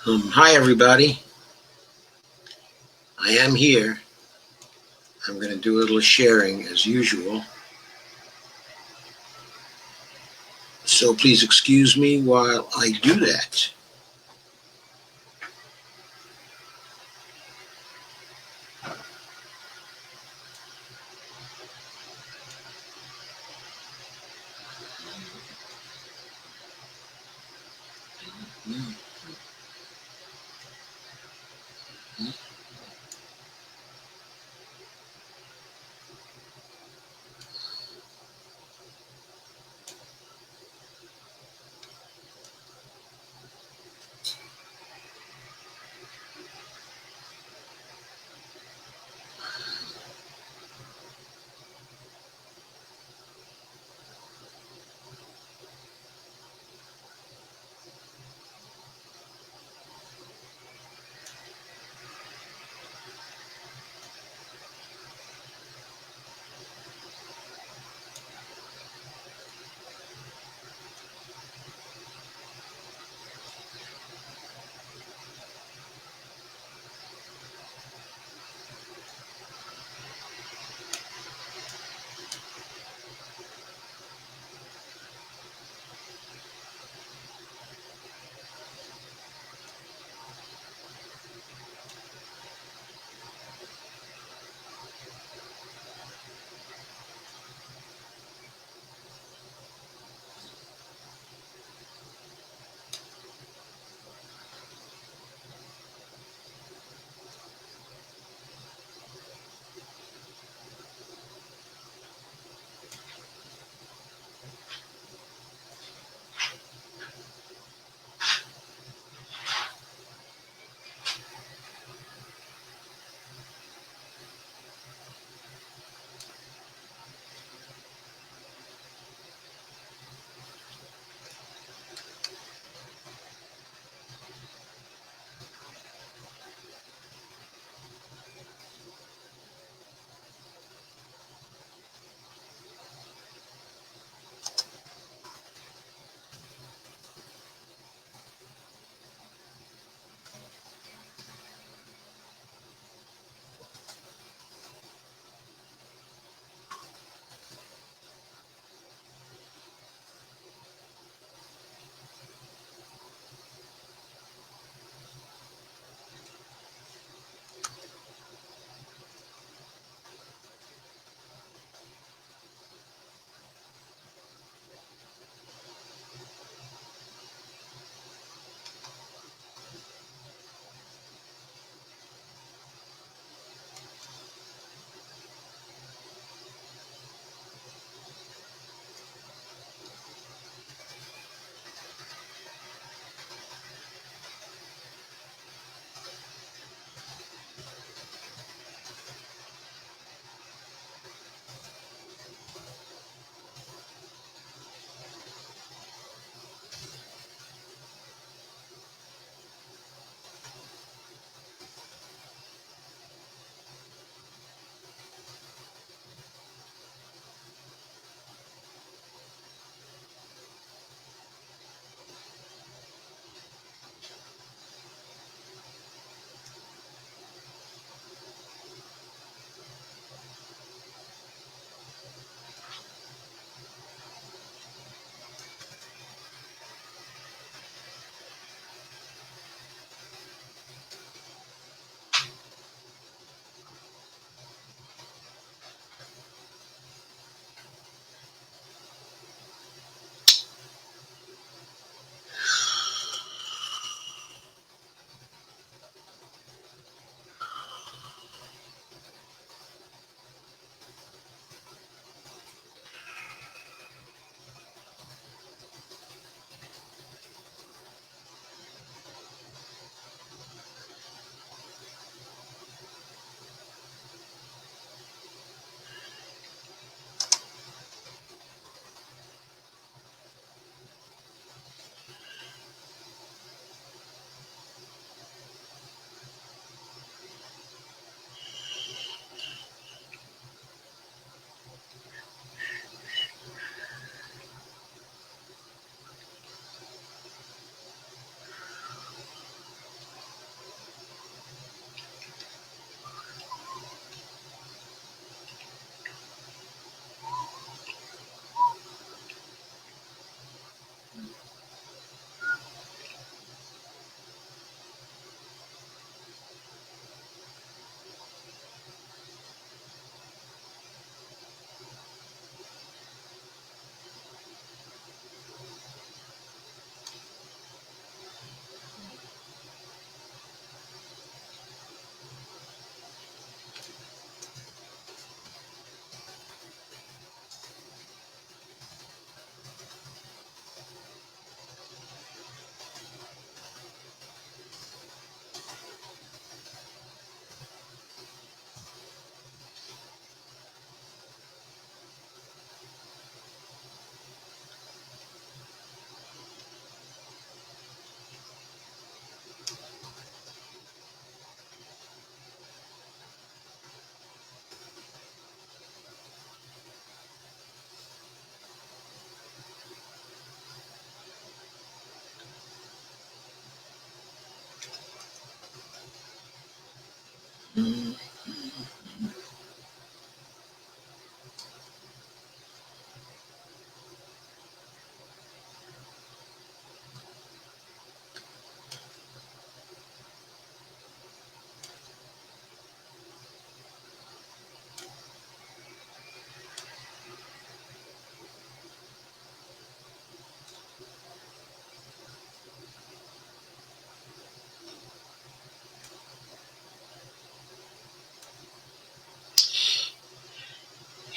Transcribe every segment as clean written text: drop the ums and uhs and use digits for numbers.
Hi, everybody. I am here. I'm going to do a little sharing as usual. So please excuse me while I do that.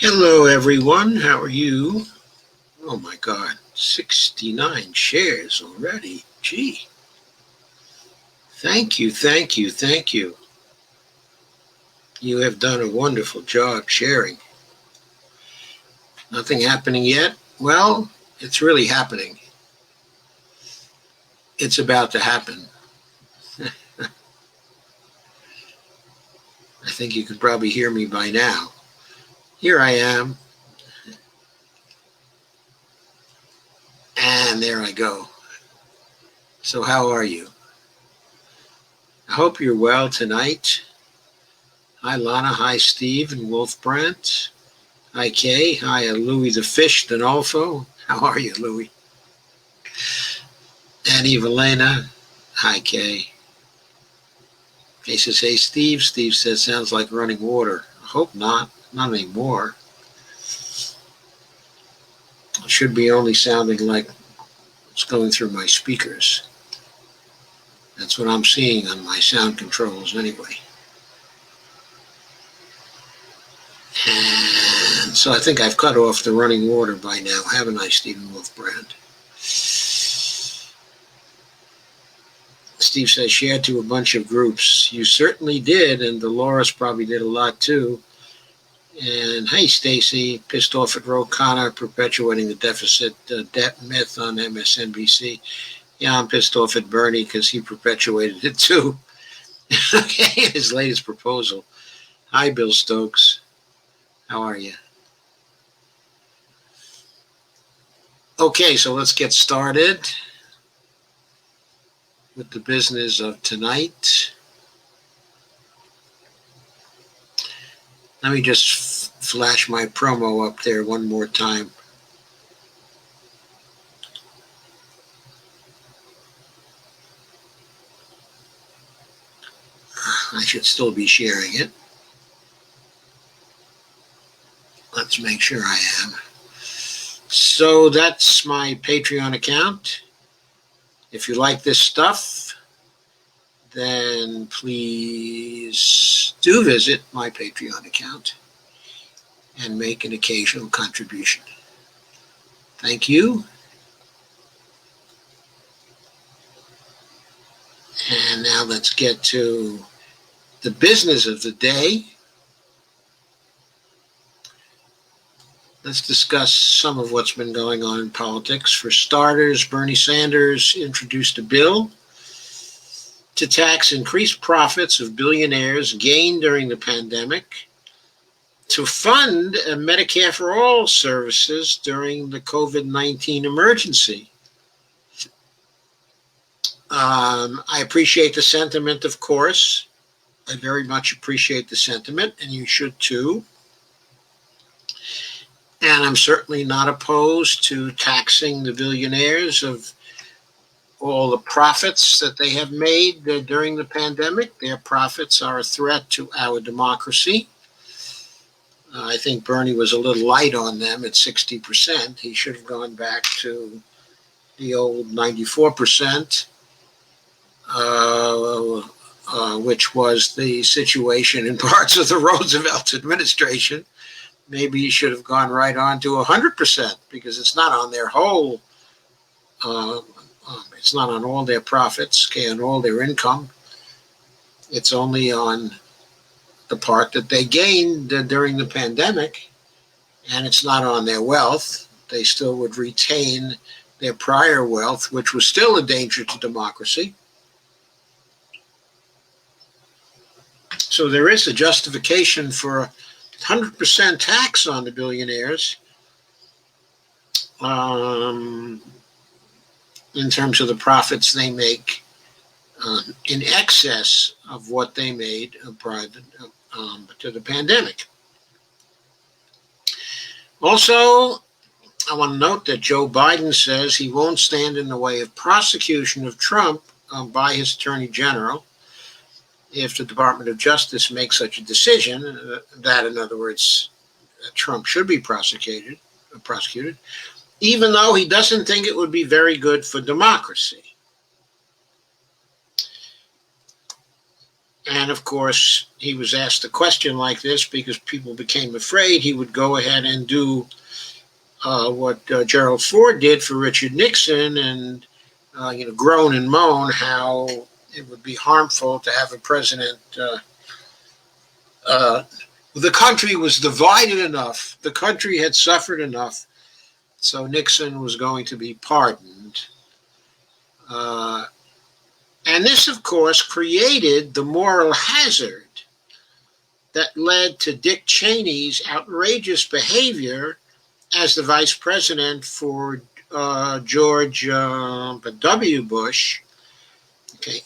Hello, everyone. How are you? Oh my God, 69 shares already. Gee, thank you, thank you, thank you. You have done a wonderful job sharing. Nothing happening yet? Well, it's really happening. It's about to happen. I think you could probably hear me by now. Here I am. And there I go. So how are you? I hope you're well tonight. Hi, Lana. Hi, Steve and Wolf Brandt. Hi, Kay. Hi, Louis the Fish Denolfo. How are you, Louis? And Evelina. Hi, Kay. Kay says, hey, Steve. Steve says, sounds like running water. I hope not. Not anymore. It should be only sounding like it's going through my speakers. That's what I'm seeing on my sound controls anyway. And so I think I've cut off the running water by now, haven't I, Stephen Wolfbrand? Steve says, shared to a bunch of groups. You certainly did, and Dolores probably did a lot too. And hey, Stacy, pissed off at Ro Khanna perpetuating the deficit debt myth on MSNBC. Yeah, I'm pissed off at Bernie because he perpetuated it too. Okay, his latest proposal. Hi, Bill Stokes. How are you? Okay, so let's get started with the business of tonight. Let me just flash my promo up there one more time. I should still be sharing it. Let's make sure I am. So that's my Patreon account. If you like this stuff, then please do visit my Patreon account and make an occasional contribution. Thank you. And now let's get to the business of the day. Let's discuss some of what's been going on in politics. For starters, Bernie Sanders introduced a bill to tax increased profits of billionaires gained during the pandemic to fund Medicare for All services during the COVID-19 emergency. I appreciate the sentiment, of course. I very much appreciate the sentiment, and you should too. And I'm certainly not opposed to taxing the billionaires of all the profits that they have made during the pandemic. Their profits are a threat to our democracy. I think Bernie was a little light on them at 60%. He should have gone back to the old 94%, which was the situation in parts of the Roosevelt administration. Maybe he should have gone right on to 100% because it's not on their whole, it's not on all their profits, okay, on all their income. It's only on the part that they gained during the pandemic, and it's not on their wealth. They still would retain their prior wealth, which was still a danger to democracy. So there is a justification for 100% tax on the billionaires in terms of the profits they make in excess of what they made prior to the pandemic. Also, I want to note that Joe Biden says he won't stand in the way of prosecution of Trump by his attorney general if the Department of Justice makes such a decision, that, in other words, Trump should be prosecuted, even though he doesn't think it would be very good for democracy. And of course, he was asked a question like this because people became afraid he would go ahead and do what Gerald Ford did for Richard Nixon and groan and moan how it would be harmful to have a president. The country was divided enough. The country had suffered enough. So Nixon was going to be pardoned. And this, of course, created the moral hazard that led to Dick Cheney's outrageous behavior as the vice president for George W. Bush,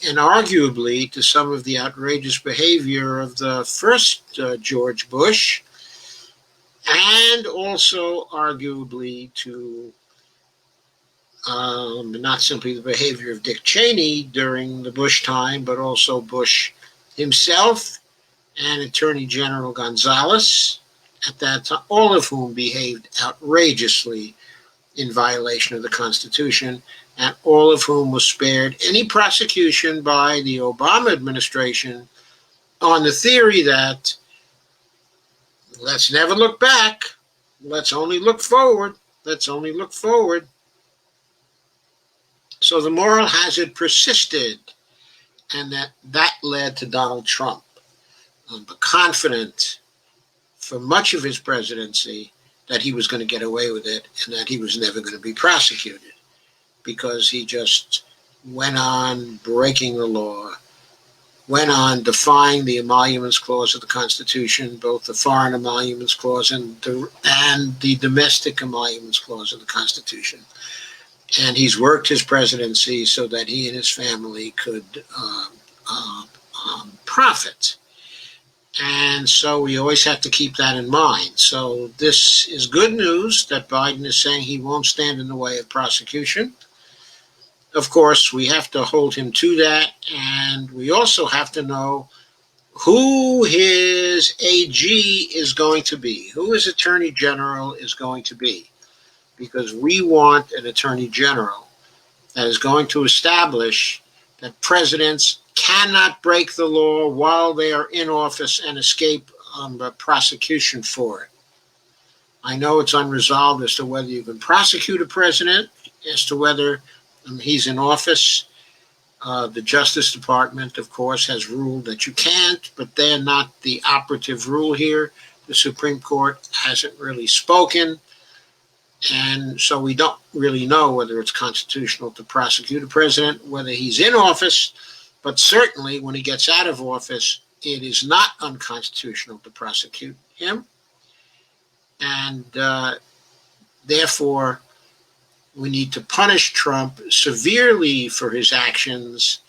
and arguably to some of the outrageous behavior of the first George Bush, and also arguably to not simply the behavior of Dick Cheney during the Bush time, but also Bush himself and Attorney General Gonzales at that time, all of whom behaved outrageously in violation of the Constitution, and all of whom was spared any prosecution by the Obama administration on the theory that let's never look back, let's only look forward, let's only look forward. So the moral hazard persisted, and that led to Donald Trump, confident for much of his presidency that he was going to get away with it and that he was never going to be prosecuted because he just went on breaking the law, went on defying the emoluments clause of the Constitution, both the foreign emoluments clause and the domestic emoluments clause of the Constitution. And he's worked his presidency so that he and his family could profit. And so we always have to keep that in mind. So this is good news that Biden is saying he won't stand in the way of prosecution. Of course, we have to hold him to that. And we also have to know who his AG is going to be, who his attorney general is going to be. Because we want an attorney general that is going to establish that presidents cannot break the law while they are in office and escape prosecution for it. I know it's unresolved as to whether you can prosecute a president, as to whether he's in office. The Justice Department, of course, has ruled that you can't, but they're not the operative rule here. The Supreme Court hasn't really spoken. And so we don't really know whether it's constitutional to prosecute a president, whether he's in office, but certainly when he gets out of office, it is not unconstitutional to prosecute him. And therefore, we need to punish Trump severely for his actions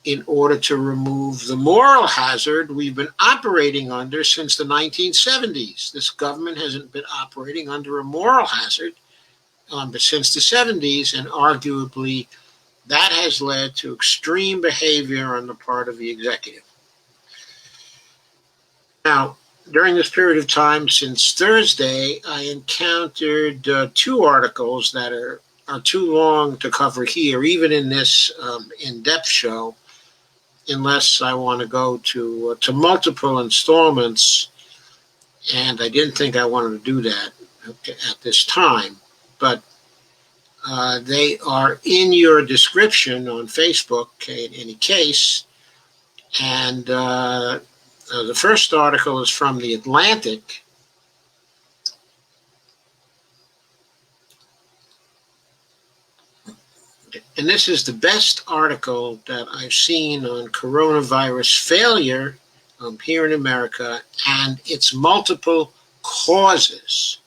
in order to remove the moral hazard we've been operating under since the 1970s. This government hasn't been operating under a moral hazard since the 70s, and arguably that has led to extreme behavior on the part of the executive. Now, during this period of time since Thursday, I encountered two articles that are too long to cover here, even in this in-depth show, unless I want to go to multiple installments, and I didn't think I wanted to do that at this time, but they are in your description on Facebook in any case, and the first article is from The Atlantic. And this is the best article that I've seen on coronavirus failure here in America and its multiple causes.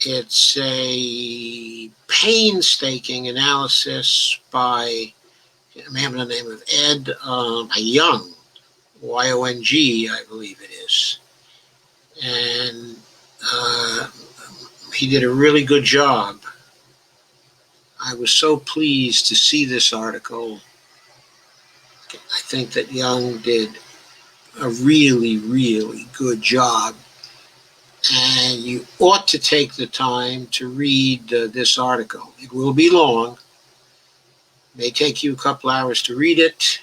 It's a painstaking analysis by a man by the name of Ed Young, Y-O-N-G, I believe it is. And he did a really good job. I was so pleased to see this article. I think that Young did a really, really good job. And you ought to take the time to read this article. It will be long. It may take you a couple hours to read it.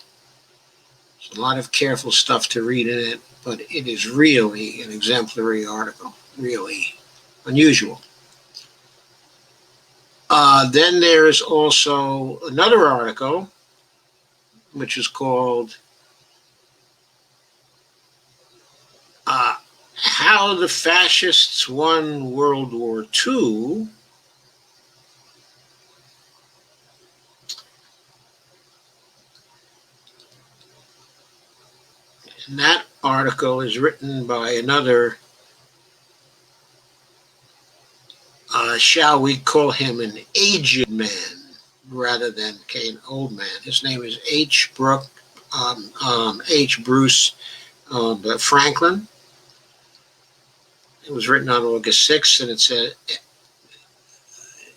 There's a lot of careful stuff to read in it, but it is really an exemplary article. Really unusual. Then there's also another article, which is called How the Fascists Won World War II. And that article is written by another, shall we call him an aged man rather than an old man. His name is H. Bruce Franklin. It was written on August 6th, and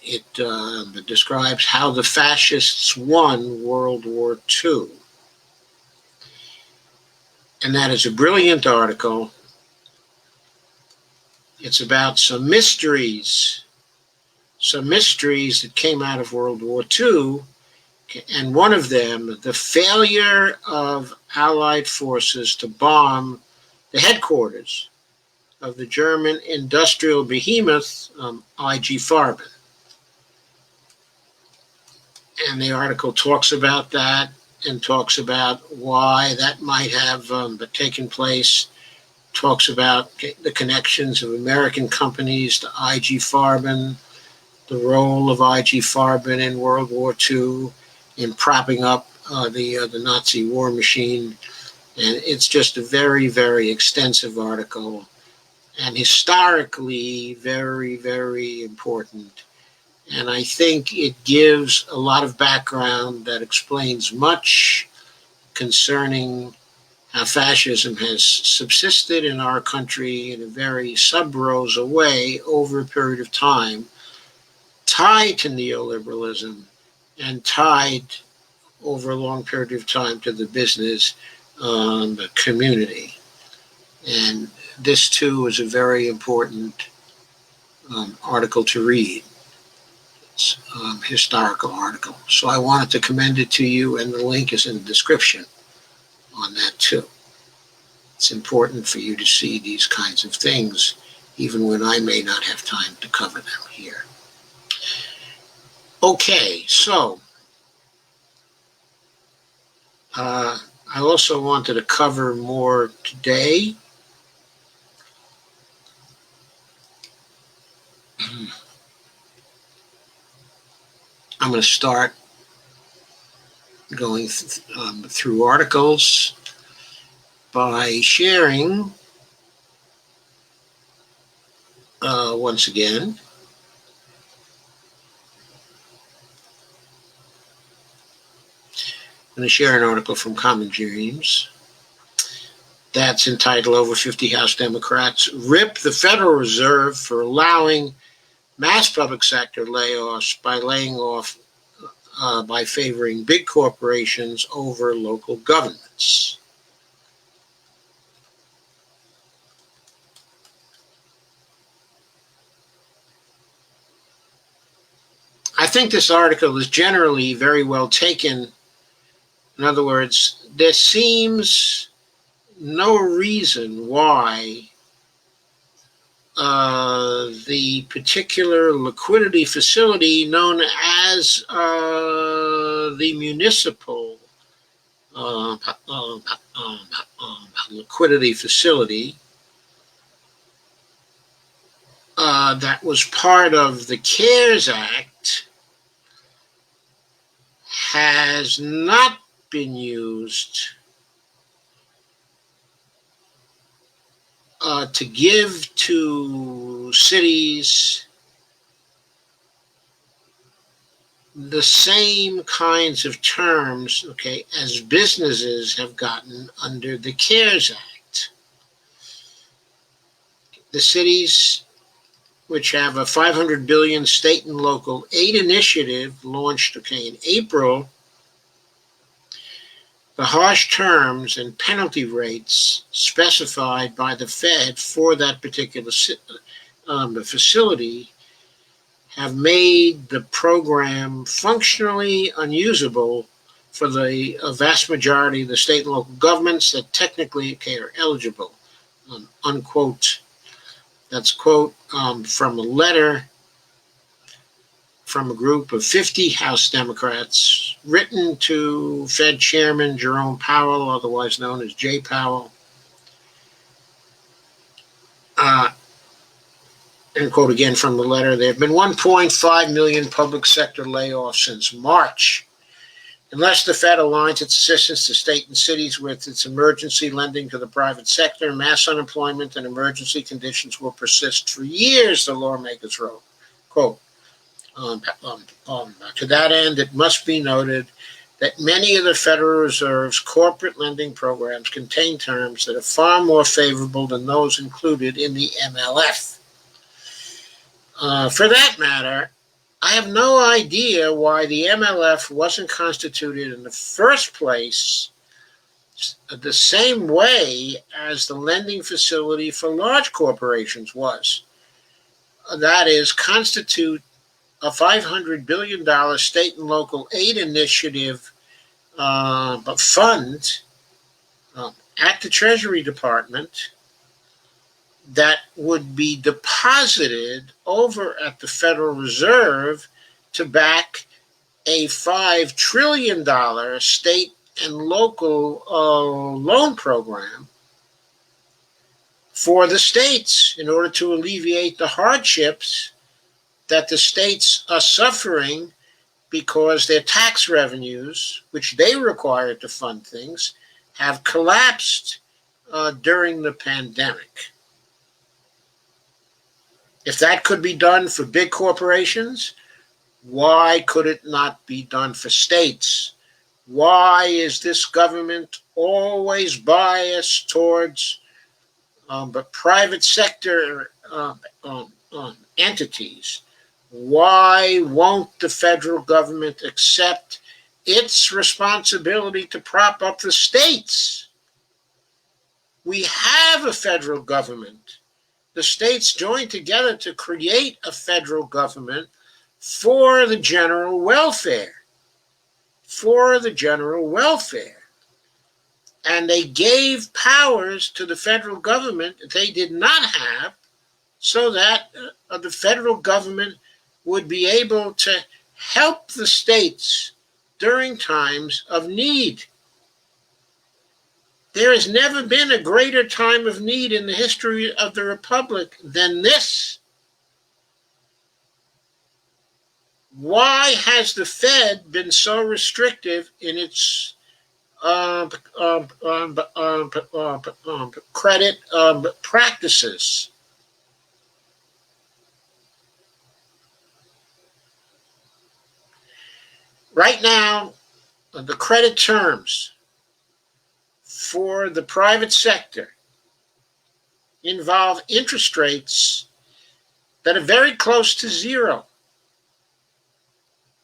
it describes how the fascists won World War II. And that is a brilliant article. It's about some mysteries that came out of World War II, and one of them, the failure of Allied forces to bomb the headquarters of the German industrial behemoth, IG Farben. And the article talks about that and talks about why that might have taken place, talks about the connections of American companies to IG Farben, the role of IG Farben in World War II in propping up the Nazi war machine. And it's just a very, very extensive article and historically very, very important. And I think it gives a lot of background that explains much concerning how fascism has subsisted in our country in a very sub-rosa way over a period of time, tied to neoliberalism and tied over a long period of time to the business community. And this, too, is a very important article to read. It's a historical article. So I wanted to commend it to you, and the link is in the description on that, too. It's important for you to see these kinds of things, even when I may not have time to cover them here. Okay, so I also wanted to cover more today. I'm going to start going through articles by sharing, once again, I'm going to share an article from Common Dreams that's entitled Over 50 House Democrats Rip the Federal Reserve for Allowing Mass Public Sector Layoffs by laying off by favoring big corporations over local governments. I think this article is generally very well taken. In other words, there seems no reason why the particular liquidity facility known as the municipal liquidity facility that was part of the CARES Act has not been used to give to cities the same kinds of terms, okay, as businesses have gotten under the CARES Act. The cities, which have a $500 billion state and local aid initiative launched, okay, in April, the harsh terms and penalty rates specified by the Fed for that particular facility have made the program functionally unusable for the vast majority of the state and local governments that technically, okay, are eligible, unquote. That's quote from a letter from a group of 50 House Democrats written to Fed Chairman Jerome Powell, otherwise known as Jay Powell. And quote again from the letter, there have been 1.5 million public sector layoffs since March. Unless the Fed aligns its assistance to state and cities with its emergency lending to the private sector, mass unemployment and emergency conditions will persist for years, the lawmakers wrote. Quote, to that end, it must be noted that many of the Federal Reserve's corporate lending programs contain terms that are far more favorable than those included in the MLF. For that matter, I have no idea why the MLF wasn't constituted in the first place the same way as the lending facility for large corporations was. That is, constitute a $500 billion state and local aid initiative fund at the Treasury Department that would be deposited over at the Federal Reserve to back a $5 trillion state and local loan program for the states in order to alleviate the hardships that the states are suffering because their tax revenues, which they require to fund things, have collapsed during the pandemic. If that could be done for big corporations, why could it not be done for states? Why is this government always biased towards private sector entities? Why won't the federal government accept its responsibility to prop up the states? We have a federal government. The states joined together to create a federal government for the general welfare. For the general welfare. And they gave powers to the federal government that they did not have so that the federal government would be able to help the states during times of need. There has never been a greater time of need in the history of the Republic than this. Why has the Fed been so restrictive in its credit practices? Right now, the credit terms for the private sector involve interest rates that are very close to zero.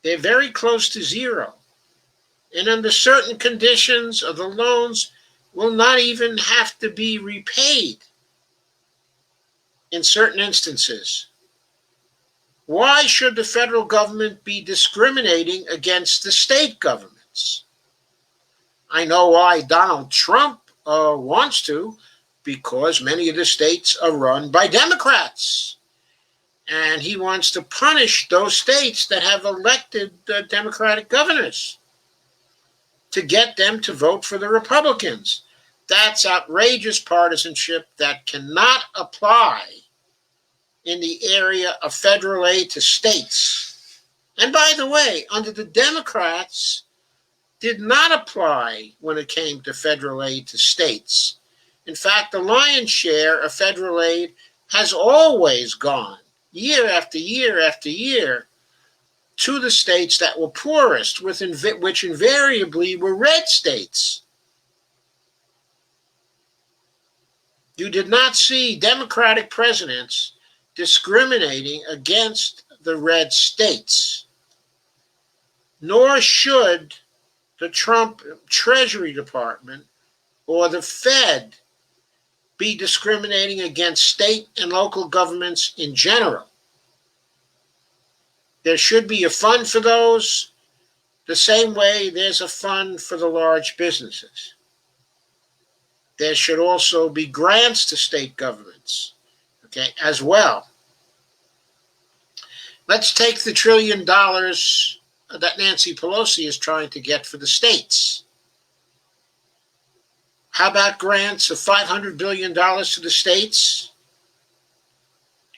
They're very close to zero. And under certain conditions, the loans will not even have to be repaid in certain instances. Why should the federal government be discriminating against the state governments? I know why Donald Trump wants to, because many of the states are run by Democrats. And he wants to punish those states that have elected Democratic governors to get them to vote for the Republicans. That's outrageous partisanship that cannot apply in the area of federal aid to states. And by the way, under the Democrats, did not apply when it came to federal aid to states. In fact, the lion's share of federal aid has always gone, year after year after year, to the states that were poorest, which invariably were red states. You did not see Democratic presidents discriminating against the red states, nor should the Trump Treasury Department or the Fed be discriminating against state and local governments in general. There should be a fund for those, the same way there's a fund for the large businesses. There should also be grants to state governments, as well. Let's take the $1 trillion that Nancy Pelosi is trying to get for the states. How about grants of $500 billion to the states?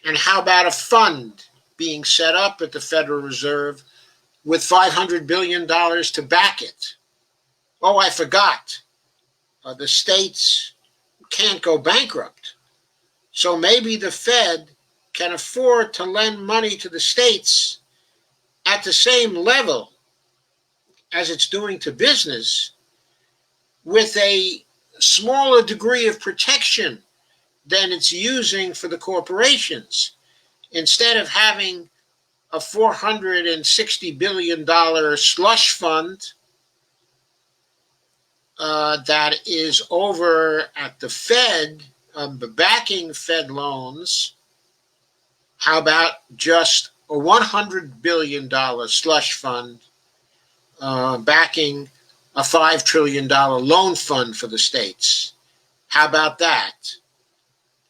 And how about a fund being set up at the Federal Reserve with $500 billion to back it? Oh, I forgot. The states can't go bankrupt. So maybe the Fed can afford to lend money to the states at the same level as it's doing to business, with a smaller degree of protection than it's using for the corporations. Instead of having a $460 billion slush fund that is over at the Fed, backing Fed loans, how about just a $100 billion slush fund backing a $5 trillion loan fund for the states? How about that?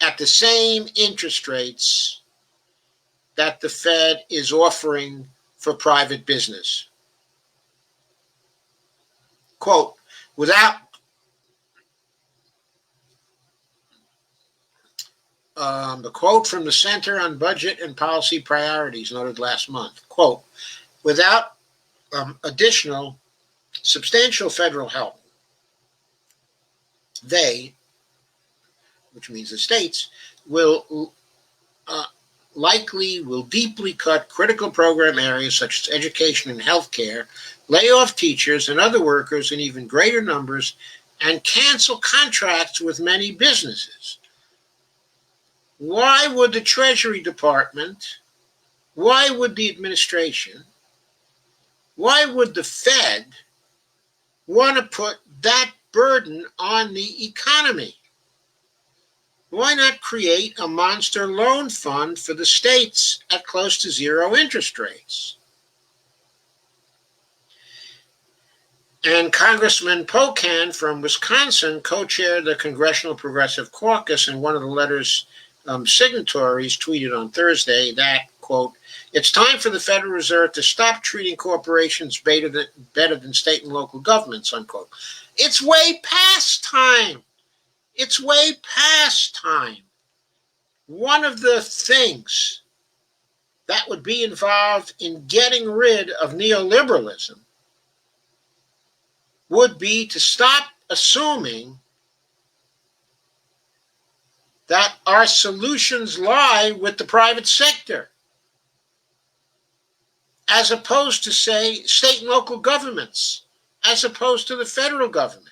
At the same interest rates that the Fed is offering for private business. Quote, without the quote from the Center on Budget and Policy Priorities noted last month, quote, without additional substantial federal help, they, which means the states, will deeply cut critical program areas such as education and healthcare, lay off teachers and other workers in even greater numbers, and cancel contracts with many businesses. Why would the Treasury Department, why would the administration, why would the Fed want to put that burden on the economy? Why not create a monster loan fund for the states at close to zero interest rates? And Congressman Pocan from Wisconsin co-chaired the Congressional Progressive Caucus, and one of the letter's signatories tweeted on Thursday that, quote, it's time for the Federal Reserve to stop treating corporations better than state and local governments, unquote. It's way past time. It's way past time. One of the things that would be involved in getting rid of neoliberalism would be to stop assuming that our solutions lie with the private sector, as opposed to, say, state and local governments, as opposed to the federal government.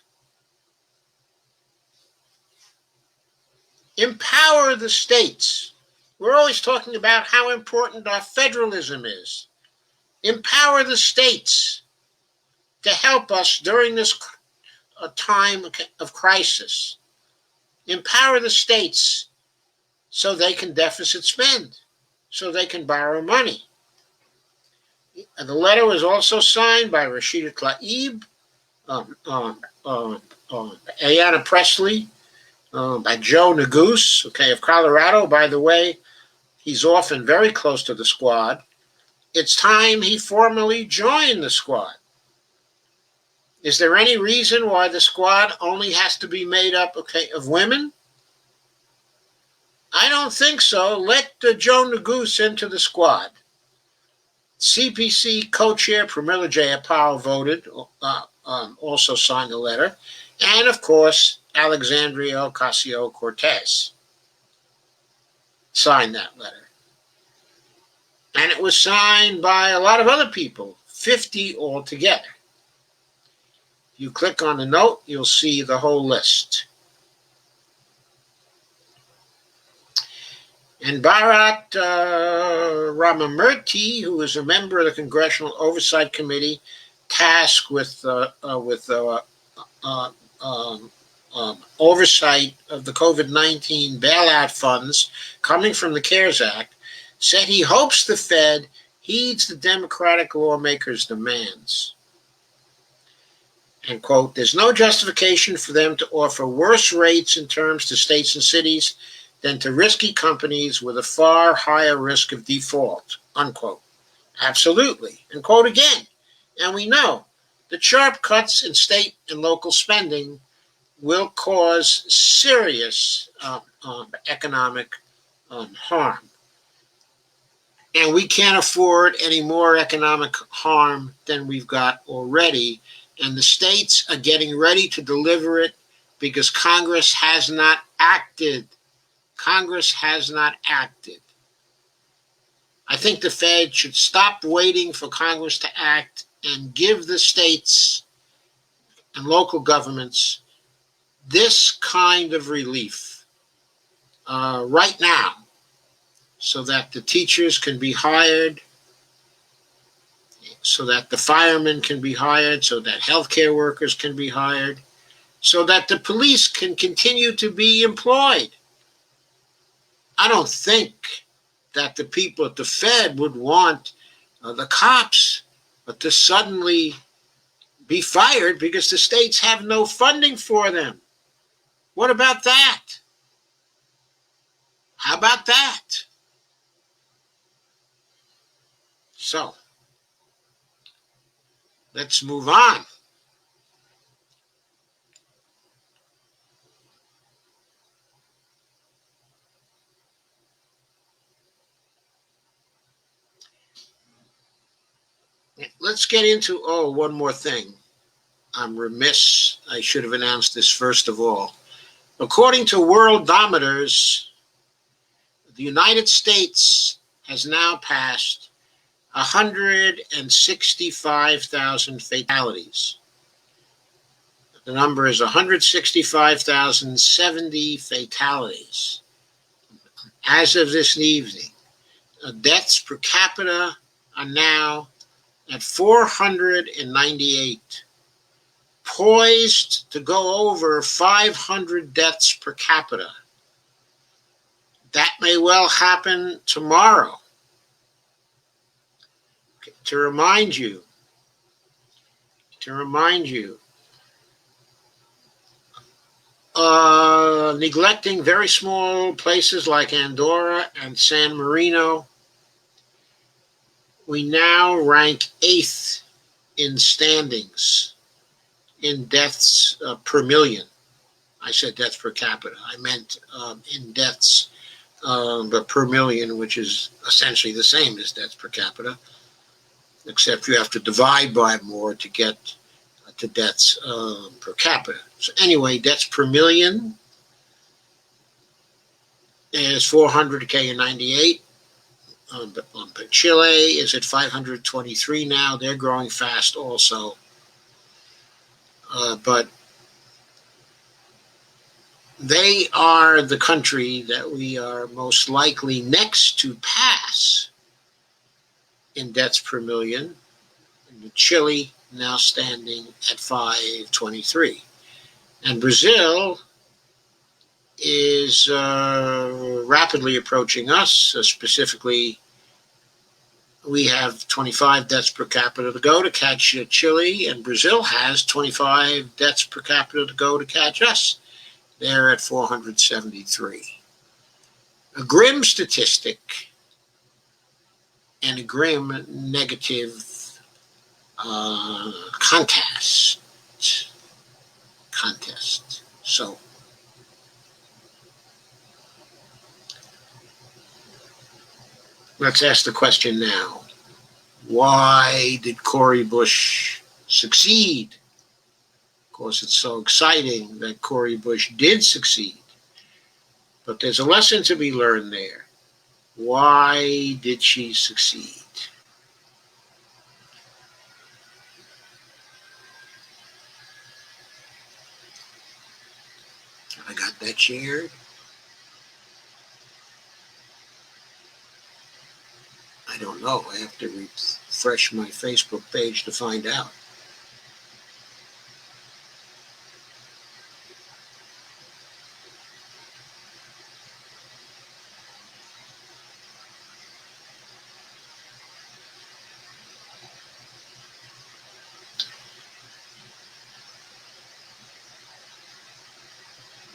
Empower the states. We're always talking about how important our federalism is. Empower the states to help us during this time of crisis. Empower the states so they can deficit spend, so they can borrow money. And the letter was also signed by Rashida Tlaib, Ayanna Pressley, by Joe Neguse, of Colorado. By the way, he's often very close to the squad. It's time he formally joined the squad. Is there any reason why the squad only has to be made up, of women? I don't think so. Let Joe Neguse into the squad. CPC co-chair Pramila Jayapal voted, also signed the letter, and of course, Alexandria Ocasio-Cortez signed that letter. And it was signed by a lot of other people, 50 altogether. If you click on the note, you'll see the whole list. And Bharat Ramamurthy, who is a member of the Congressional Oversight Committee tasked with oversight of the COVID-19 bailout funds coming from the CARES Act, said he hopes the Fed heeds the Democratic lawmakers' demands. And, quote, there's no justification for them to offer worse rates and terms to states and cities than to risky companies with a far higher risk of default, unquote. Absolutely. And quote again, and we know that sharp cuts in state and local spending will cause serious economic harm. And we can't afford any more economic harm than we've got already. And the states are getting ready to deliver it because Congress has not acted. Congress has not acted. I think the Fed should stop waiting for Congress to act and give the states and local governments this kind of relief right now so that the teachers can be hired, so that the firemen can be hired, so that healthcare workers can be hired, so that the police can continue to be employed. I don't think that the people at the Fed would want the cops to suddenly be fired because the states have no funding for them. What about that? How about that? So, let's move on. Let's get into, one more thing. I'm remiss. I should have announced this first of all. According to Worldometers, the United States has now passed 165,000 fatalities. The number is 165,070 fatalities. As of this evening, deaths per capita are now at 498, poised to go over 500 deaths per capita. That may well happen tomorrow. To remind you, neglecting very small places like Andorra and San Marino, we now rank 8th in standings in deaths per million. I said deaths per capita. I meant in deaths but per million, which is essentially the same as deaths per capita, except you have to divide by more to get to deaths per capita. So anyway, deaths per million is 498. But Chile is at 523 now. They're growing fast also. But they are the country that we are most likely next to pass in deaths per million. And Chile now standing at 523. And Brazil is rapidly approaching us. Specifically, we have 25 deaths per capita to go to catch Chile, and Brazil has 25 deaths per capita to go to catch us. They're at 473. A grim statistic and a grim negative contest. So, let's ask the question now. Why did Cori Bush succeed? Of course, it's so exciting that Cori Bush did succeed. But there's a lesson to be learned there. Why did she succeed? I got that shared. I don't know. I have to refresh my Facebook page to find out.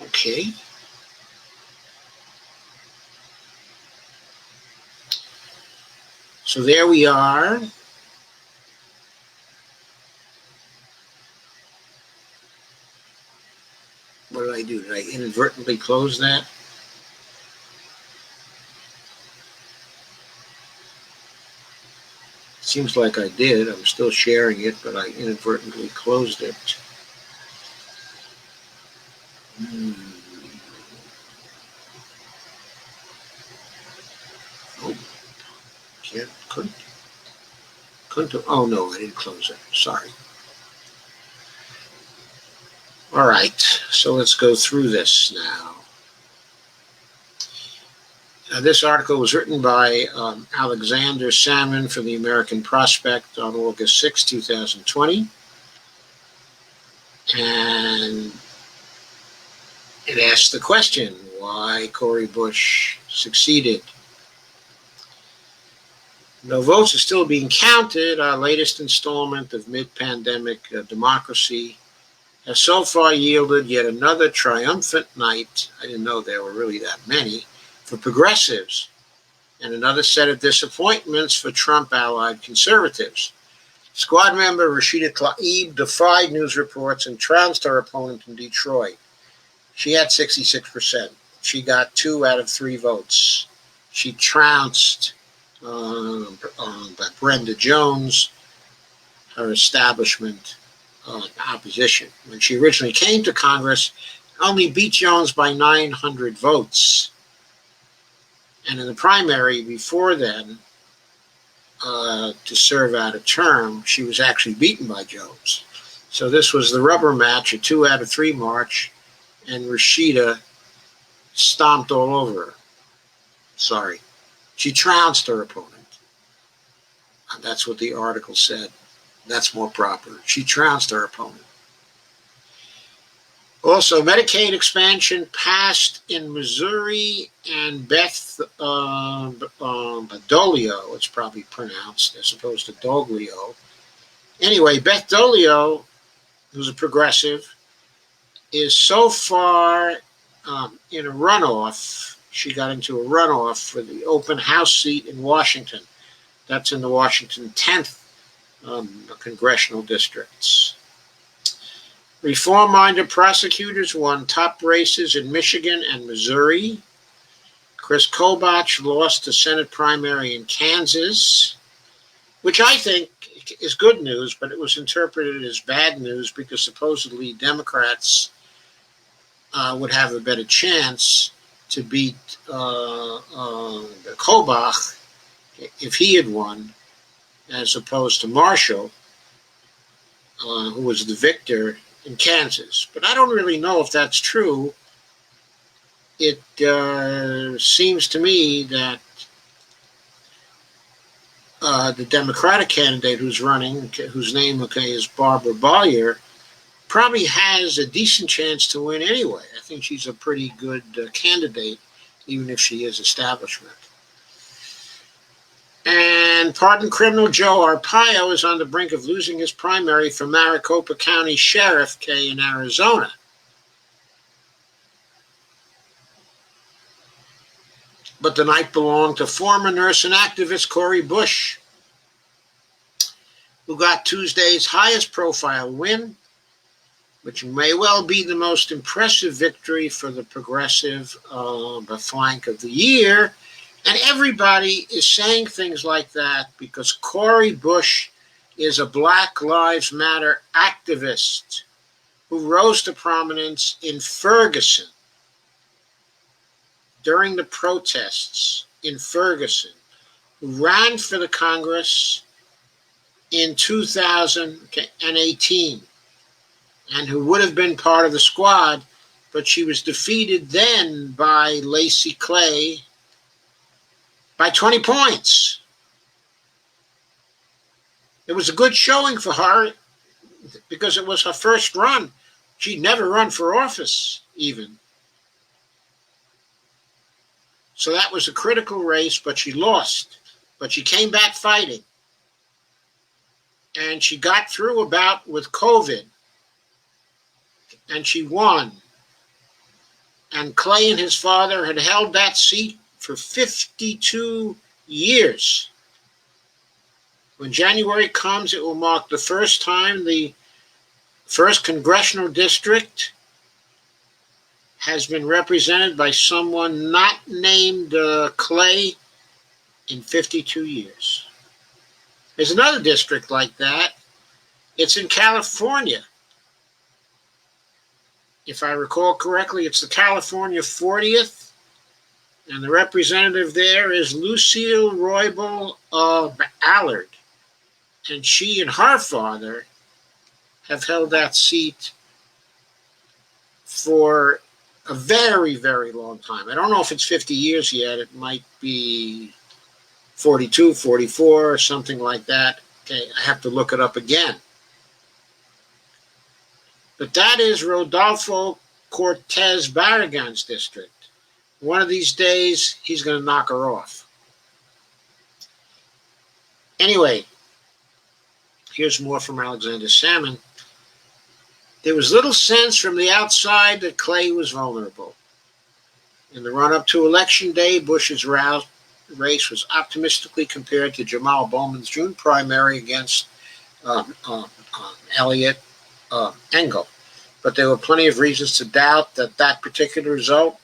Okay. So there we are. What did I do? Did I inadvertently close that? Seems like I did. I'm still sharing it, but I inadvertently closed it. Oh, can't, couldn't. Oh no, I didn't close it. Sorry. All right, so let's go through this now. This article was written by Alexander Salmon for the American Prospect on August 6, 2020. And it asked the question, why Cori Bush succeeded. Though votes are still being counted, our latest installment of mid-pandemic democracy has so far yielded yet another triumphant night, I didn't know there were really that many, for progressives, and another set of disappointments for Trump-allied conservatives. Squad member Rashida Tlaib defied news reports and trounced her opponent in Detroit. She had 66%. She got 2 out of 3 votes. She trounced Brenda Jones, her establishment opposition. When she originally came to Congress, only beat Jones by 900 votes. And in the primary before then, to serve out a term, she was actually beaten by Jones. So this was the rubber match, a 2 out of 3 march, and Rashida stomped all over her. Sorry. She trounced her opponent. That's what the article said. That's more proper. She trounced her opponent. Also, Medicaid expansion passed in Missouri, and Beth Dolio, it's probably pronounced as opposed to Doglio. Anyway, Beth Dolio, who's a progressive, is so far in a runoff. She got into a runoff for the open house seat in Washington. That's in the Washington 10th congressional districts. Reform-minded prosecutors won top races in Michigan and Missouri. Chris Kobach lost the Senate primary in Kansas, which I think is good news, but it was interpreted as bad news because supposedly Democrats would have a better chance to beat Kobach if he had won, as opposed to Marshall, who was the victor in Kansas. But I don't really know if that's true. It seems to me that the Democratic candidate who's running, whose name is Barbara Bollier, probably has a decent chance to win anyway. I think she's a pretty good candidate, even if she is establishment. And pardoned criminal Joe Arpaio is on the brink of losing his primary for Maricopa County Sheriff in Arizona. But the night belonged to former nurse and activist Cori Bush, who got Tuesday's highest profile win, which may well be the most impressive victory for the progressive flank of the year. And everybody is saying things like that because Cori Bush is a Black Lives Matter activist who rose to prominence in Ferguson during the protests in Ferguson, who ran for the Congress in 2018 and who would have been part of the squad, but she was defeated then by Lacey Clay by 20 points. It was a good showing for her because it was her first run. She'd never run for office, even. So that was a critical race, but she lost. But she came back fighting. And she got through a bout with COVID. And she won. And Clay and his father had held that seat for 52 years. When January comes, it will mark the first time the first congressional district has been represented by someone not named Clay in 52 years. There's another district like that. It's in California. If I recall correctly, it's the California 40th, and the representative there is Lucille Roybal Allard, and she and her father have held that seat for a very, very long time. I don't know if it's 50 years yet. It might be 42, 44, or something like that. Okay, I have to look it up again. But that is Rodolfo Cortez Barragan's district. One of these days, he's going to knock her off. Anyway, here's more from Alexander Salmon. There was little sense from the outside that Clay was vulnerable. In the run-up to Election Day, Bush's race was optimistically compared to Jamal Bowman's June primary against Elliot Engel. But there were plenty of reasons to doubt that that particular result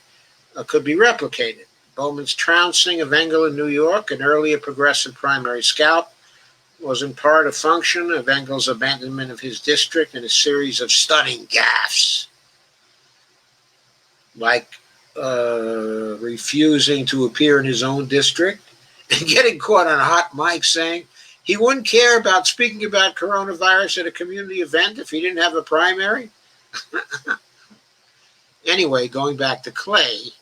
could be replicated. Bowman's trouncing of Engel in New York, an earlier progressive primary scout, was in part a function of Engel's abandonment of his district and a series of stunning gaffes, like refusing to appear in his own district and getting caught on a hot mic saying he wouldn't care about speaking about coronavirus at a community event if he didn't have a primary. Anyway, going back to Clay,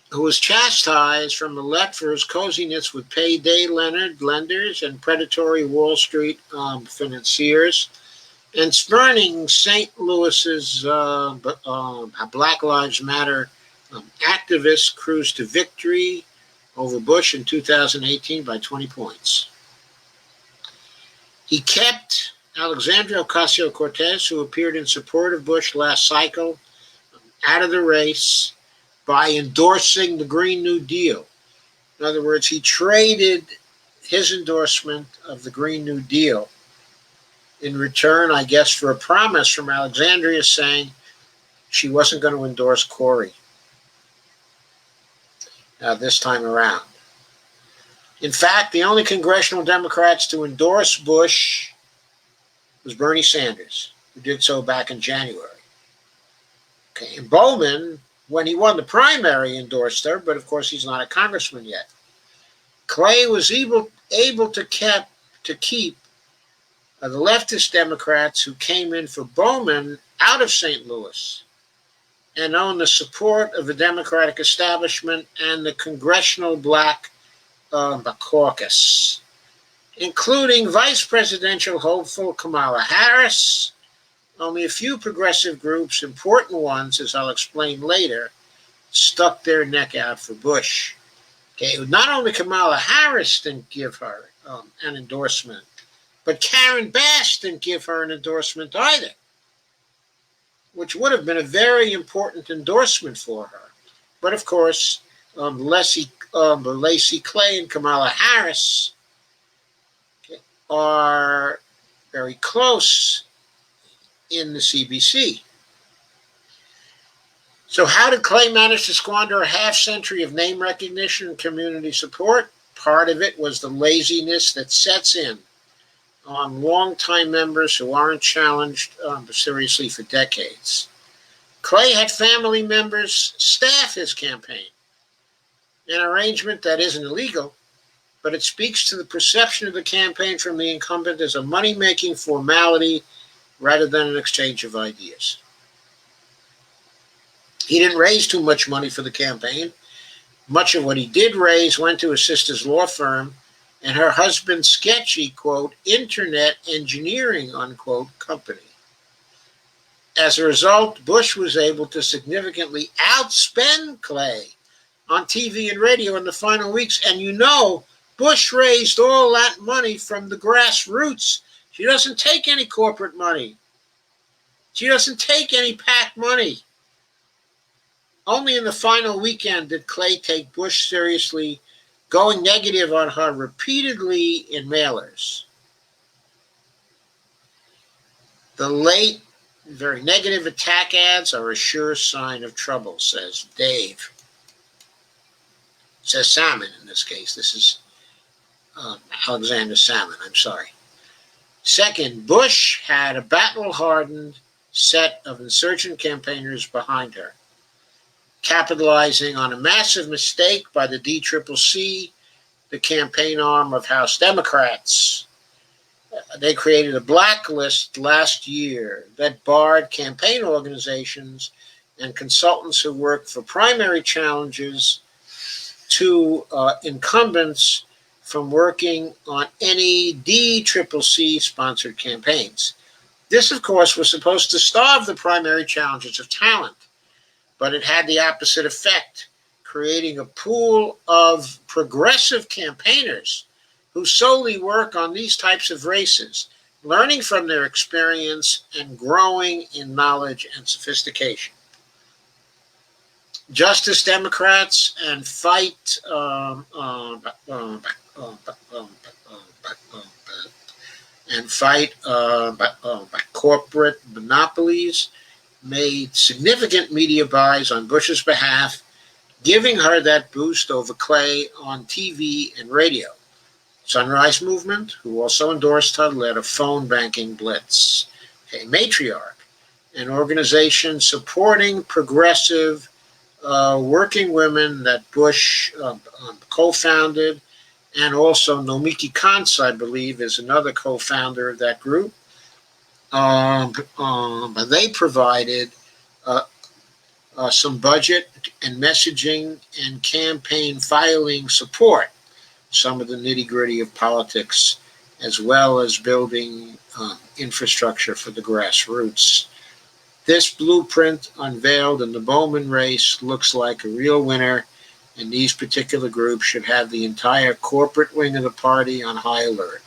who was chastised from the left for his coziness with payday lenders and predatory Wall Street financiers, and spurning St. Louis's Black Lives Matter activist cruise to victory over Bush in 2018 by 20 points. He kept Alexandria Ocasio-Cortez, who appeared in support of Bush last cycle, out of the race by endorsing the Green New Deal. In other words, he traded his endorsement of the Green New Deal in return, I guess, for a promise from Alexandria saying she wasn't going to endorse Corey this time around. In fact, the only congressional Democrats to endorse Bush was Bernie Sanders, who did so back in January. Okay, and Bowman, when he won the primary, endorsed her, but of course he's not a congressman yet. Clay was able to keep the leftist Democrats who came in for Bowman out of St. Louis and own the support of the Democratic establishment and the Congressional Black Caucus, including vice presidential hopeful Kamala Harris. Only a few progressive groups, important ones, as I'll explain later, stuck their neck out for Bush. Okay, not only Kamala Harris didn't give her an endorsement, but Karen Bass didn't give her an endorsement either, which would have been a very important endorsement for her. But of course, Lacey Clay and Kamala Harris are very close in the CBC. So how did Clay manage to squander a half-century of name recognition and community support? Part of it was the laziness that sets in on longtime members who aren't challenged seriously for decades. Clay had family members staff his campaign. an arrangement that isn't illegal, but it speaks to the perception of the campaign from the incumbent as a money-making formality rather than an exchange of ideas. He didn't raise too much money for the campaign. Much of what he did raise went to assist his law firm and her husband's sketchy, quote, internet engineering, unquote, company. As a result, Bush was able to significantly outspend Clay on TV and radio in the final weeks. And you know, Bush raised all that money from the grassroots. She doesn't take any corporate money. She doesn't take any PAC money. Only in the final weekend did Clay take Bush seriously, going negative on her repeatedly in mailers. The late, very negative attack ads are a sure sign of trouble, says Dave. Says Salmon in this case. This is Alexander Salmon, I'm sorry. Second, Bush had a battle-hardened set of insurgent campaigners behind her, capitalizing on a massive mistake by the DCCC, the campaign arm of House Democrats. They created a blacklist last year that barred campaign organizations and consultants who work for primary challenges to incumbents from working on any DCCC-sponsored campaigns. This, of course, was supposed to starve the primary challengers of talent, but it had the opposite effect, creating a pool of progressive campaigners who solely work on these types of races, learning from their experience and growing in knowledge and sophistication. Justice Democrats and fight corporate monopolies made significant media buys on Bush's behalf, giving her that boost over Clay on TV and radio. Sunrise Movement, who also endorsed her, led a phone banking blitz. A Matriarch, an organization supporting progressive working women that Bush co-founded, and also Nomiki Konst, I believe, is another co-founder of that group. But they provided some budget and messaging and campaign filing support, some of the nitty-gritty of politics, as well as building infrastructure for the grassroots. This blueprint unveiled in the Bowman race looks like a real winner, and these particular groups should have the entire corporate wing of the party on high alert.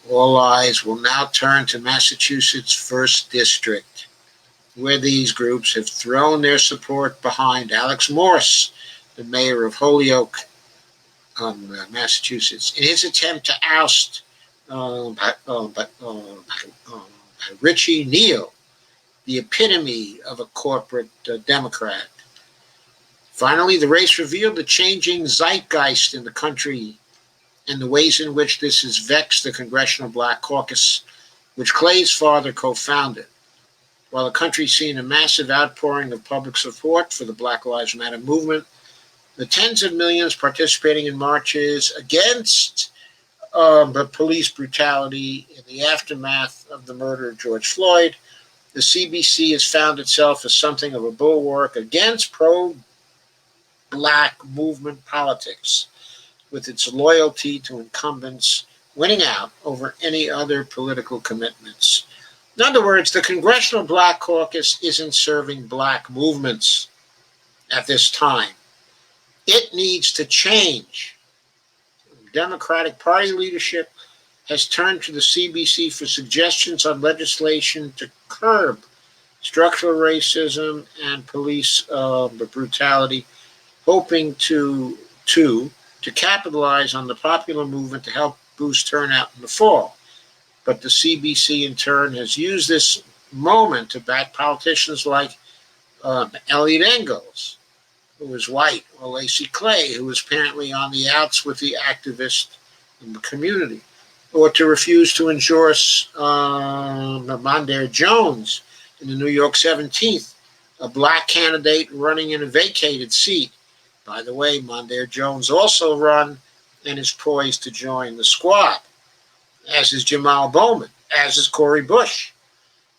All eyes will now turn to Massachusetts' 1st District, where these groups have thrown their support behind Alex Morse, the mayor of Holyoke, Massachusetts, in his attempt to oust Richie Neal, the epitome of a corporate Democrat. Finally, the race revealed the changing zeitgeist in the country and the ways in which this has vexed the Congressional Black Caucus, which Clay's father co-founded. While the country's seen a massive outpouring of public support for the Black Lives Matter movement, the tens of millions participating in marches against police brutality in the aftermath of the murder of George Floyd, the CBC has found itself as something of a bulwark against pro-Black movement politics, with its loyalty to incumbents winning out over any other political commitments. In other words, the Congressional Black Caucus isn't serving Black movements at this time. It needs to change. Democratic Party leadership has turned to the CBC for suggestions on legislation to curb structural racism and police brutality, hoping to capitalize on the popular movement to help boost turnout in the fall. But the CBC, in turn, has used this moment to back politicians like Elliot Engels, who is white, or Lacey Clay, who is apparently on the outs with the activists in the community, or to refuse to endorse Mondaire Jones in the New York 17th, a Black candidate running in a vacated seat By the way, Mondaire Jones also run and is poised to join the squad, as is Jamal Bowman, as is Cori Bush.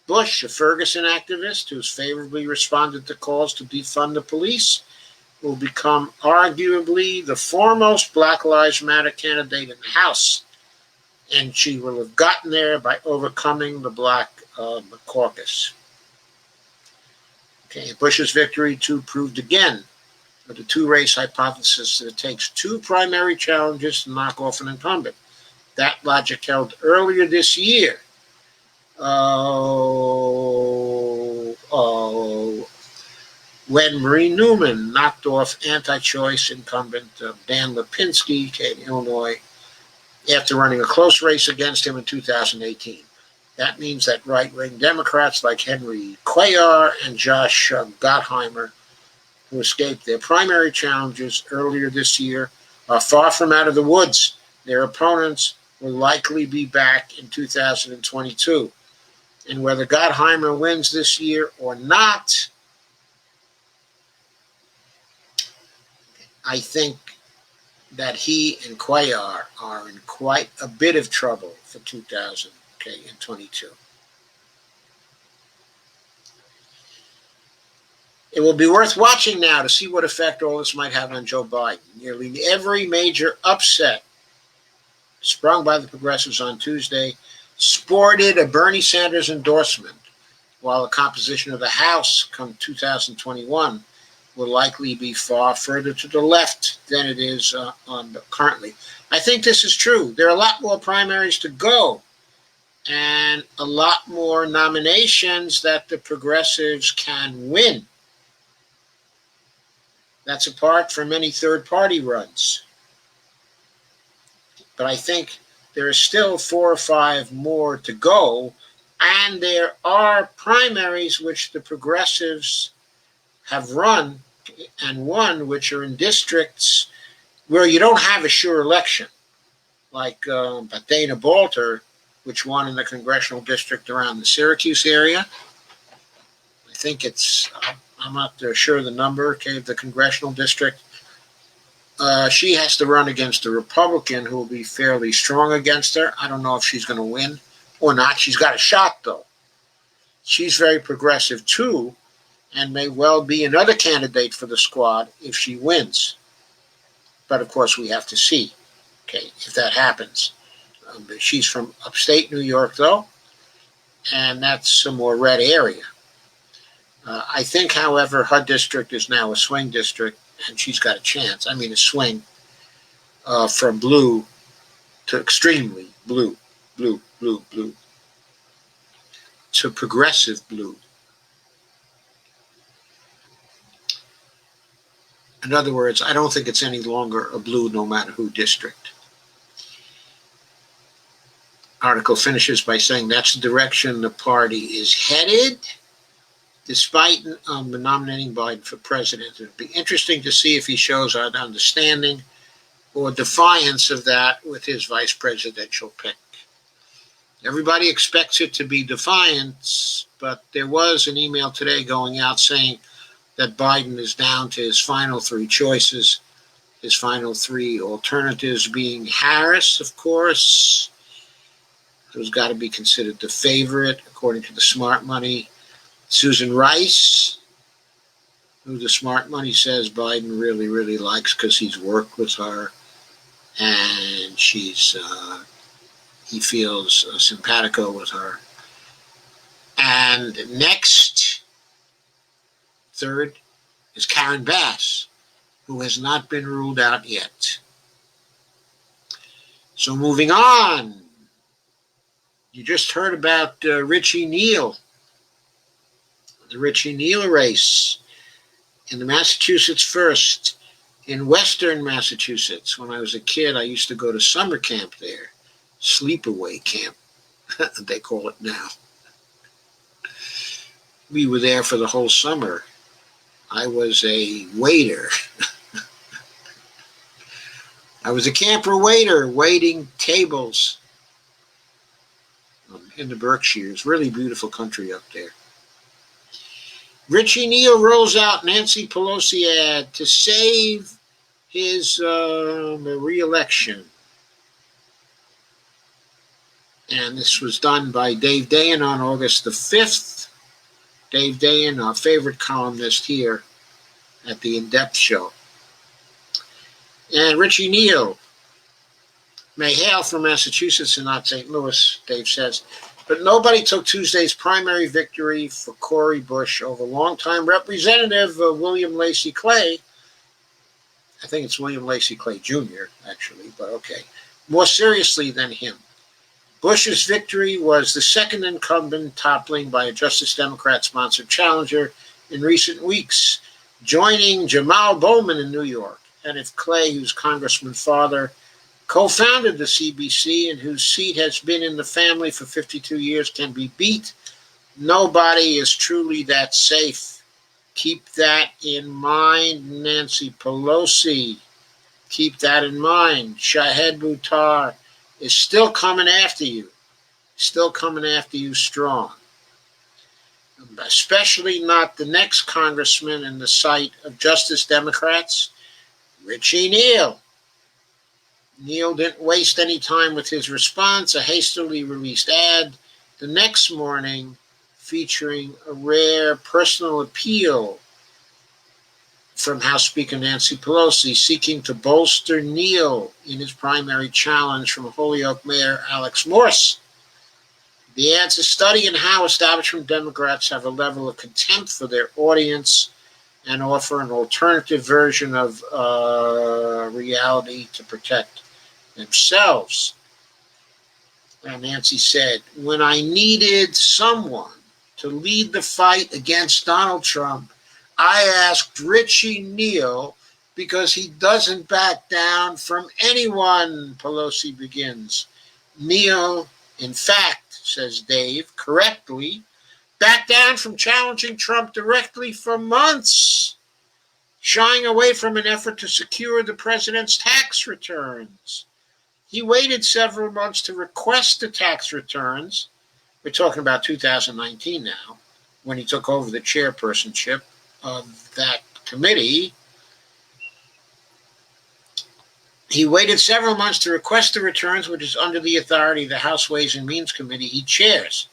Bush, a Ferguson activist who has favorably responded to calls to defund the police, will become arguably the foremost Black Lives Matter candidate in the House, and she will have gotten there by overcoming the Black caucus. Okay, Bush's victory, too, proved again with the two-race hypothesis that it takes two primary challenges to knock off an incumbent. That logic held earlier this year. When Marie Newman knocked off anti-choice incumbent Dan Lipinski in Illinois after running a close race against him in 2018. That means that right-wing Democrats like Henry Cuellar and Josh Gottheimer, who escaped their primary challenges earlier this year, are far from out of the woods. Their opponents will likely be back in 2022. And whether Gottheimer wins this year or not, I think that he and Cuellar are in quite a bit of trouble for 2022. It will be worth watching now to see what effect all this might have on Joe Biden. Nearly every major upset sprung by the progressives on Tuesday sported a Bernie Sanders endorsement, while the composition of the House come 2021 will likely be far further to the left than it is currently. I think this is true. There are a lot more primaries to go and a lot more nominations that the progressives can win. That's apart from any third-party runs. But I think there are still 4 or 5 more to go, and there are primaries which the progressives have run and won, which are in districts where you don't have a sure election, like Dana Balter, which won in the congressional district around the Syracuse area. I think it's, I'm not sure the number, okay, the congressional district. She has to run against a Republican who will be fairly strong against her. I don't know if she's going to win or not. She's got a shot, though. She's very progressive, too, and may well be another candidate for the squad if she wins. But, of course, we have to see, okay, if that happens. She's from upstate New York, though, and that's a more red area. I think, however, her district is now a swing district, and she's got a chance. I mean, a swing from blue to extremely blue, blue, blue, blue, to progressive blue. In other words, I don't think it's any longer a blue no matter who district. Article finishes by saying that's the direction the party is headed, despite nominating Biden for president. It would be interesting to see if he shows an understanding or defiance of that with his vice presidential pick. Everybody expects it to be defiance, but there was an email today going out saying that Biden is down to his final 3 choices, his final 3 alternatives being Harris, of course, who's got to be considered the favorite, according to the smart money, Susan Rice, who the smart money says Biden really, really likes because he's worked with her, and he feels simpatico with her. And next, third, is Karen Bass, who has not been ruled out yet. So moving on, you just heard about Richie Neal, the Richie Neal race in the Massachusetts First in Western Massachusetts. When I was a kid, I used to go to summer camp there, sleepaway camp, they call it now. We were there for the whole summer. I was a waiter. I was a camper waiter, waiting tables in the Berkshires. Really beautiful country up there. Richie Neal rolls out Nancy Pelosi ad to save his re-election. And this was done by Dave Dayen on August the 5th. Dave Dayen, our favorite columnist here at the In-Depth Show. And Richie Neal may hail from Massachusetts and not St. Louis, Dave says. But nobody took Tuesday's primary victory for Cori Bush over longtime Representative William Lacey Clay. I think it's William Lacey Clay Jr., actually, but okay. More seriously than him. Bush's victory was the second incumbent toppling by a Justice Democrat-sponsored challenger in recent weeks, joining Jamal Bowman in New York. And if Clay, whose congressman father co-founded the CBC and whose seat has been in the family for 52 years, can be beat, nobody is truly that safe. Keep that in mind, Nancy Pelosi. Keep that in mind. Shahed Buttar is still coming after you. Still coming after you strong. Especially not the next congressman in the sight of Justice Democrats, Richie Neal. Neal didn't waste any time with his response, a hastily released ad the next morning featuring a rare personal appeal from House Speaker Nancy Pelosi, seeking to bolster Neal in his primary challenge from Holyoke Mayor Alex Morse. The ad's a study in how establishment Democrats have a level of contempt for their audience and offer an alternative version of reality to protect themselves. And Nancy said, when I needed someone to lead the fight against Donald Trump, I asked Richie Neal because he doesn't back down from anyone, Pelosi begins. Neal, in fact, says Dave, correctly, backed down from challenging Trump directly for months, shying away from an effort to secure the president's tax returns. He waited several months to request the tax returns. We're talking about 2019 now, when he took over the chairpersonship of that committee. He waited several months to request the returns, which is under the authority of the House Ways and Means Committee he chairs.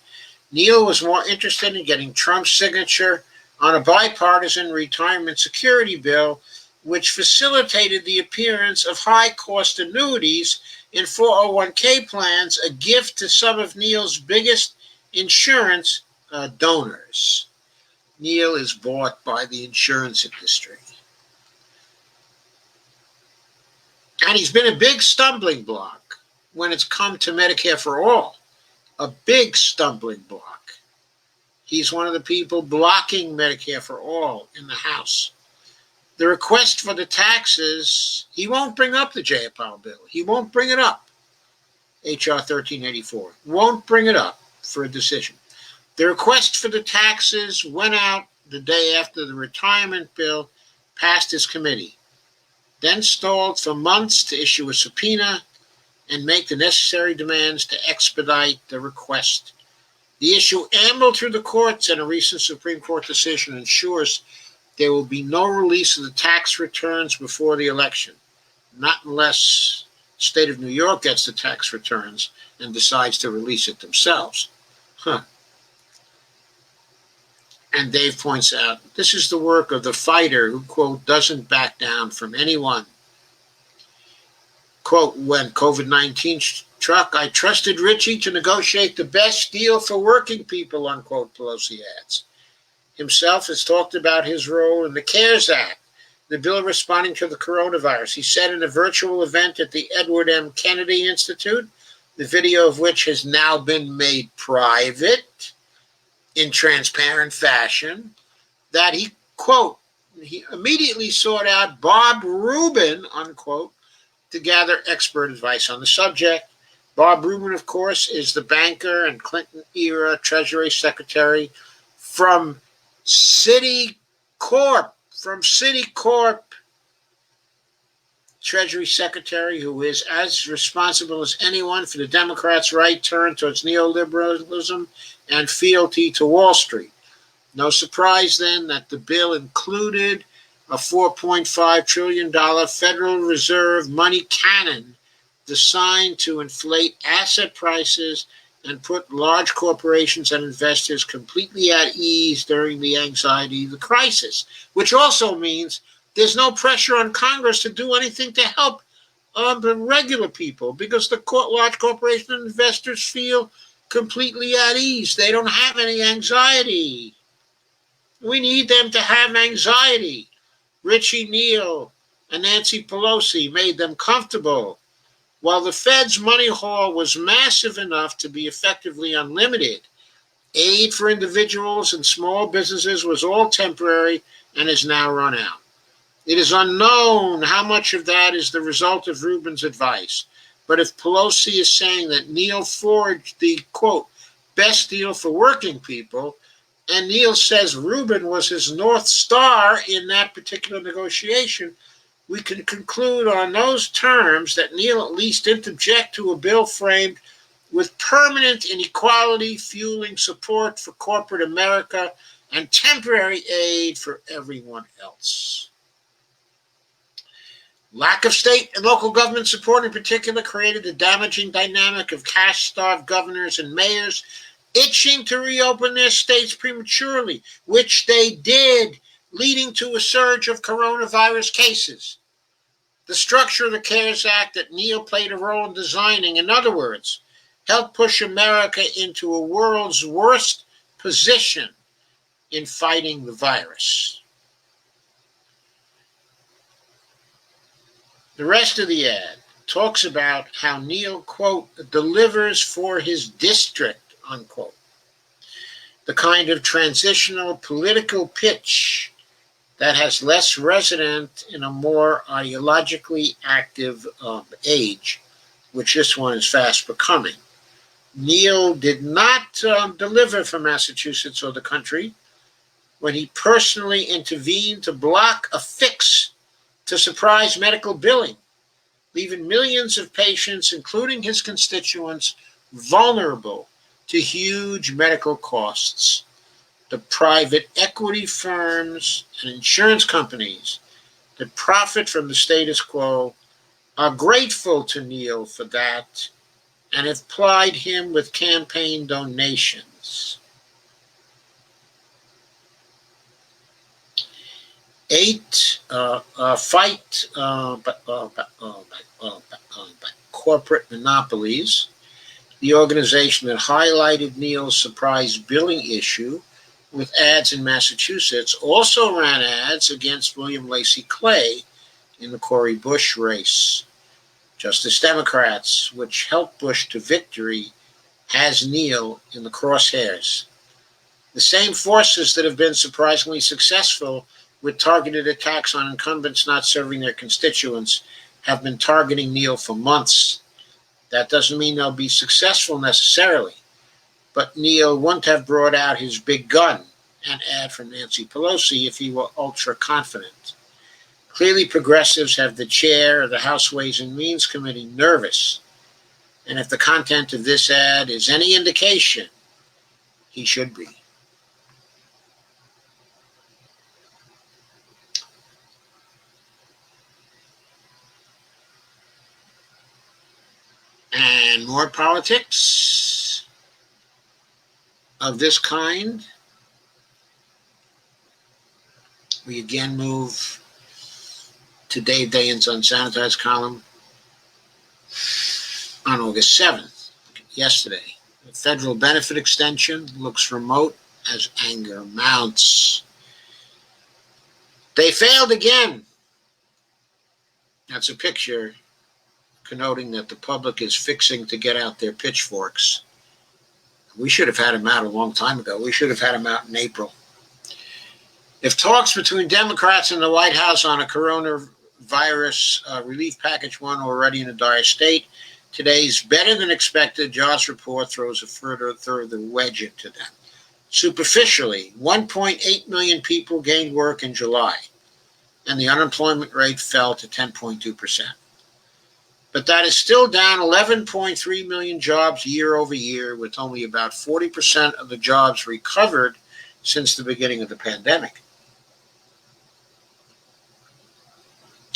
Neal was more interested in getting Trump's signature on a bipartisan retirement security bill, which facilitated the appearance of high-cost annuities in 401k plans, a gift to some of Neal's biggest insurance donors. Neal is bought by the insurance industry. And he's been a big stumbling block when it's come to Medicare for All. A big stumbling block. He's one of the people blocking Medicare for All in the House. The request for the taxes, he won't bring up the Jayapal bill. He won't bring it up. H.R. 1384. Won't bring it up for a decision. The request for the taxes went out the day after the retirement bill passed his committee, then stalled for months to issue a subpoena and make the necessary demands to expedite the request. The issue ambled through the courts, and a recent Supreme Court decision ensures there will be no release of the tax returns before the election, not unless the state of New York gets the tax returns and decides to release it themselves. And Dave points out, this is the work of the fighter who, quote, doesn't back down from anyone. Quote, when COVID-19 struck, I trusted Richie to negotiate the best deal for working people, unquote, Pelosi adds. Himself has talked about his role in the CARES Act, the bill responding to the coronavirus. He said in a virtual event at the Edward M. Kennedy Institute, the video of which has now been made private in transparent fashion, that he, quote, he immediately sought out Bob Rubin, unquote, to gather expert advice on the subject. Bob Rubin, of course, is the banker and Clinton-era Treasury Secretary from Citicorp, Treasury Secretary who is as responsible as anyone for the Democrats' right turn towards neoliberalism and fealty to Wall Street. No surprise then that the bill included a $4.5 trillion Federal Reserve money cannon designed to inflate asset prices and put large corporations and investors completely at ease during the anxiety of the crisis, which also means there's no pressure on Congress to do anything to help the regular people because the large corporation investors feel completely at ease. They don't have any anxiety. We need them to have anxiety. Richie Neal and Nancy Pelosi made them comfortable. While the Fed's money haul was massive enough to be effectively unlimited, aid for individuals and small businesses was all temporary and is now run out. It is unknown how much of that is the result of Rubin's advice. But if Pelosi is saying that Neal forged the, quote, best deal for working people, and Neal says Rubin was his North Star in that particular negotiation, we can conclude on those terms that Neal at least didn't object to a bill framed with permanent inequality fueling support for corporate America and temporary aid for everyone else. Lack of state and local government support in particular created the damaging dynamic of cash-starved governors and mayors itching to reopen their states prematurely, which they did, leading to a surge of coronavirus cases. The structure of the CARES Act that Neal played a role in designing, in other words, helped push America into a world's worst position in fighting the virus. The rest of the ad talks about how Neal, quote, delivers for his district, unquote. The kind of transitional political pitch that has less resonance in a more ideologically active age, which this one is fast becoming. Neal did not deliver for Massachusetts or the country when he personally intervened to block a fix to surprise medical billing, leaving millions of patients, including his constituents, vulnerable to huge medical costs. The private equity firms and insurance companies that profit from the status quo are grateful to Neal for that and have plied him with campaign donations. Fight by corporate monopolies. The organization that highlighted Neal's surprise billing issue with ads in Massachusetts also ran ads against William Lacey Clay in the Cori Bush race. Justice Democrats, which helped Bush to victory, has Neal in the crosshairs. The same forces that have been surprisingly successful with targeted attacks on incumbents not serving their constituents have been targeting Neal for months. That doesn't mean they'll be successful necessarily, but Neal wouldn't have brought out his big gun and ad for Nancy Pelosi if he were ultra confident. Clearly, progressives have the chair of the House Ways and Means Committee nervous, and if the content of this ad is any indication, he should be. And more politics of this kind. We again move to Dave Dayen's Unsanitized column on August 7th, yesterday. The federal benefit extension looks remote as anger mounts. They failed again. That's a picture connoting that the public is fixing to get out their pitchforks. We should have had them out a long time ago. We should have had them out in April. If talks between Democrats and the White House on a coronavirus relief package one already in a dire state, today's better than expected jobs report throws a further wedge into them. Superficially, 1.8 million people gained work in July, and the unemployment rate fell to 10.2%. But that is still down 11.3 million jobs year over year, with only about 40% of the jobs recovered since the beginning of the pandemic.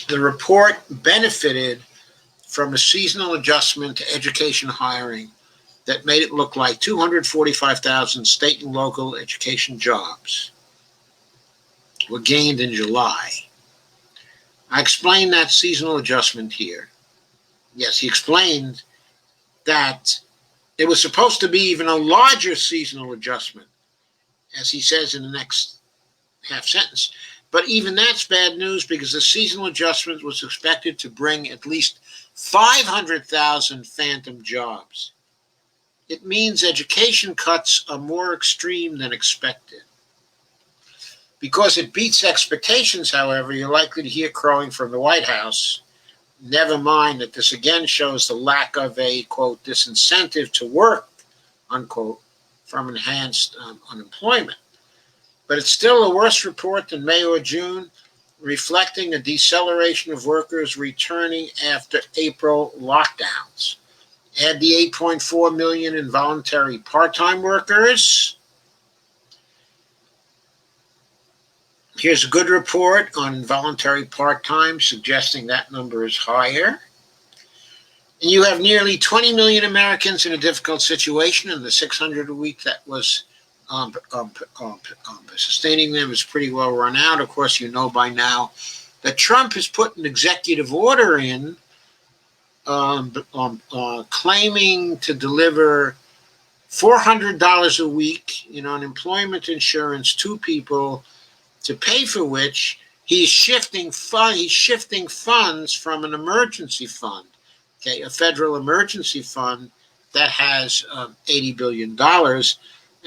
The report benefited from a seasonal adjustment to education hiring that made it look like 245,000 state and local education jobs were gained in July. I explained that seasonal adjustment here. Yes, he explained that it was supposed to be even a larger seasonal adjustment, as he says in the next half sentence. But even that's bad news because the seasonal adjustment was expected to bring at least 500,000 phantom jobs. It means education cuts are more extreme than expected. Because it beats expectations, however, you're likely to hear crowing from the White House. Never mind that this again shows the lack of a, quote, disincentive to work, unquote, from enhanced unemployment. But it's still a worse report than May or June, reflecting a deceleration of workers returning after April lockdowns. Add the 8.4 million involuntary part-time workers. Here's a good report on involuntary part-time, suggesting that number is higher. And you have nearly 20 million Americans in a difficult situation, and the 600 a week that was sustaining them is pretty well run out. Of course, you know by now that Trump has put an executive order in claiming to deliver $400 a week in unemployment insurance to people, to pay for which he's shifting funds from an emergency fund, okay, a federal emergency fund that has $80 billion,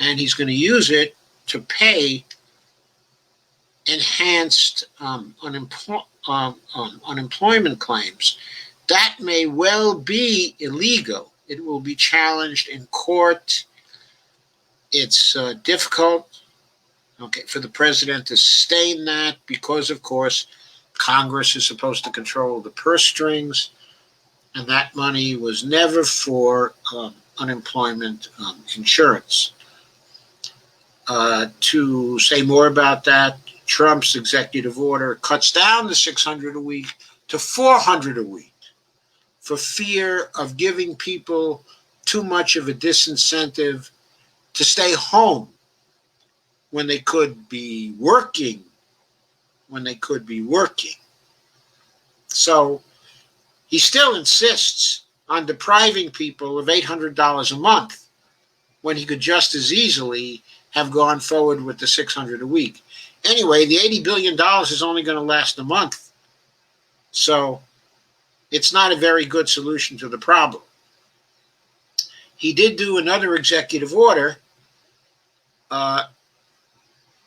and he's going to use it to pay enhanced unemployment claims. That may well be illegal. It will be challenged in court. It's difficult, okay, for the president to sustain that because, of course, Congress is supposed to control the purse strings, and that money was never for unemployment insurance. To say more about that, Trump's executive order cuts down the 600 a week to 400 a week for fear of giving people too much of a disincentive to stay home when they could be working. So he still insists on depriving people of $800 a month when he could just as easily have gone forward with the 600 a week. Anyway, the $80 billion is only going to last a month. So it's not a very good solution to the problem. He did do another executive order.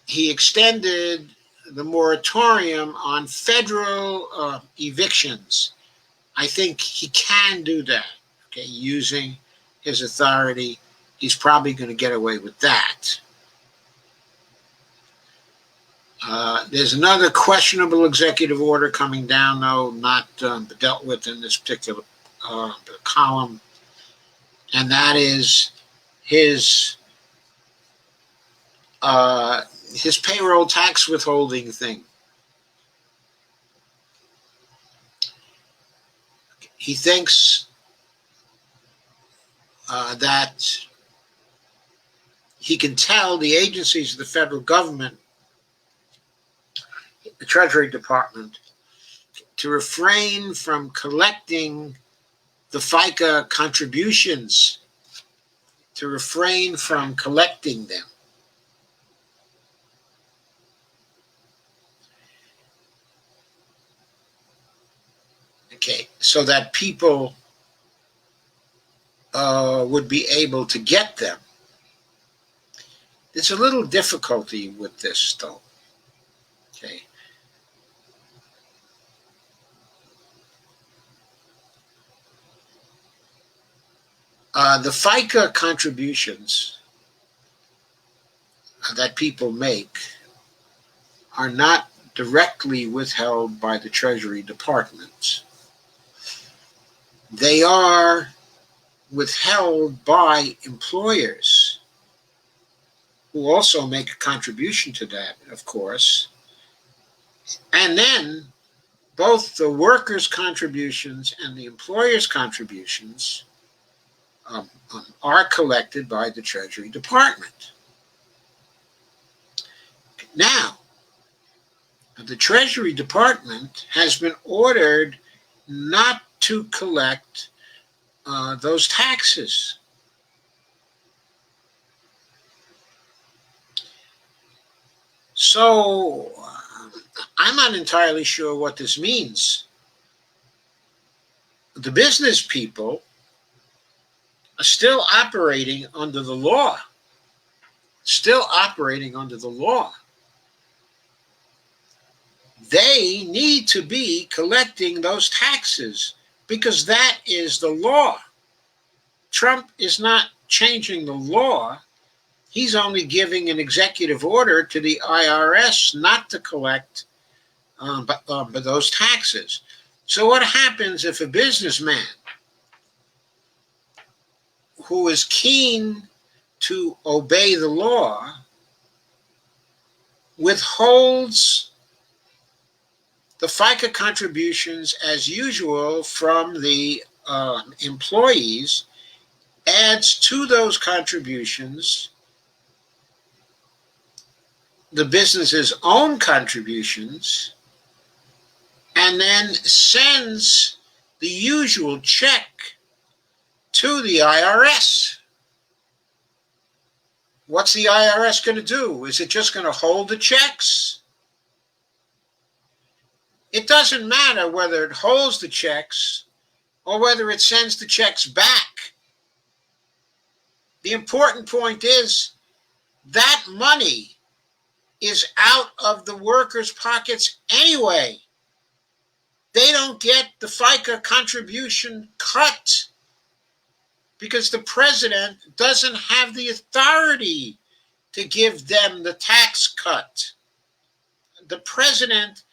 He extended the moratorium on federal evictions. I think he can do that, okay, using his authority. He's probably going to get away with that. There's another questionable executive order coming down, though, not dealt with in this particular column, and that is his payroll tax withholding thing. He thinks that he can tell the agencies of the federal government, the Treasury Department, to refrain from collecting the FICA contributions, to refrain from collecting them. Okay, so that people would be able to get them. There's a little difficulty with this, though. Okay. The FICA contributions that people make are not directly withheld by the Treasury Department. They are withheld by employers. who also make a contribution to that, of course. And then both the workers' contributions and the employers' contributions are collected by the Treasury Department. Now, the Treasury Department has been ordered not to collect those taxes. So I'm not entirely sure what this means. The business people are still operating under the law. Still operating under the law. They need to be collecting those taxes because that is the law. Trump is not changing the law. He's only giving an executive order to the IRS not to collect but those taxes. So what happens if a businessman who is keen to obey the law withholds the FICA contributions as usual from the employees, adds to those contributions the business's own contributions, and then sends the usual check to the IRS? What's the IRS going to do? Is it just going to hold the checks? It doesn't matter whether it holds the checks or whether it sends the checks back. The important point is that money is out of the workers' pockets anyway. They don't get the FICA contribution cut because the president doesn't have the authority to give them the tax cut. The president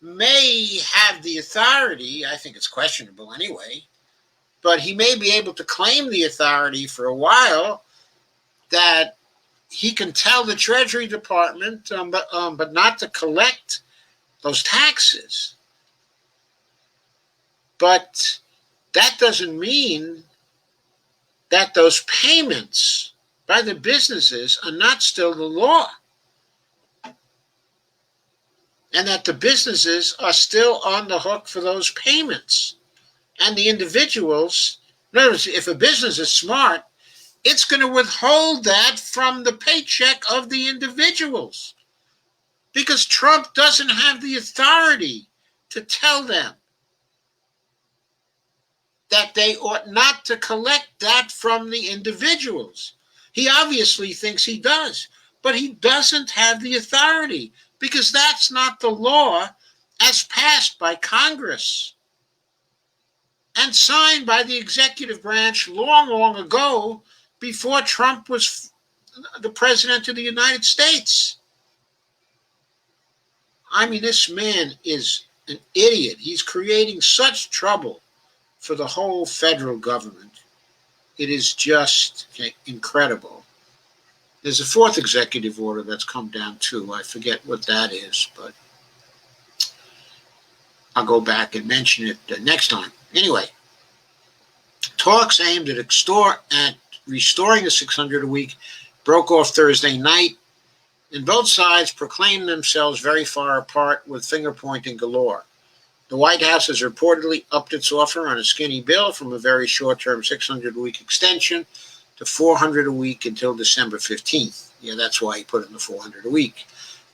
may have the authority, I think it's questionable anyway, but he may be able to claim the authority for a while that he can tell the Treasury Department, but not to collect those taxes. But that doesn't mean that those payments by the businesses are not still the law, and that the businesses are still on the hook for those payments. And the individuals, in other words, if a business is smart, it's going to withhold that from the paycheck of the individuals because Trump doesn't have the authority to tell them that they ought not to collect that from the individuals. He obviously thinks he does, but he doesn't have the authority because that's not the law as passed by Congress and signed by the executive branch long, long ago, before Trump was the president of the United States. I mean, this man is an idiot. He's creating such trouble for the whole federal government. It is just incredible. There's a fourth executive order that's come down too. I forget what that is, but I'll go back and mention it next time. Anyway, talks aimed at restoring the 600 a week broke off Thursday night, and both sides proclaimed themselves very far apart with finger-pointing galore. The White House has reportedly upped its offer on a skinny bill from a very short-term 600 a week extension to 400 a week until December 15th. Yeah, that's why he put in the 400 a week.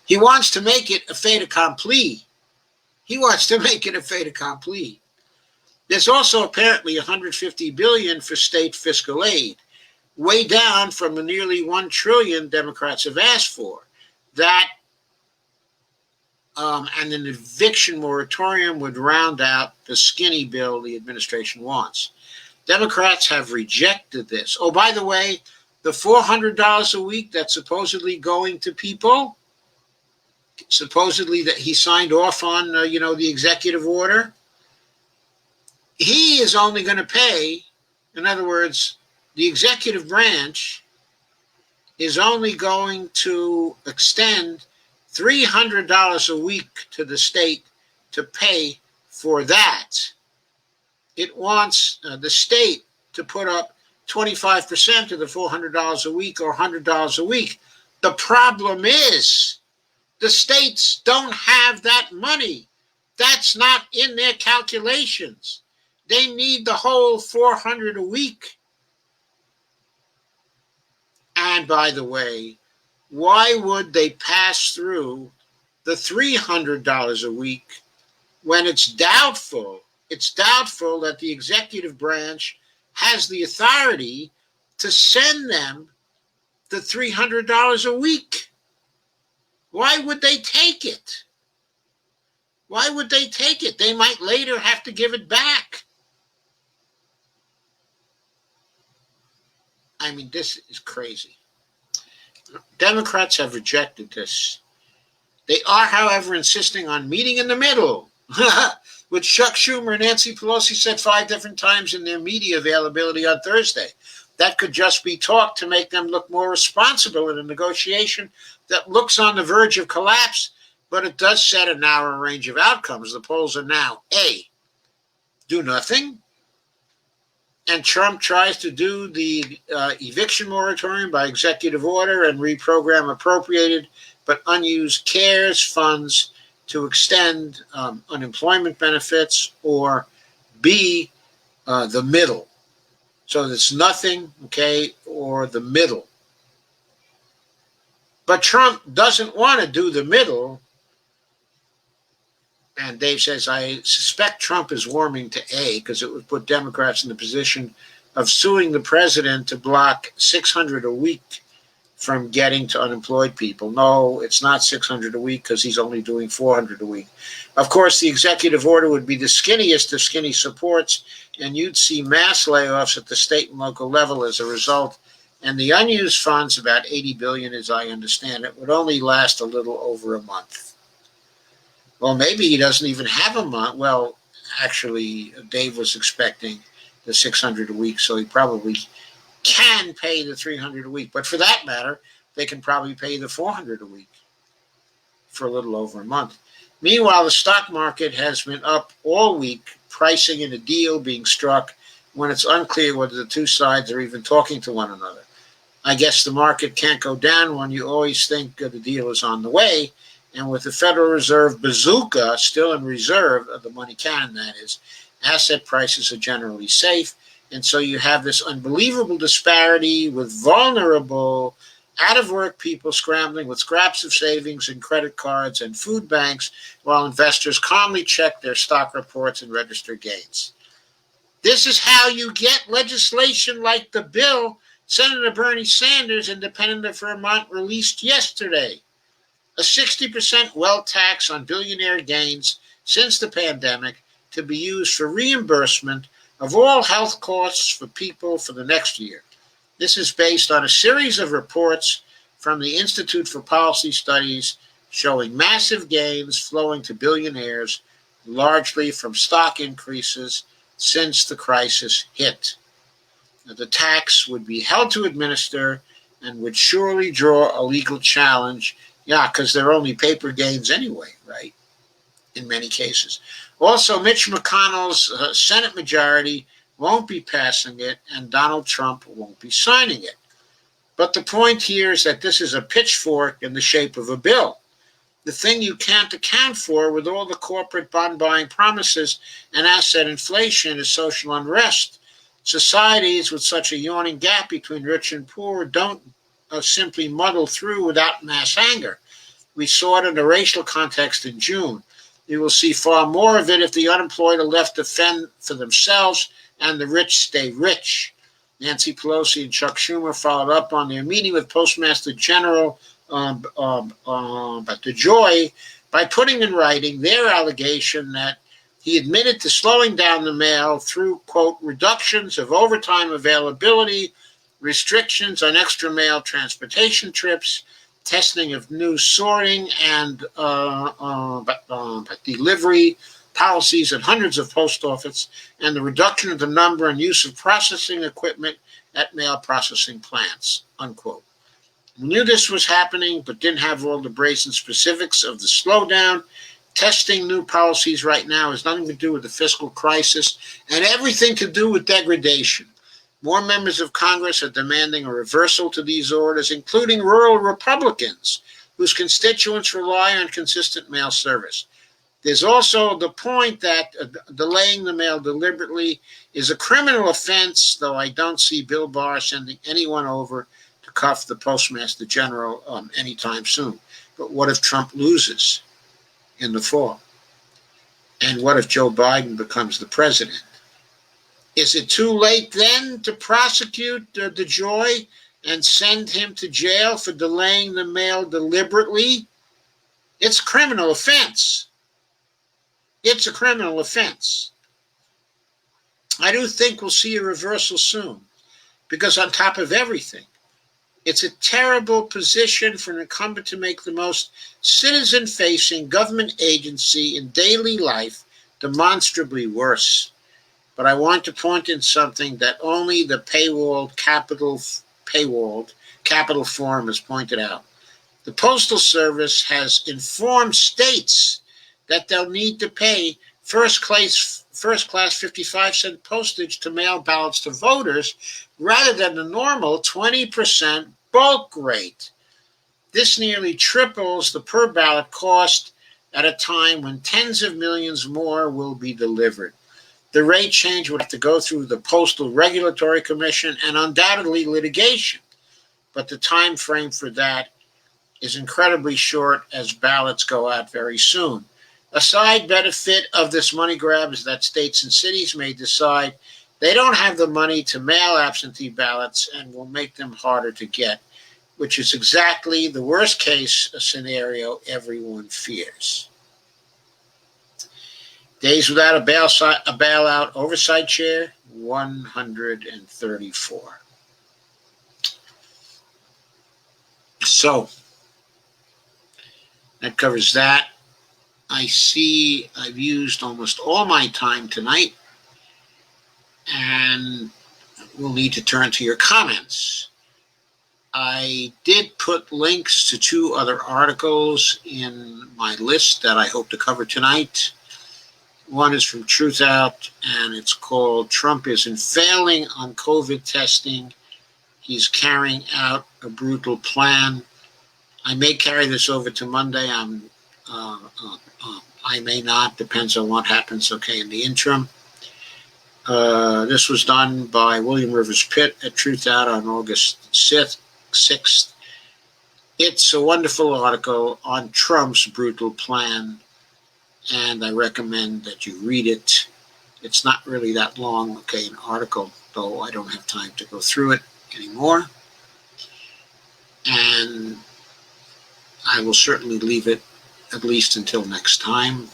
He wants to make it a fait accompli. There's also apparently $150 billion for state fiscal aid, way down from the nearly $1 trillion Democrats have asked for. That and an eviction moratorium would round out the skinny bill the administration wants. Democrats have rejected this. Oh, by the way, the $400 a week that's supposedly going to people, supposedly that he signed off on, the executive order, he is only going to pay, in other words, the executive branch is only going to extend $300 a week to the state to pay for that. It wants the state to put up 25% of the $400 a week or $100 a week. The problem is the states don't have that money. That's not in their calculations. They need the whole $400 a week. And by the way, why would they pass through the $300 a week when it's doubtful that the executive branch has the authority to send them the $300 a week? Why would they take it? Why would they take it? They might later have to give it back. I mean, this is crazy. Democrats have rejected this. They are, however, insisting on meeting in the middle, which Chuck Schumer and Nancy Pelosi said 5 different times in their media availability on Thursday. That could just be talk to make them look more responsible in a negotiation that looks on the verge of collapse, but it does set a narrow range of outcomes. The polls are now A, do nothing, and Trump tries to do the eviction moratorium by executive order and reprogram appropriated but unused CARES funds to extend unemployment benefits, or B, the middle. So it's nothing, okay, or the middle. But Trump doesn't want to do the middle. And Dave says, I suspect Trump is warming to A, because it would put Democrats in the position of suing the president to block $600 a week from getting to unemployed people. No, it's not $600 a week because he's only doing $400 a week. Of course, the executive order would be the skinniest of skinny supports, and you'd see mass layoffs at the state and local level as a result. And the unused funds, about $80 billion as I understand it, would only last a little over a month. Well, maybe he doesn't even have a month. Well, actually, Dave was expecting the $600 a week, so he probably can pay the $300 a week. But for that matter, they can probably pay the $400 a week for a little over a month. Meanwhile, the stock market has been up all week, pricing in a deal being struck when it's unclear whether the two sides are even talking to one another. I guess the market can't go down when you always think the deal is on the way. And with the Federal Reserve bazooka still in reserve, the money cannon that is, asset prices are generally safe. And so you have this unbelievable disparity with vulnerable, out-of-work people scrambling with scraps of savings and credit cards and food banks, while investors calmly check their stock reports and register gains. This is how you get legislation like the bill Senator Bernie Sanders, independent of Vermont, released yesterday. A 60% wealth tax on billionaire gains since the pandemic to be used for reimbursement of all health costs for people for the next year. This is based on a series of reports from the Institute for Policy Studies showing massive gains flowing to billionaires, largely from stock increases since the crisis hit. Now, the tax would be held to administer and would surely draw a legal challenge. Yeah, because they're only paper gains anyway, right? In many cases. Also, Mitch McConnell's Senate majority won't be passing it, and Donald Trump won't be signing it. But the point here is that this is a pitchfork in the shape of a bill. The thing you can't account for with all the corporate bond-buying promises and asset inflation is social unrest. Societies with such a yawning gap between rich and poor don't simply muddle through without mass anger. We saw it in a racial context in June. You will see far more of it if the unemployed are left to fend for themselves and the rich stay rich. Nancy Pelosi and Chuck Schumer followed up on their meeting with Postmaster General DeJoy by putting in writing their allegation that he admitted to slowing down the mail through, quote, reductions of overtime availability, restrictions on extra mail transportation trips, testing of new sorting and delivery policies at hundreds of post offices, and the reduction of the number and use of processing equipment at mail processing plants, unquote. We knew this was happening, but didn't have all the brazen specifics of the slowdown. Testing new policies right now has nothing to do with the fiscal crisis and everything to do with degradation. More members of Congress are demanding a reversal to these orders, including rural Republicans whose constituents rely on consistent mail service. There's also the point that delaying the mail deliberately is a criminal offense, though I don't see Bill Barr sending anyone over to cuff the Postmaster General anytime soon. But what if Trump loses in the fall? And what if Joe Biden becomes the president? Is it too late then to prosecute DeJoy and send him to jail for delaying the mail deliberately? It's a criminal offense. It's a criminal offense. I do think we'll see a reversal soon, because on top of everything, it's a terrible position for an incumbent to make the most citizen-facing government agency in daily life demonstrably worse. But I want to point in something that only the paywalled Capitol Forum has pointed out. The Postal Service has informed states that they'll need to pay first-class 55-cent postage to mail ballots to voters rather than the normal 20% bulk rate. This nearly triples the per-ballot cost at a time when tens of millions more will be delivered. The rate change would have to go through the Postal Regulatory Commission and undoubtedly litigation, but the time frame for that is incredibly short as ballots go out very soon. A side benefit of this money grab is that states and cities may decide they don't have the money to mail absentee ballots and will make them harder to get, which is exactly the worst case scenario everyone fears. Days without a bailout oversight chair, 134. So, that covers that. I see I've used almost all my time tonight, and we'll need to turn to your comments. I did put links to 2 other articles in my list that I hope to cover tonight. One is from Truth Out, and it's called "Trump Isn't Failing on COVID Testing. He's Carrying Out a Brutal Plan." I may carry this over to Monday. I may not, depends on what happens, in the interim. This was done by William Rivers Pitt at Truth Out on August 6th. It's a wonderful article on Trump's brutal plan, and I recommend that you read it. It's not really that long, an article, though I don't have time to go through it anymore. And I will certainly leave it at least until next time,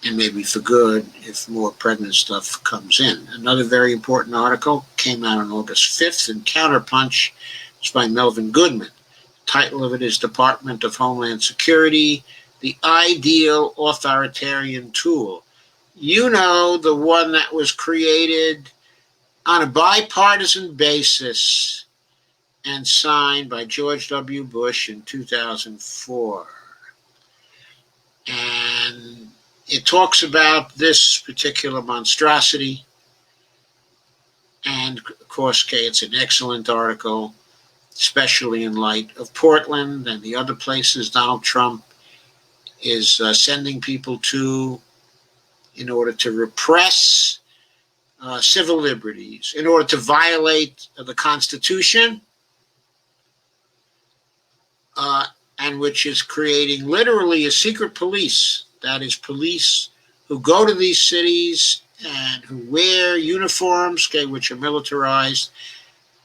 and maybe for good if more pregnant stuff comes in. Another very important article came out on August 5th in Counterpunch. It's by Melvin Goodman. The title of it is "Department of Homeland Security, the Ideal Authoritarian Tool." You know, the one that was created on a bipartisan basis and signed by George W. Bush in 2004. And it talks about this particular monstrosity. And, of course, it's an excellent article, especially in light of Portland and the other places Donald Trump is sending people to in order to repress civil liberties, in order to violate the Constitution, and which is creating literally a secret police. That is, police who go to these cities and who wear uniforms, which are militarized,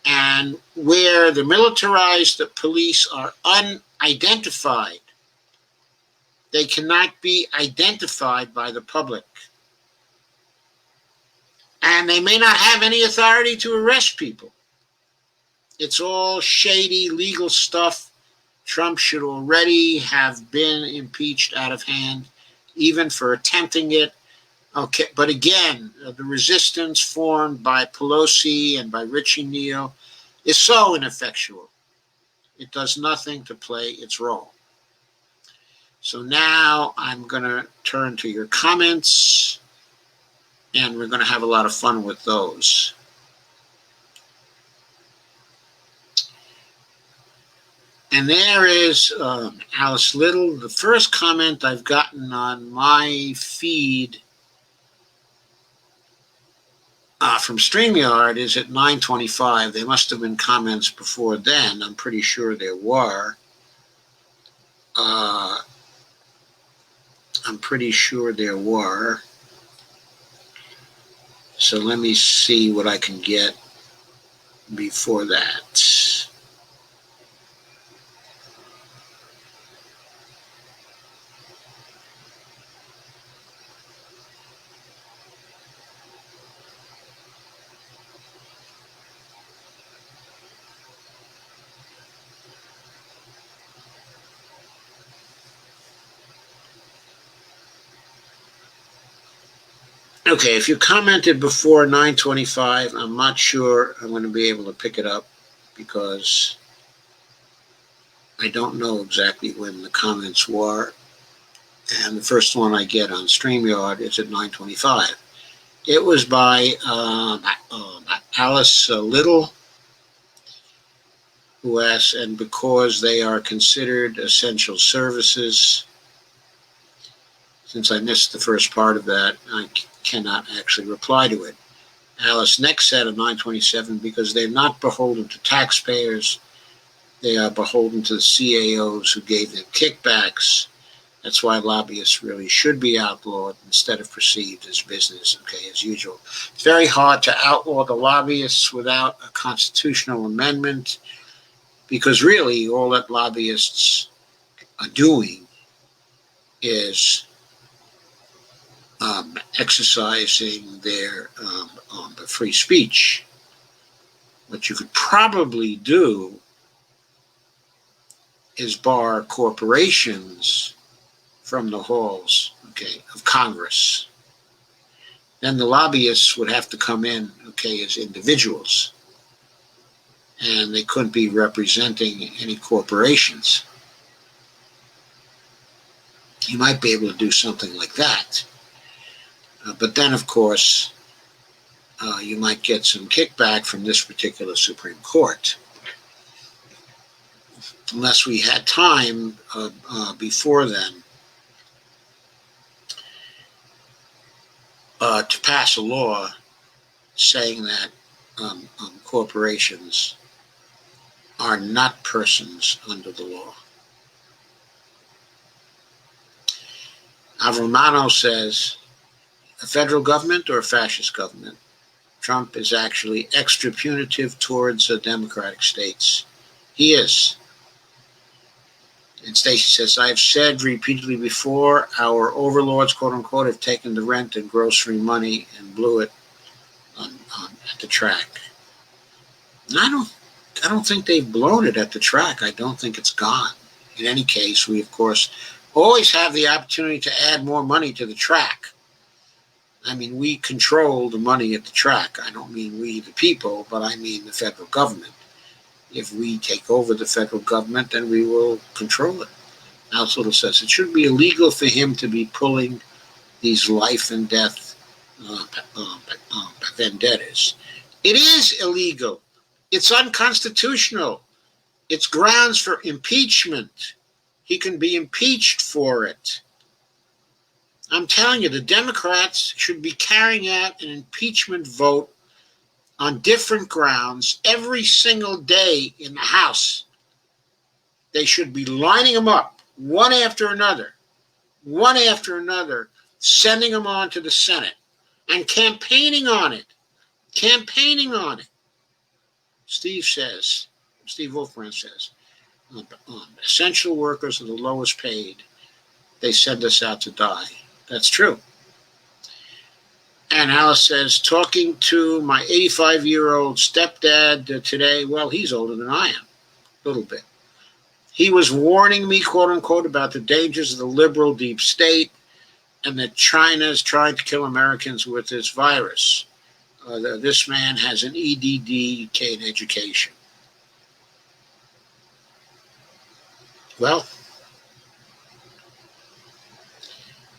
and where the militarized police are unidentified. They cannot be identified by the public. And they may not have any authority to arrest people. It's all shady legal stuff. Trump should already have been impeached out of hand, even for attempting it. But again, the resistance formed by Pelosi and by Richie Neal is so ineffectual. It does nothing to play its role. So now I'm going to turn to your comments, and we're going to have a lot of fun with those. And there is Alice Little. The first comment I've gotten on my feed from StreamYard is at 9:25. There must have been comments before then. I'm pretty sure there were. So let me see what I can get before that. Okay, if you commented before 9:25, I'm not sure I'm going to be able to pick it up because I don't know exactly when the comments were. And the first one I get on StreamYard is at 9:25. It was by Alice Little, who asks, and because they are considered essential services, since I missed the first part of that, I cannot actually reply to it. Alice next said at 9:27, because they're not beholden to taxpayers, they are beholden to the CAOs who gave them kickbacks. That's why lobbyists really should be outlawed instead of perceived as business, okay, as usual. It's very hard to outlaw the lobbyists without a constitutional amendment, because really all that lobbyists are doing is exercising their free speech. What you could probably do is bar corporations from the halls, okay, of Congress. Then the lobbyists would have to come in, okay, as individuals, and they couldn't be representing any corporations. You might be able to do something like that. But then, of course, you might get some kickback from this particular Supreme Court. Unless we had time before then to pass a law saying that corporations are not persons under the law. Avromano says, a federal government or a fascist government? Trump is actually extra punitive towards democratic states. He is. And Stacy says, I've said repeatedly before, our overlords, quote unquote, have taken the rent and grocery money and blew it at the track. And I don't think they've blown it at the track. I don't think it's gone. In any case, we, of course, always have the opportunity to add more money to the track. I mean, we control the money at the track. I don't mean we, the people, but I mean the federal government. If we take over the federal government, then we will control it. Alice Little says it should be illegal for him to be pulling these life and death vendettas. It is illegal. It's unconstitutional. It's grounds for impeachment. He can be impeached for it. I'm telling you, the Democrats should be carrying out an impeachment vote on different grounds every single day in the House. They should be lining them up, one after another, sending them on to the Senate and campaigning on it. Steve Wolfbrand says, essential workers are the lowest paid. They send us out to die. That's true. And Alice says, talking to my 85-year-old stepdad today, well, he's older than I am, a little bit. He was warning me, quote unquote, about the dangers of the liberal deep state and that China is trying to kill Americans with this virus. This man has an EDD, in education. Well,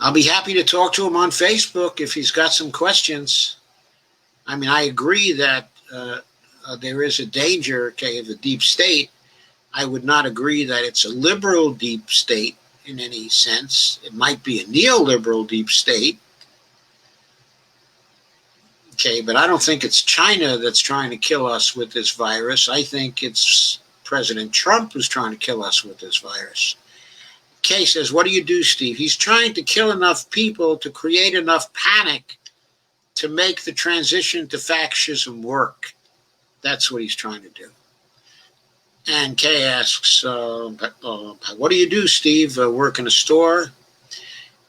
I'll be happy to talk to him on Facebook if he's got some questions. I mean, I agree that there is a danger, okay, of the deep state. I would not agree that it's a liberal deep state in any sense. It might be a neoliberal deep state, okay, but I don't think it's China that's trying to kill us with this virus. I think it's President Trump who's trying to kill us with this virus. Kay says, what do you do, Steve? He's trying to kill enough people to create enough panic to make the transition to fascism work. That's what he's trying to do. And Kay asks, what do you do, Steve? Work in a store?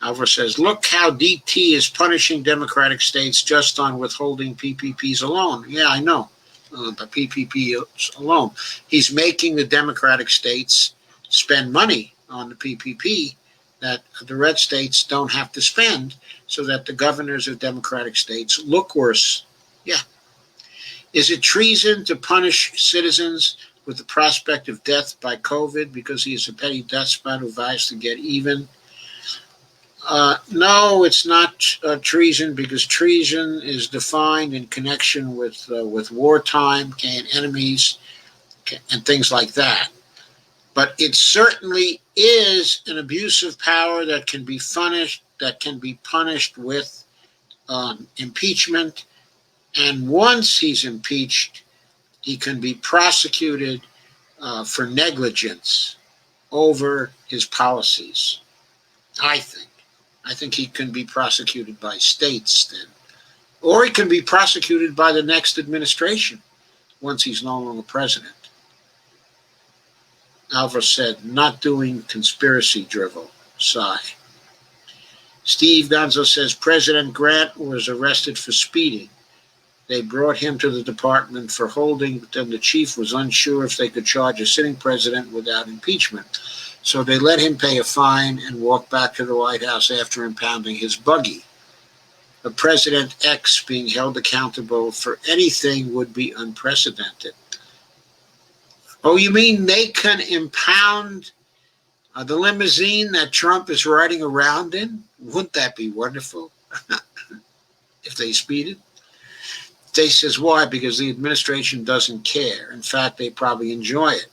Alvar says, look how DT is punishing democratic states just on withholding PPPs alone. Yeah, I know, but PPPs alone. He's making the democratic states spend money on the PPP that the red states don't have to spend, so that the governors of democratic states look worse. Yeah. Is it treason to punish citizens with the prospect of death by COVID because he is a petty despot who vows to get even? No, it's not treason, because treason is defined in connection with wartime and enemies and things like that. But it certainly is an abuse of power that can be punished with impeachment. And once he's impeached, he can be prosecuted for negligence over his policies, I think. I think he can be prosecuted by states then. Or he can be prosecuted by the next administration once he's no longer president. Alva said, not doing conspiracy drivel. Sigh. Steve Gonzo says, President Grant was arrested for speeding. They brought him to the department for holding, but then the chief was unsure if they could charge a sitting president without impeachment. So they let him pay a fine and walk back to the White House after impounding his buggy. A President X being held accountable for anything would be unprecedented. Oh, you mean they can impound the limousine that Trump is riding around in? Wouldn't that be wonderful if they speeded? They says, why? Because the administration doesn't care. In fact, they probably enjoy it.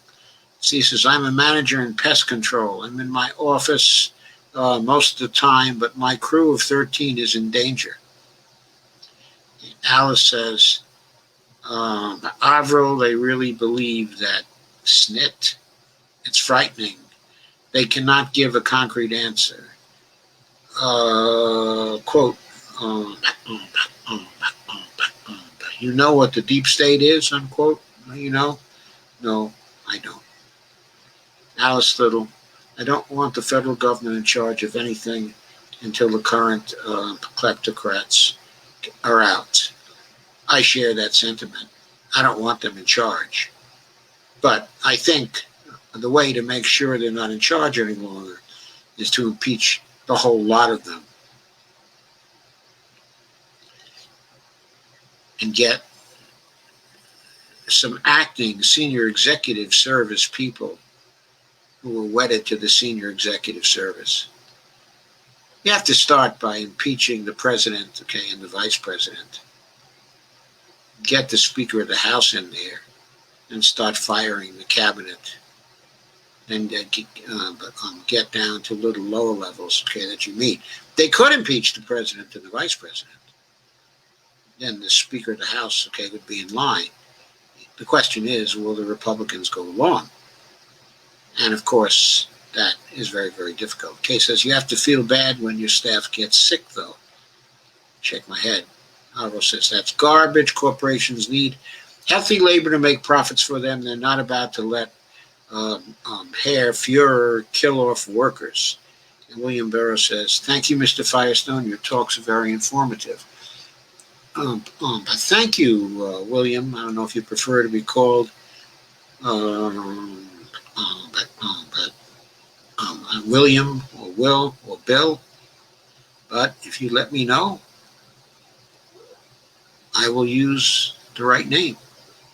So he says, I'm a manager in pest control. I'm in my office most of the time, but my crew of 13 is in danger. And Alice says, Avril, they really believe that snit. It's frightening. They cannot give a concrete answer. Quote, you know what the deep state is, unquote? You know? No, I don't. Alice Little, I don't want the federal government in charge of anything until the current kleptocrats are out. I share that sentiment. I don't want them in charge. But I think the way to make sure they're not in charge any longer is to impeach the whole lot of them and get some acting senior executive service people who are wedded to the senior executive service. You have to start by impeaching the president, okay, and the vice president. Get the Speaker of the House in there and start firing the cabinet. And get down to little lower levels, okay, that you meet. They could impeach the president and the vice president. Then the Speaker of the House, okay, would be in line. The question is, will the Republicans go along? And of course, that is very, very difficult. Kay says, you have to feel bad when your staff gets sick, though. Shake my head. Alvaro says, that's garbage. Corporations need healthy labor to make profits for them. They're not about to let Herr Fuhrer kill off workers. And William Barrow says, thank you, Mr. Firestone. Your talks are very informative. But thank you, William. I don't know if you prefer to be called William or Will or Bill, but if you let me know, I will use the right name.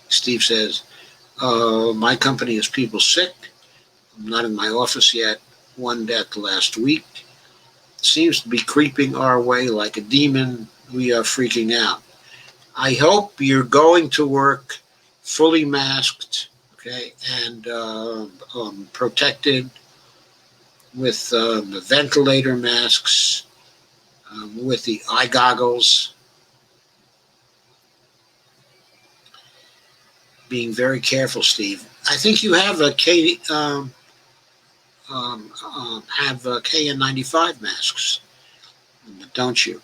Steve says, my company has people sick. I'm not in my office yet. One death last week. Seems to be creeping our way like a demon. We are freaking out. I hope you're going to work fully masked, okay, and protected with the ventilator masks, with the eye goggles, being very careful, Steve. I think you have a KN95 masks, don't you?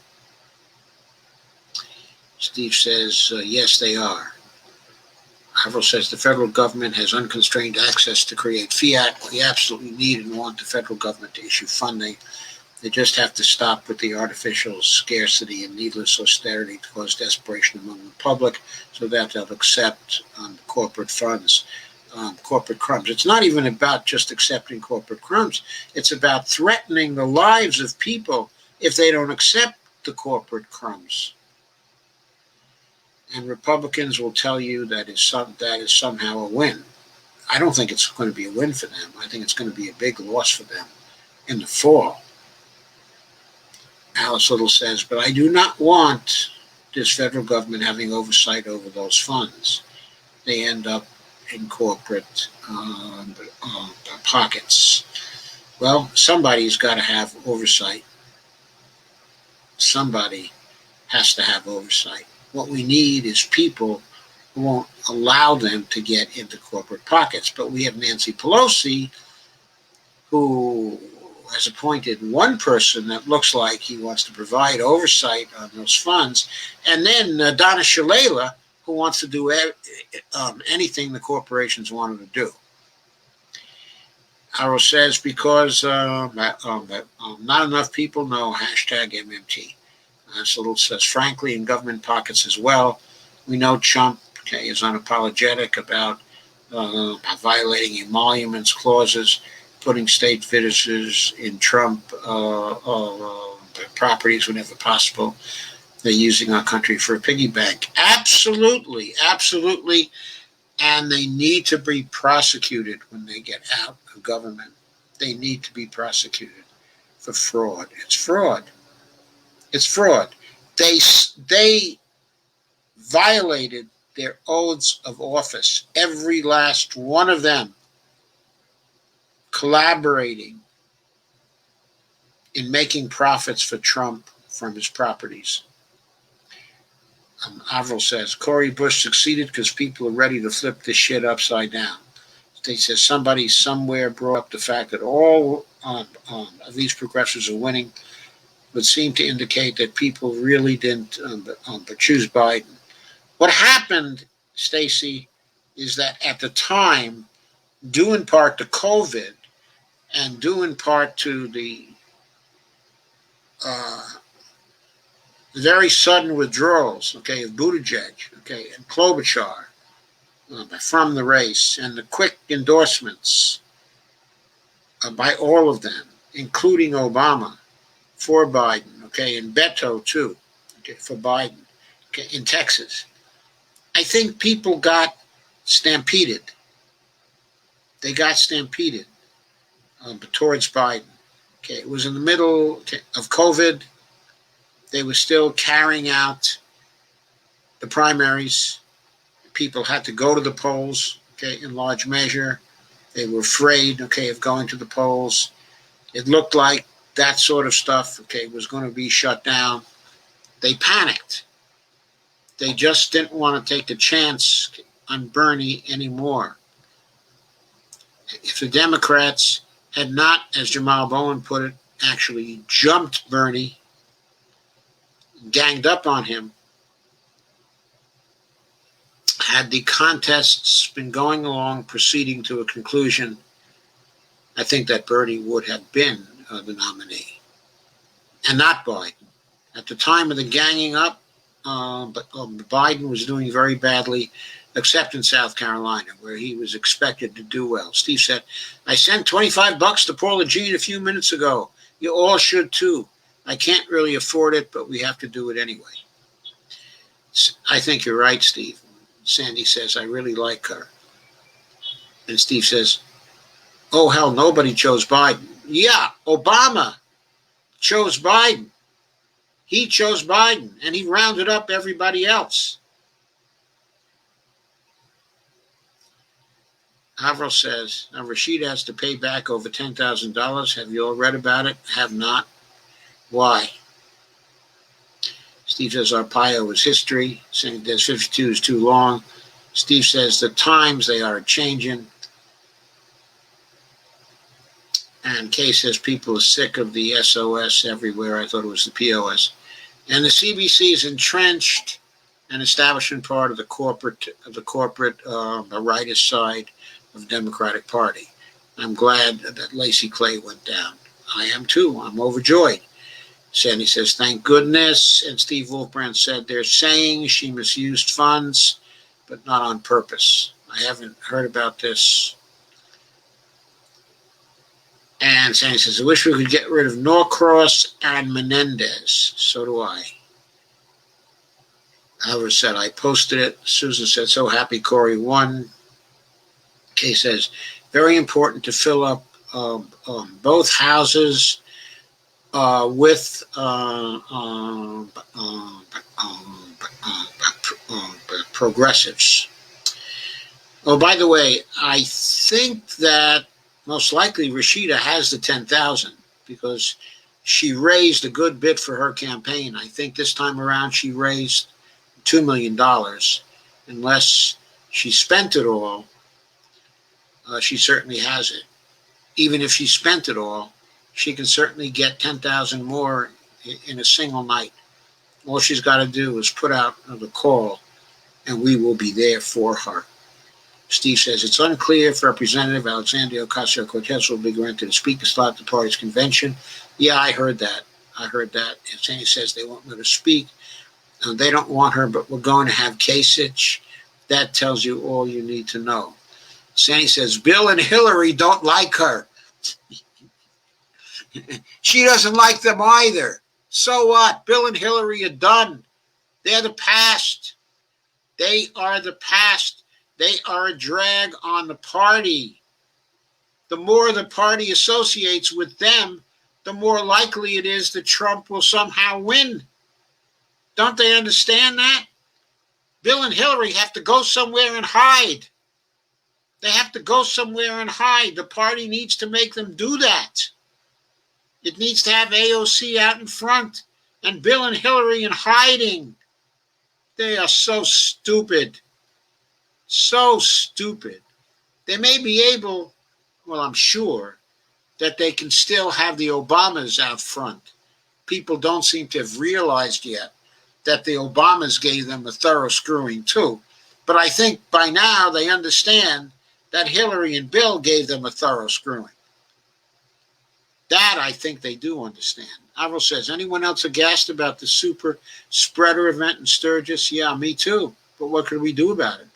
Steve says, yes, they are. Avril says the federal government has unconstrained access to create fiat. We absolutely need and want the federal government to issue funding. They just have to stop with the artificial scarcity and needless austerity to cause desperation among the public so that they'll accept corporate funds, corporate crumbs. It's not even about just accepting corporate crumbs. It's about threatening the lives of people if they don't accept the corporate crumbs. And Republicans will tell you that is somehow a win. I don't think it's going to be a win for them. I think it's going to be a big loss for them in the fall. Alice Little says, but I do not want this federal government having oversight over those funds. They end up in corporate pockets. Well, somebody's got to have oversight. Somebody has to have oversight. What we need is people who won't allow them to get into corporate pockets. But we have Nancy Pelosi, who has appointed one person that looks like he wants to provide oversight on those funds, and then Donna Shalala, who wants to do anything the corporations want her to do. Harold says, because not enough people know #MMT. Little says, frankly, in government pockets as well. We know Trump is unapologetic about violating emoluments clauses, putting state visitors in Trump properties whenever possible. They're using our country for a piggy bank. Absolutely, absolutely. And they need to be prosecuted when they get out of government. They need to be prosecuted for fraud. It's fraud. It's fraud. They violated their oaths of office, every last one of them, collaborating in making profits for Trump from his properties. Avril says, Cory Bush succeeded because people are ready to flip this shit upside down. They says somebody somewhere brought up the fact that all of these progressives are winning, would seem to indicate that people really didn't choose Biden. What happened, Stacey, is that at the time, due in part to COVID and due in part to the very sudden withdrawals, of Buttigieg, and Klobuchar from the race, and the quick endorsements by all of them, including Obama, for Biden, and Beto too, for Biden, in Texas. I think people got stampeded. They got stampeded towards Biden. It was in the middle of COVID. They were still carrying out the primaries. People had to go to the polls, in large measure. They were afraid, of going to the polls. It looked like that sort of stuff, was going to be shut down. They panicked. They just didn't want to take the chance on Bernie anymore. If the Democrats had not, as Jamal Bowen put it, actually jumped Bernie, ganged up on him, had the contests been going along, proceeding to a conclusion, I think that Bernie would have been the nominee, and not Biden. At the time of the ganging up, but Biden was doing very badly, except in South Carolina, where he was expected to do well. Steve said, I sent $25 to Paula Jean a few minutes ago. You all should too. I can't really afford it, but we have to do it anyway. I think you're right, Steve. Sandy says, I really like her. And Steve says, Oh, hell, nobody chose Biden. Yeah, Obama chose Biden. He chose Biden, and he rounded up everybody else. Averill says, now Rashida has to pay back over $10,000. Have you all read about it? Have not. Why? Steve says Arpaio is history. Saying that 52 is too long. Steve says the times, they are changing. And Kay says people are sick of the SOS everywhere. I thought it was the POS. And the CBC is entrenched and establishment part of the corporate rightist side of the Democratic Party. I'm glad that Lacey Clay went down. I am too. I'm overjoyed. Sandy says, thank goodness. And Steve Wolfbrand said, they're saying she misused funds, but not on purpose. I haven't heard about this. And Sandy says, I wish we could get rid of Norcross and Menendez. So do I. Howard said, I posted it. Susan said, so happy Corey won. Kay says, very important to fill up both houses with progressives. Oh, by the way, I think that most likely Rashida has the 10,000 because she raised a good bit for her campaign. I think this time around she raised $2 million. Unless she spent it all, she certainly has it. Even if she spent it all, she can certainly get 10,000 more in a single night. All she's got to do is put out the call, and we will be there for her. Steve says, it's unclear if Representative Alexandria Ocasio-Cortez will be granted a speaker slot at the party's convention. Yeah, I heard that. If Sandy says they won't let her speak, they don't want her, but we're going to have Kasich. That tells you all you need to know. Sandy says, Bill and Hillary don't like her. She doesn't like them either. So what? Bill and Hillary are done. They're the past. They are the past. They are a drag on the party. The more the party associates with them, the more likely it is that Trump will somehow win. Don't they understand that? Bill and Hillary have to go somewhere and hide. They have to go somewhere and hide. The party needs to make them do that. It needs to have AOC out in front and Bill and Hillary in hiding. They are so stupid. So stupid. They may be able, well, I'm sure, that they can still have the Obamas out front. People don't seem to have realized yet that the Obamas gave them a thorough screwing too. But I think by now they understand that Hillary and Bill gave them a thorough screwing. That I think they do understand. Averill says, anyone else aghast about the super spreader event in Sturgis? Yeah, me too. But what could we do about it?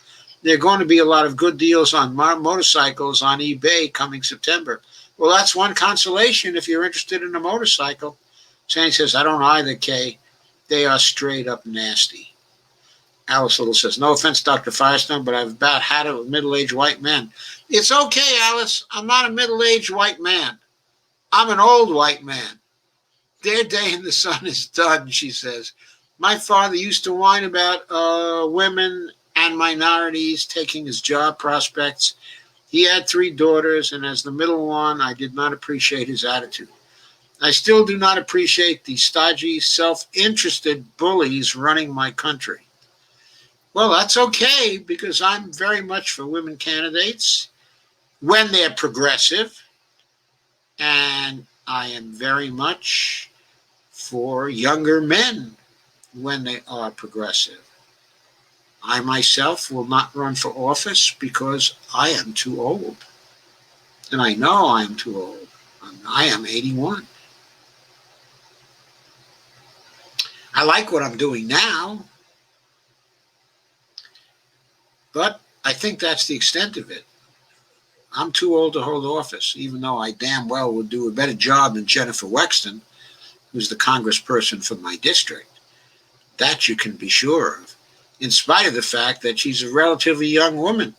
There are going to be a lot of good deals on motorcycles on eBay coming September. Well, that's one consolation if you're interested in a motorcycle. Sandy says, I don't either, Kay. They are straight up nasty. Alice Little says, no offense, Dr. Firestone, but I've about had it with middle-aged white men. It's okay, Alice. I'm not a middle-aged white man. I'm an old white man. Their day in the sun is done, she says. My father used to whine about women and minorities taking his job prospects. He had 3 daughters, and as the middle one, I did not appreciate his attitude. I still do not appreciate the stodgy, self-interested bullies running my country. Well, that's okay, because I'm very much for women candidates when they're progressive, and I am very much for younger men when they are progressive. I myself will not run for office because I am too old. And I know I am too old. I am 81. I like what I'm doing now, but I think that's the extent of it. I'm too old to hold office, even though I damn well would do a better job than Jennifer Wexton, who's the congressperson for my district. That you can be sure of, in spite of the fact that she's a relatively young woman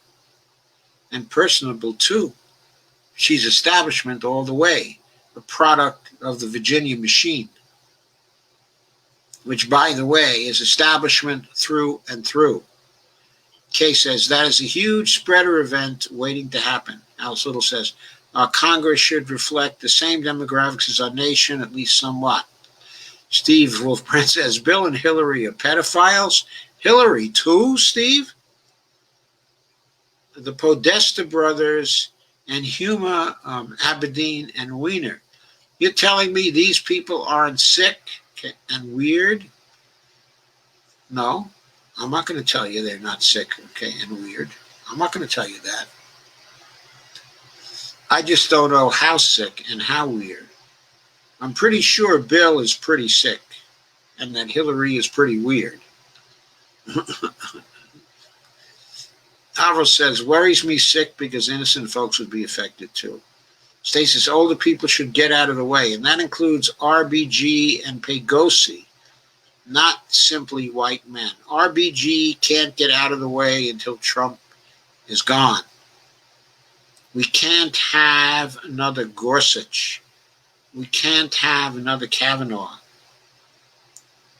and personable too. She's establishment all the way, a product of the Virginia machine, which, by the way, is establishment through and through. Kay says, that is a huge spreader event waiting to happen. Alice Little says, our Congress should reflect the same demographics as our nation, at least somewhat. Steve Wolfbrand says, Bill and Hillary are pedophiles. Hillary too, Steve? The Podesta brothers and Huma Abedin and Wiener. You're telling me these people aren't sick and weird? No, I'm not going to tell you they're not sick, and weird. I'm not going to tell you that. I just don't know how sick and how weird. I'm pretty sure Bill is pretty sick and that Hillary is pretty weird. Avro says, worries me sick because innocent folks would be affected too. Stacy says, older people should get out of the way, and that includes RBG and Pegosi, not simply white men. RBG can't get out of the way until Trump is gone. We can't have another Gorsuch. We can't have another Kavanaugh.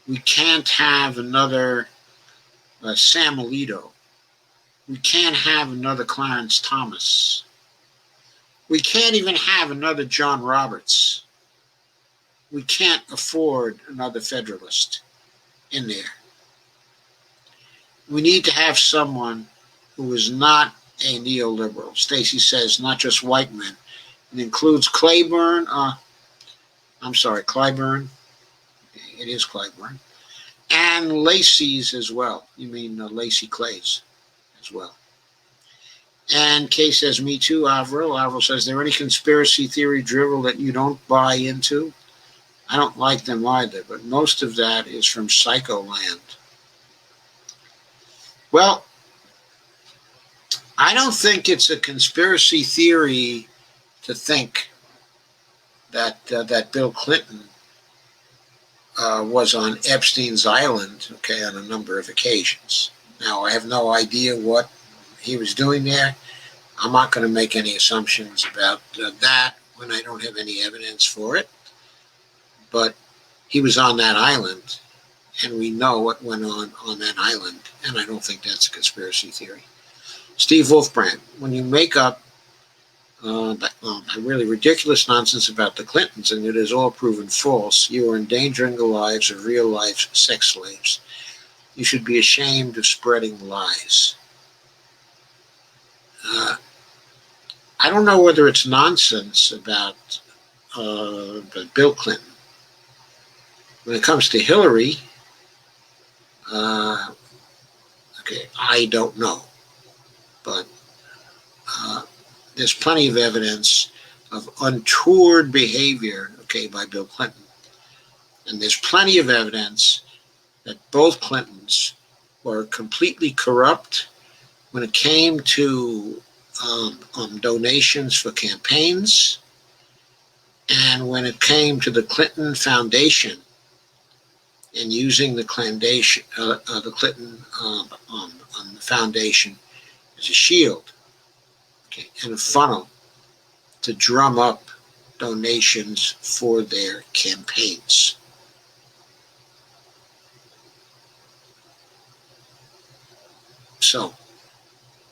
We can't have another Sam Alito. We can't have another Clarence Thomas. We can't even have another John Roberts. We can't afford another Federalist in there. We need to have someone who is not a neoliberal. Stacy says not just white men. It includes Clyburn. It is Clyburn. And Lacey's as well. You mean Lacey Clays as well. And Kay says, me too, Avril. Avril says, there any conspiracy theory drivel that you don't buy into? I don't like them either, but most of that is from Psycholand. Well, I don't think it's a conspiracy theory to think that Bill Clinton was on Epstein's Island, on a number of occasions. Now, I have no idea what he was doing there. I'm not going to make any assumptions about that when I don't have any evidence for it. But he was on that island, and we know what went on that island, and I don't think that's a conspiracy theory. Steve Wolfbrand, when you make up really ridiculous nonsense about the Clintons and it is all proven false, you are endangering the lives of real-life sex slaves. You should be ashamed of spreading lies. I don't know whether it's nonsense about Bill Clinton. When it comes to Hillary, I don't know. But there's plenty of evidence of untoward behavior, by Bill Clinton. And there's plenty of evidence that both Clintons were completely corrupt when it came to donations for campaigns, and when it came to the Clinton Foundation and using the Clinton Foundation as a shield, and a funnel to drum up donations for their campaigns. So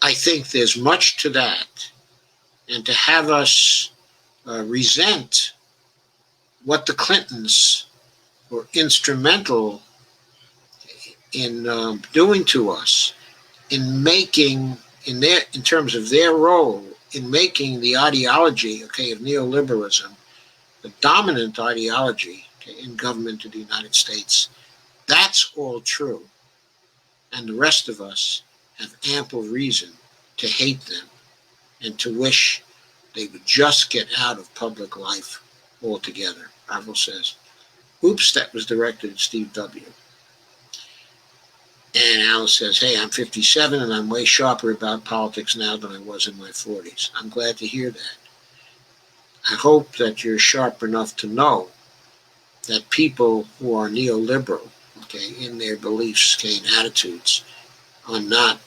I think there's much to that, and to have us resent what the Clintons were instrumental in doing to us, in making, in terms of their role in making the ideology, of neoliberalism, the dominant ideology, in government of the United States. That's all true. And the rest of us have ample reason to hate them and to wish they would just get out of public life altogether. Avril says, oops, that was directed at Steve W. And Alice says, hey, I'm 57 and I'm way sharper about politics now than I was in my 40s. I'm glad to hear that. I hope that you're sharp enough to know that people who are neoliberal, in their beliefs, and attitudes, are not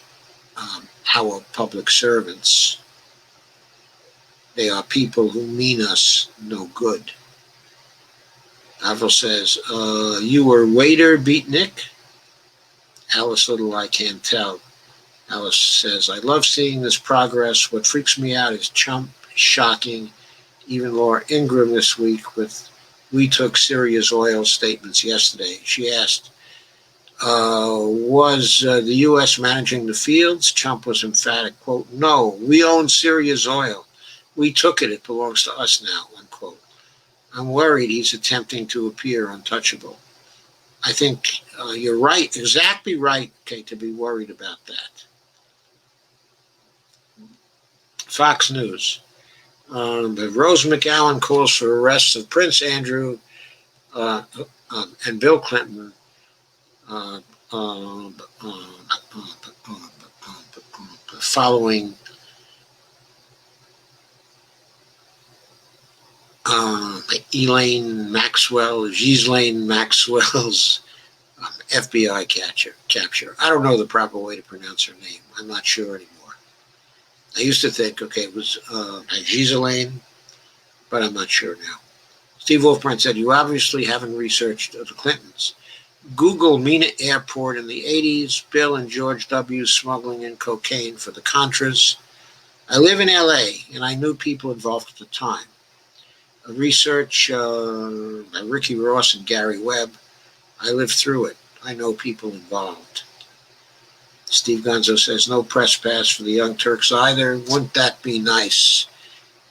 our public servants. They are people who mean us no good. Avril says, you were waiter beat Nick? Alice Little, I can't tell. Alice says, I love seeing this progress. What freaks me out is Chump, shocking. Even Laura Ingraham this week with "We took Syria's oil" statements yesterday. She asked, was the U.S. managing the fields? Chump was emphatic, quote, no, we own Syria's oil. We took it. It belongs to us now, unquote. I'm worried he's attempting to appear untouchable. I think you're right, exactly right, Kate, to be worried about that. Fox News. But Rose McGowan calls for arrests of Prince Andrew and Bill Clinton following Ghislaine Maxwell's FBI capture. I don't know the proper way to pronounce her name. I'm not sure anymore. I used to think, okay, it was Ghislaine, but I'm not sure now. Steve Wolfbrand said, you obviously haven't researched the Clintons. Google Mena Airport in the 80s, Bill and George W. smuggling in cocaine for the Contras. I live in LA, and I knew people involved at the time. Research by Ricky Ross and Gary Webb. I lived through it. I know people involved. Steve Gonzo says, no press pass for the Young Turks either. Wouldn't that be nice?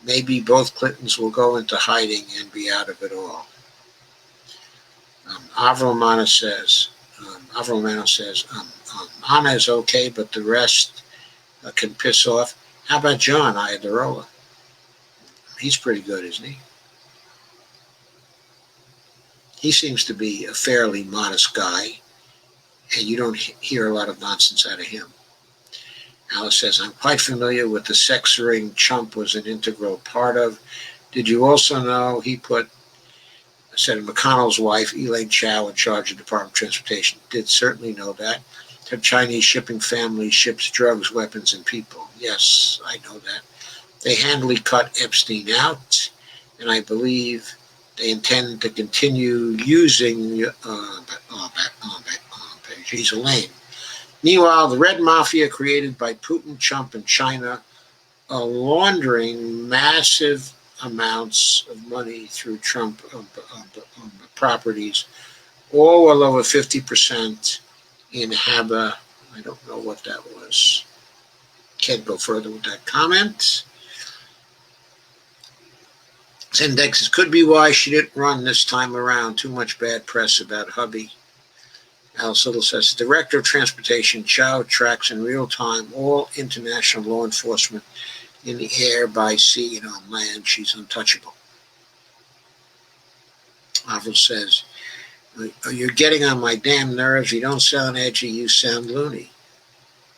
Maybe both Clintons will go into hiding and be out of it all. Avril Mano says, Anna is okay, but the rest can piss off. How about John Iadarola? He's pretty good, isn't he? He seems to be a fairly modest guy, and you don't hear a lot of nonsense out of him. Alice says, I'm quite familiar with the sex ring Chump was an integral part of. Did you also know he put Senator McConnell's wife, Elaine Chao, in charge of the Department of Transportation? Did certainly know that. Her Chinese shipping family ships drugs, weapons, and people. Yes, I know that. They handily cut Epstein out, and I believe they intend to continue using Elaine. Meanwhile, the Red Mafia created by Putin, Trump, and China are laundering massive amounts of money through Trump properties, all well over 50% in Haba. I don't know what that was. Can't go further with that comment. Index could be why she didn't run this time around. Too much bad press about hubby. Alice Little says, the Director of Transportation, Chow, tracks in real time all international law enforcement in the air, by sea, and on land. She's untouchable. Avril says, you're getting on my damn nerves. You don't sound edgy. You sound loony.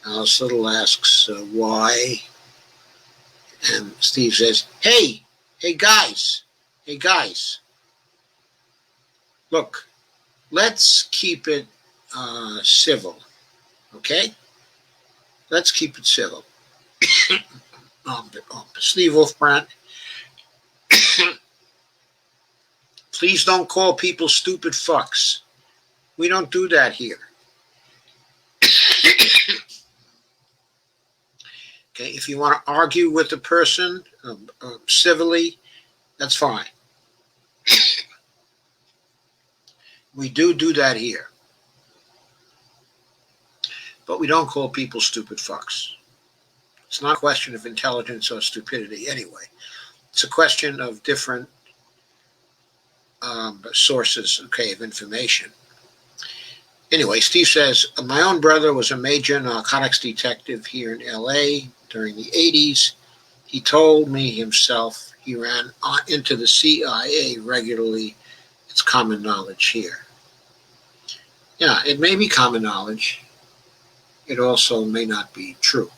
Alice Little asks, why? And Steve says, hey guys, look, let's keep it civil, okay? Let's keep it civil. Steve Wolfbrand, please don't call people stupid fucks. We don't do that here. Okay, if you want to argue with the person civilly, that's fine. We do that here. But we don't call people stupid fucks. It's not a question of intelligence or stupidity anyway. It's a question of different sources, okay, of information. Anyway, Steve says, my own brother was a major narcotics detective here in LA during the 80s. He told me himself he ran into the CIA regularly. It's common knowledge here. Yeah, it may be common knowledge. It also may not be true.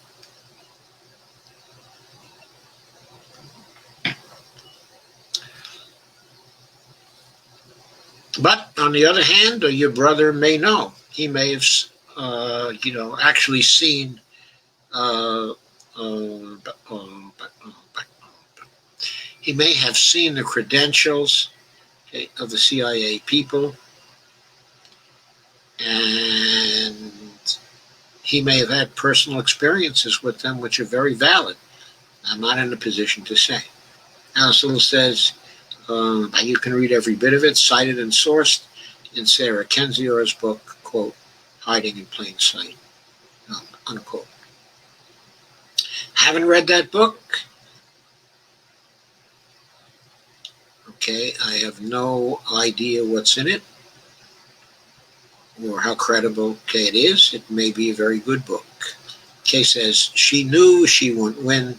But on the other hand, your brother may know. He may have, actually seen He may have seen the credentials, okay, of the CIA people, and he may have had personal experiences with them which are very valid. I'm not in a position to say. Alice Little says, you can read every bit of it, cited and sourced in Sarah Kendzior's book, quote, Hiding in Plain Sight, unquote. Haven't read that book. Okay, I have no idea what's in it or how credible, okay, it is. It may be a very good book. Kay says she knew she wouldn't win.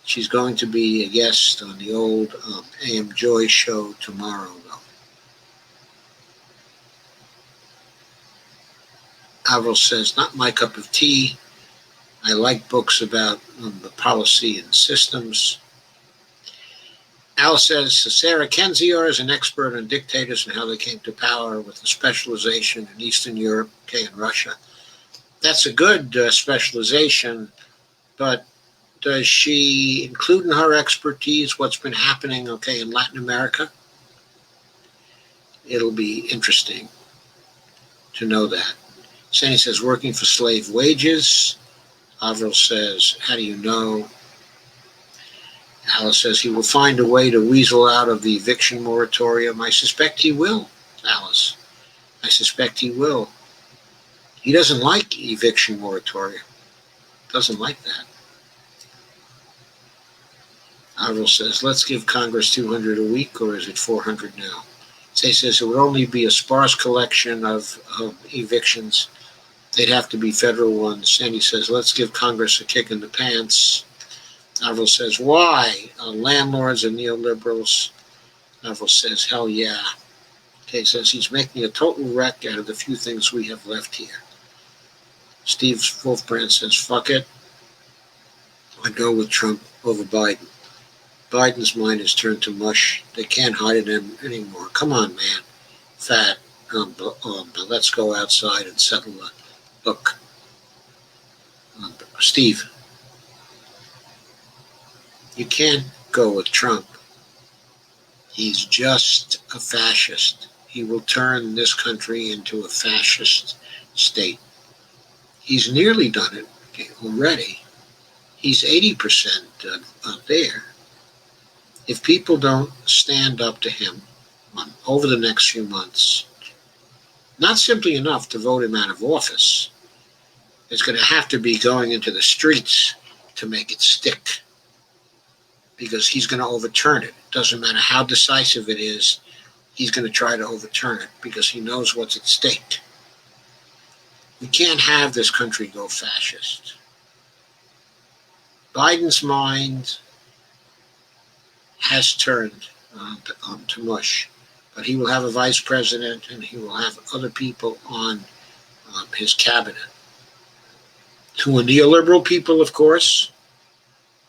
She's going to be a guest on the old AM Joy show tomorrow, though. Avril says, not my cup of tea. I like books about the policy and systems. Al says, Sarah Kendzior is an expert on dictators and how they came to power with a specialization in Eastern Europe, okay, and Russia. That's a good specialization, but does she include in her expertise what's been happening, okay, in Latin America? It'll be interesting to know that. Sandy says, working for slave wages. Avril says, how do you know? Alice says, he will find a way to weasel out of the eviction moratorium. I suspect he will, Alice. I suspect he will. He doesn't like eviction moratorium. Doesn't like that. Avril says, let's give Congress $200 a week, or is it $400 now? Say says it would only be a sparse collection of evictions. They'd have to be federal ones. Sandy says, let's give Congress a kick in the pants. Avril says, why? Landlords and neoliberals. Avril says, hell yeah. Kay says, he's making a total wreck out of the few things we have left here. Steve Wolfbrand says, fuck it. I'd go with Trump over Biden. Biden's mind is turned to mush. They can't hide it anymore. Come on, man. Fat. But let's go outside and settle the book. Steve, you can't go with Trump. He's just a fascist. He will turn this country into a fascist state. He's nearly done it already. He's 80% there. If people don't stand up to him over the next few months, not simply enough to vote him out of office, it's going to have to be going into the streets to make it stick, because he's going to overturn it. Doesn't matter how decisive it is, he's going to try to overturn it because he knows what's at stake. We can't have this country go fascist. Biden's mind has turned to mush, but he will have a vice president and he will have other people on his cabinet who are neoliberal people, of course,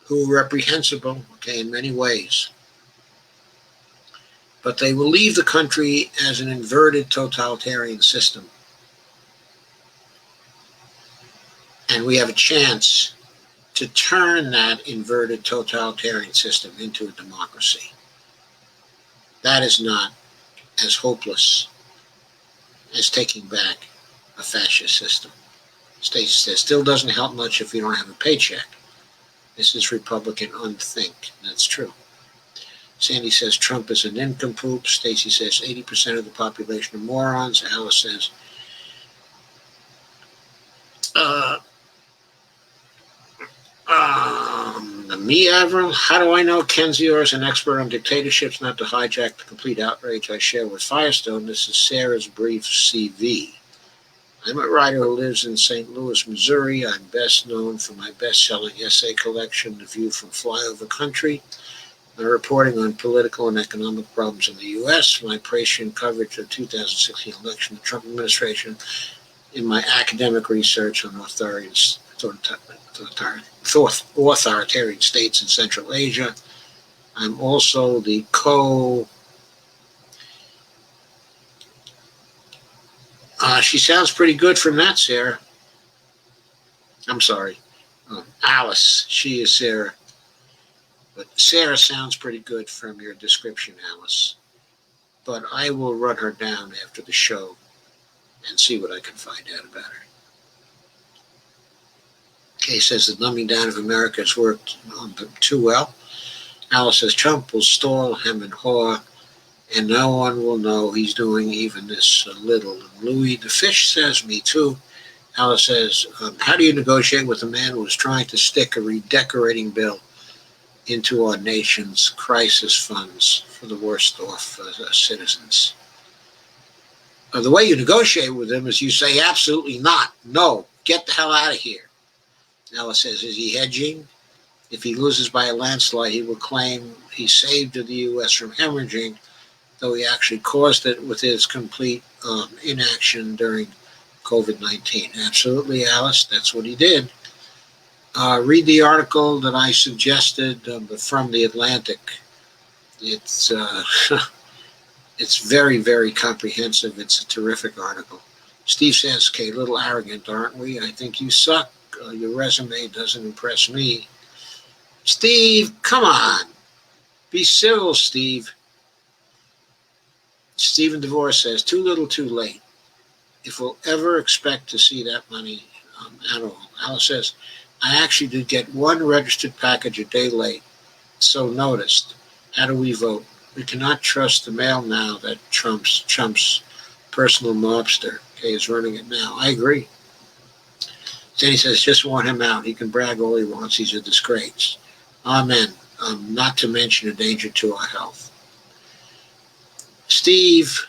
who are reprehensible, okay, in many ways. But they will leave the country as an inverted totalitarian system. And we have a chance to turn that inverted totalitarian system into a democracy. That is not as hopeless as taking back a fascist system. Stacey says, still doesn't help much if you don't have a paycheck. This is Republican unthink. That's true. Sandy says Trump is an nincompoop. Stacey says 80% of the population are morons. Alice says, me, Avril, how do I know Kendzior is an expert on dictatorships, not to hijack the complete outrage I share with Firestone? This is Sarah's brief CV. I'm a writer who lives in St. Louis, Missouri. I'm best known for my best-selling essay collection, The View from Flyover Country, my reporting on political and economic problems in the U.S., my prescient coverage of the 2016 election, the Trump administration, in my academic research on authoritarian states in Central Asia. I'm also the she sounds pretty good from that, Sarah. I'm sorry. Alice. She is Sarah. But Sarah sounds pretty good from your description, Alice. But I will run her down after the show and see what I can find out about her. Kay says the numbing down of America has worked too well. Alice says Trump will stall, hem and haw, and no one will know he's doing even this little. And Louis the Fish says, me too. Alice says, how do you negotiate with a man who is trying to stick a redecorating bill into our nation's crisis funds for the worst off citizens? The way you negotiate with him is you say, absolutely not. No, get the hell out of here. Alice says, is he hedging? If he loses by a landslide, he will claim he saved the U.S. from hemorrhaging, though he actually caused it with his complete inaction during COVID-19. Absolutely, Alice, that's what he did. Read the article that I suggested from The Atlantic. It's it's very, very comprehensive. It's a terrific article. Steve says, okay, a little arrogant, aren't we? I think you suck. Your resume doesn't impress me. Steve, come on. Be civil, Steve. Stephen DeVore says, too little, too late. If we'll ever expect to see that money at all. Alice says, I actually did get one registered package a day late, so noticed. How do we vote? We cannot trust the mail now that Trump's personal mobster is running it now. I agree. Then he says, just want him out. He can brag all he wants. He's a disgrace. Amen. Not to mention a danger to our health. Steve.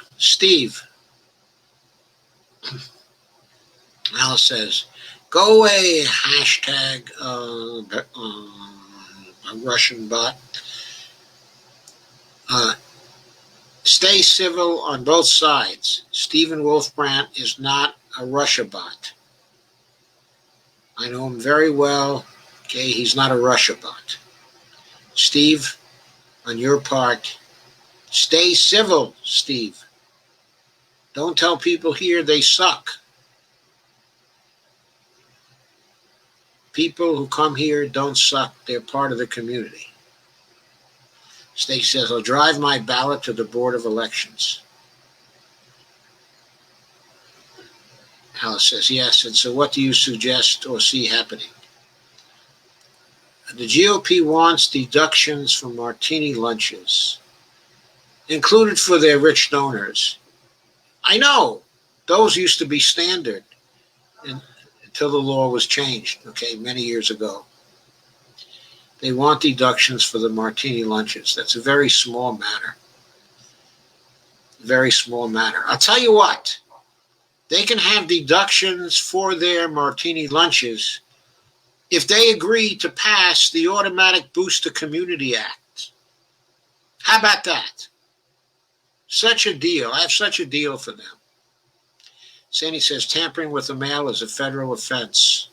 Alice says, go away, hashtag a Russian bot. Stay civil on both sides. Stephen Wolfbrandt is not a Russia bot. I know him very well. Okay, he's not a Russia bot. Steve, on your part, stay civil, Steve. Don't tell people here they suck. People who come here don't suck. They're part of the community. Stacey says, I'll drive my ballot to the Board of Elections. Alice says, yes, and so what do you suggest or see happening? The GOP wants deductions from martini lunches, included for their rich donors. I know, those used to be standard until the law was changed, okay, many years ago. They want deductions for the martini lunches. That's a very small matter. Very small matter. I'll tell you what, they can have deductions for their martini lunches if they agree to pass the Automatic Booster Community Act. How about that? Such a deal. I have such a deal for them. Sandy says tampering with the mail is a federal offense.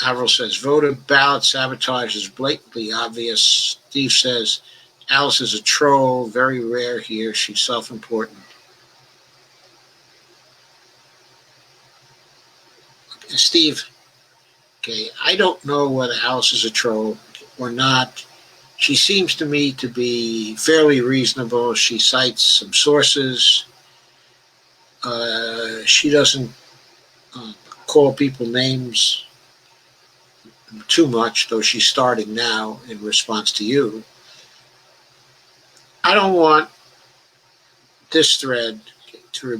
Avril says voter ballot sabotage is blatantly obvious. Steve says Alice is a troll, very rare here. She's self-important. Steve, okay, I don't know whether Alice is a troll or not. She seems to me to be fairly reasonable. She cites some sources. She doesn't call people names too much, though she's starting now in response to you. I don't want this thread to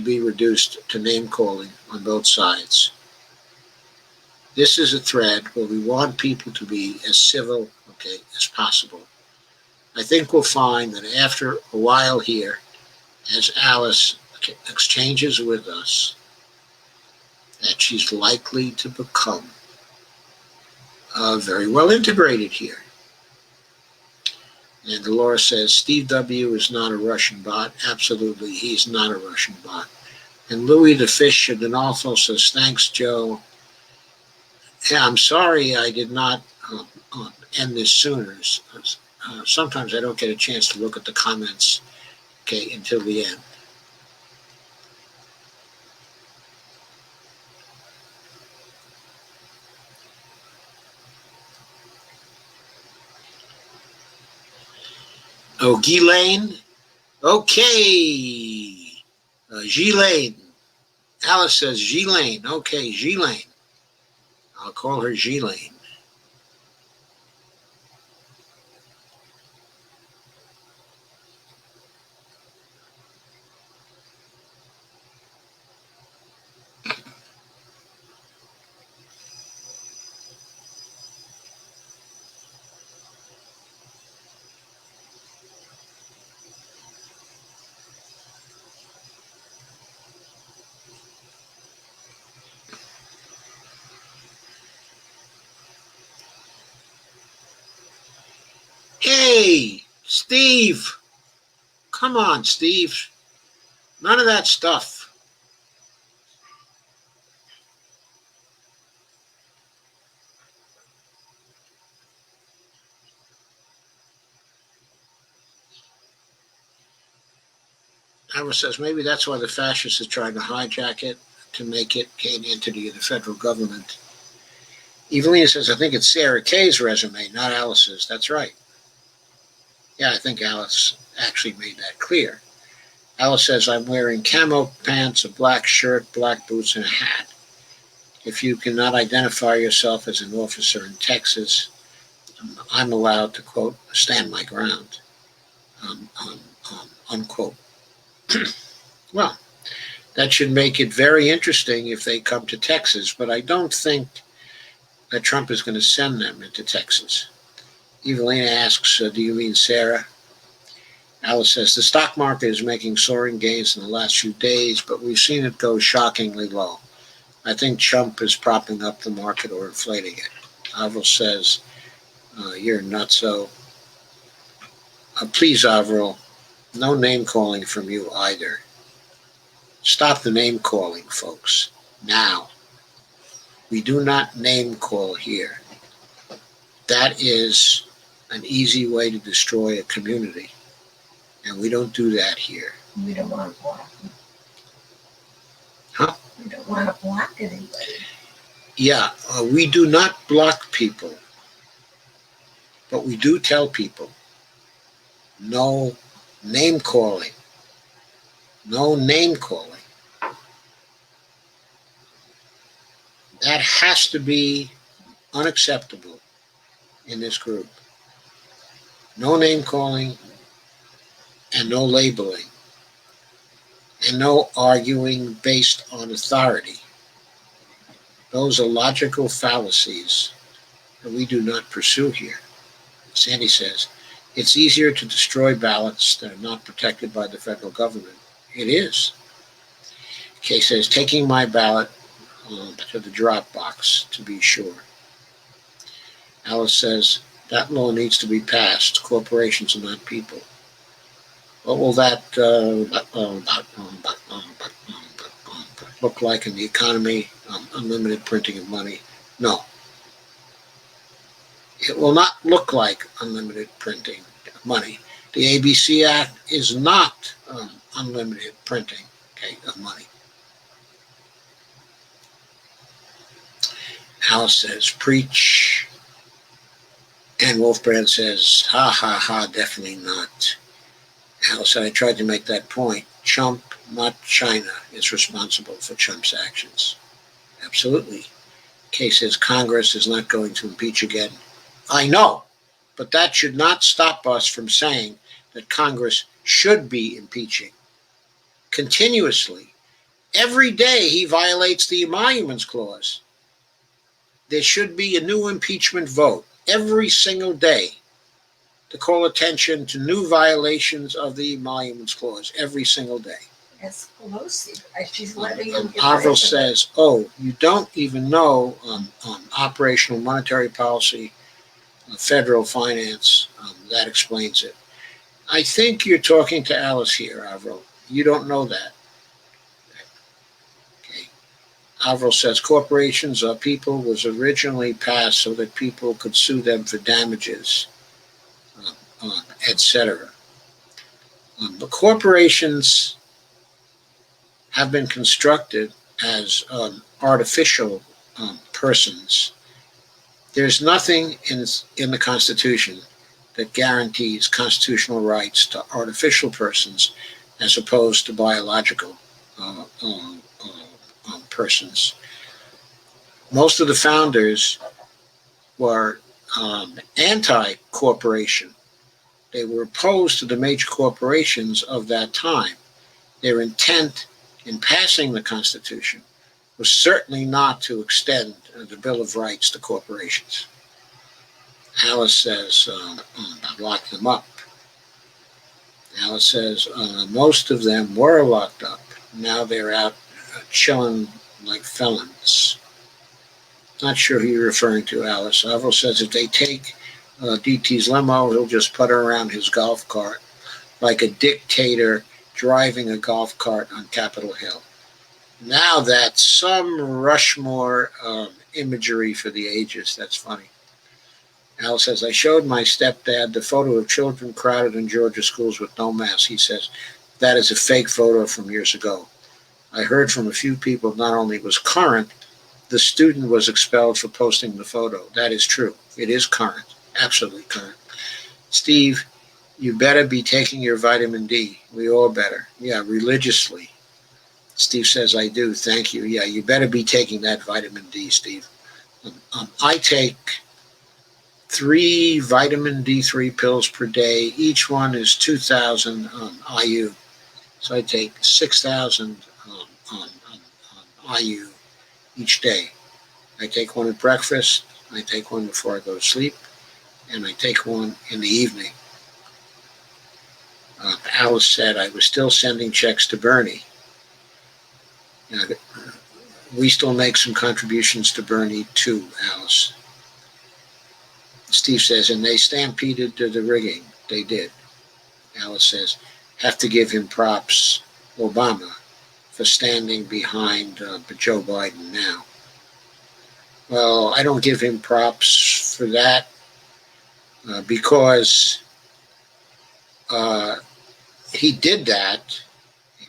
be reduced to name calling on both sides. This is a thread where we want people to be as civil, as possible. I think we'll find that after a while here, as Alice exchanges with us, that she's likely to become very well integrated here. And Dolores says, Steve W. is not a Russian bot. Absolutely, he's not a Russian bot. And Louis the Fish and also says, thanks, Joe. Yeah, I'm sorry I did not end this sooner. Sometimes I don't get a chance to look at the comments, until the end. Oh, Ghislaine? Okay. Ghislaine. Alice says Ghislaine. Okay, Ghislaine. I'll call her Ghislaine. Hey, Steve. Come on, Steve. None of that stuff. Alice says maybe that's why the fascists are trying to hijack it to make it an entity of the federal government. Evelina says, I think it's Sarah Kay's resume, not Alice's. That's right. Yeah, I think Alice actually made that clear. Alice says, I'm wearing camo pants, a black shirt, black boots, and a hat. If you cannot identify yourself as an officer in Texas, I'm allowed to, quote, stand my ground, unquote. Well, that should make it very interesting if they come to Texas, but I don't think that Trump is going to send them into Texas. Evelina asks, do you mean Sarah? Alice says, the stock market is making soaring gains in the last few days, but we've seen it go shockingly low. I think Trump is propping up the market or inflating it. Avril says, you're nutso. Please, Avril, no name calling from you either. Stop the name calling, folks. Now. We do not name call here. That is an easy way to destroy a community. And we don't do that here. We don't want to block them. Huh? We don't want to block anybody. Yeah, we do not block people. But we do tell people, no name calling. No name calling. That has to be unacceptable in this group. No name calling and no labeling and no arguing based on authority. Those are logical fallacies that we do not pursue here. Sandy says, it's easier to destroy ballots that are not protected by the federal government. It is. Kay says, taking my ballot to the drop box, to be sure. Alice says, that law needs to be passed. Corporations are not people. What will that look like in the economy? Unlimited printing of money? No. It will not look like unlimited printing of money. The ABC Act is not unlimited printing of money. Alice says, preach. And Wolfbrand says, ha, ha, ha, definitely not. Alice said, I tried to make that point. Trump, not China, is responsible for Trump's actions. Absolutely. Kay says, Congress is not going to impeach again. I know, but that should not stop us from saying that Congress should be impeaching. Continuously. Every day he violates the Emoluments Clause. There should be a new impeachment vote every single day to call attention to new violations of the Emoluments Clause every single day. That's Pelosi. She's letting him get Avril says, oh, you don't even know operational monetary policy, federal finance. That explains it. I think you're talking to Alice here, Avril. You don't know that. Avril says corporations are people was originally passed so that people could sue them for damages, etc. The corporations have been constructed as artificial persons. There's nothing in the Constitution that guarantees constitutional rights to artificial persons as opposed to biological persons. Most of the founders were anti-corporation. They were opposed to the major corporations of that time. Their intent in passing the Constitution was certainly not to extend the Bill of Rights to corporations. Alice says, lock them up. Alice says, most of them were locked up. Now they're out chilling like felons. Not sure who you're referring to, Alice. Avril says if they take DT's limo, he'll just put her around his golf cart like a dictator driving a golf cart on Capitol Hill. Now that's some Rushmore imagery for the ages. That's funny. Al says, I showed my stepdad the photo of children crowded in Georgia schools with no masks. He says, that is a fake photo from years ago. I heard from a few people not only was current, the student was expelled for posting the photo. That is true. It is current. Absolutely current. Steve, you better be taking your vitamin D. We all better. Yeah, religiously. Steve says, I do. Thank you. Yeah, you better be taking that vitamin D, Steve. I take 3 vitamin D3 pills per day. Each one is 2,000 IU. So I take 6,000 IU each day. I take one at breakfast. I take one before I go to sleep. And I take one in the evening. Alice said I was still sending checks to Bernie. We still make some contributions to Bernie too, Alice. Steve says, and they stampeded to the rigging. They did. Alice says, have to give him props, Obama, for standing behind Joe Biden now. Well, I don't give him props for that because he did that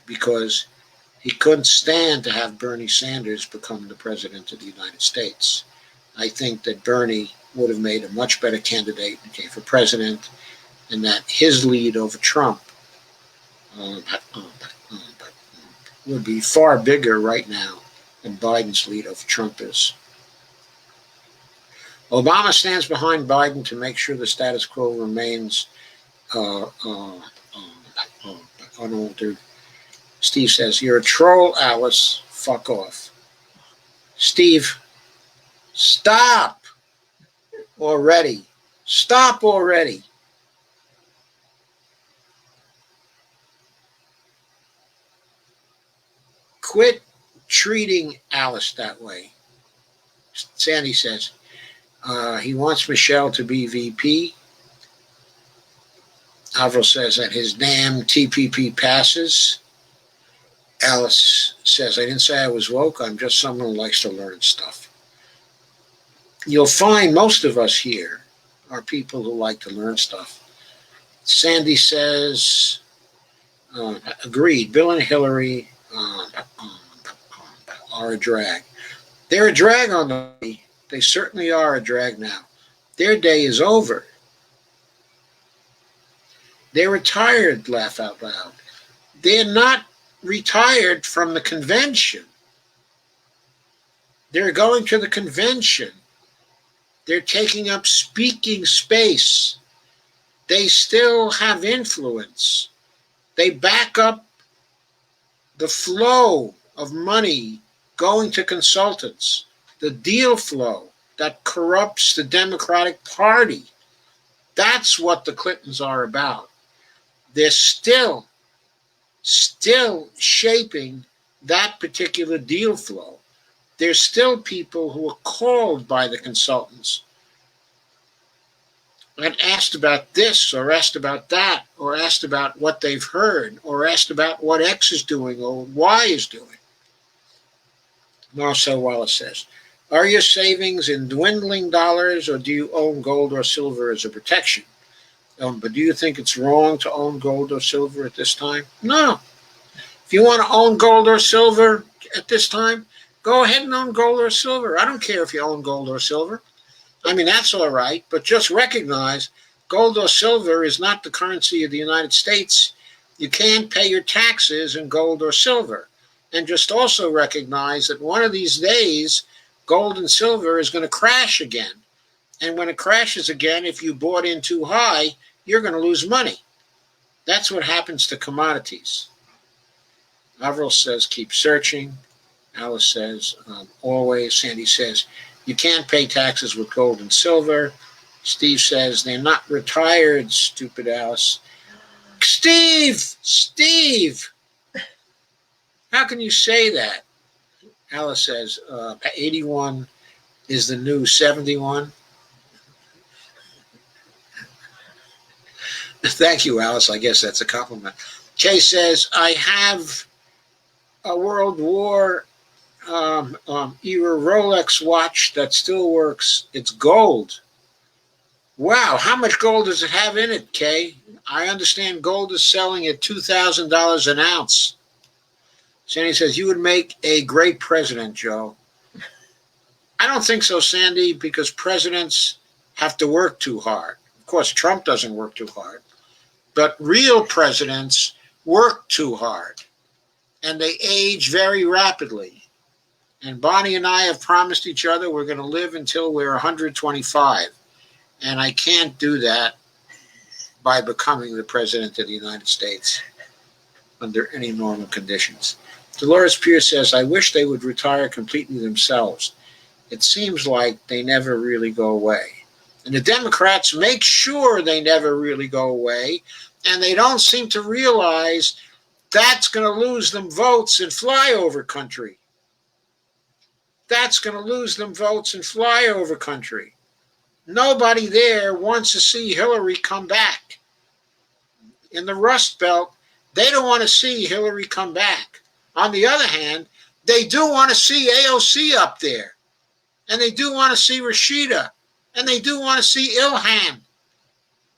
because he couldn't stand to have Bernie Sanders become the president of the United States. I think that Bernie would have made a much better candidate for president, and that his lead over Trump would be far bigger right now than Biden's lead over Trump is. Obama stands behind Biden to make sure the status quo remains unaltered. Steve says, you're a troll, Alice. Fuck off. Steve, stop already. Stop already. Quit treating Alice that way. Sandy says, he wants Michelle to be VP. Avril says that his damn TPP passes. Alice says, I didn't say I was woke. I'm just someone who likes to learn stuff. You'll find most of us here are people who like to learn stuff. Sandy says, agreed, Bill and Hillary are a drag. They're a drag on me. They certainly are a drag now. Their day is over. They're retired, laugh out loud. They're not retired from the convention. They're going to the convention. They're taking up speaking space. They still have influence. They back up the flow of money going to consultants, the deal flow that corrupts the Democratic Party. That's what the Clintons are about. They're still shaping that particular deal flow. There's still people who are called by the consultants and asked about this or asked about that or asked about what they've heard or asked about what X is doing or Y is doing. Marcel Wallace says, are your savings in dwindling dollars or do you own gold or silver as a protection? But do you think it's wrong to own gold or silver at this time? No. If you want to own gold or silver at this time, go ahead and own gold or silver. I don't care if you own gold or silver. I mean, that's all right, but just recognize Gold or silver is not the currency of the United States. You can't pay your taxes in gold or silver. And just also recognize that one of these days, gold and silver is going to crash again. And when it crashes again, if you bought in too high, you're going to lose money. That's what happens to commodities. Avril says, keep searching. Alice says, always. Sandy says, you can't pay taxes with gold and silver. Steve says, they're not retired, stupid Alice. Steve, how can you say that? Alice says, 81 is the new 71. Thank you, Alice. I guess that's a compliment. Kay says, I have a World War era Rolex watch that still works. It's gold. Wow, how much gold does it have in it, Kay? I understand gold is selling at $2,000 an ounce. Sandy says, you would make a great president, Joe. I don't think so, Sandy, because presidents have to work too hard. Of course, Trump doesn't work too hard. But real presidents work too hard. And they age very rapidly. And Bonnie and I have promised each other we're going to live until we're 125. And I can't do that by becoming the president of the United States under any normal conditions. Dolores Pierce says, I wish they would retire completely themselves. It seems like they never really go away. And the Democrats make sure they never really go away, and they don't seem to realize that's going to lose them votes in flyover country. That's going to lose them votes in flyover country. Nobody there wants to see Hillary come back. In the Rust Belt, they don't want to see Hillary come back. On the other hand, they do want to see AOC up there. And they do want to see Rashida. And they do want to see Ilhan.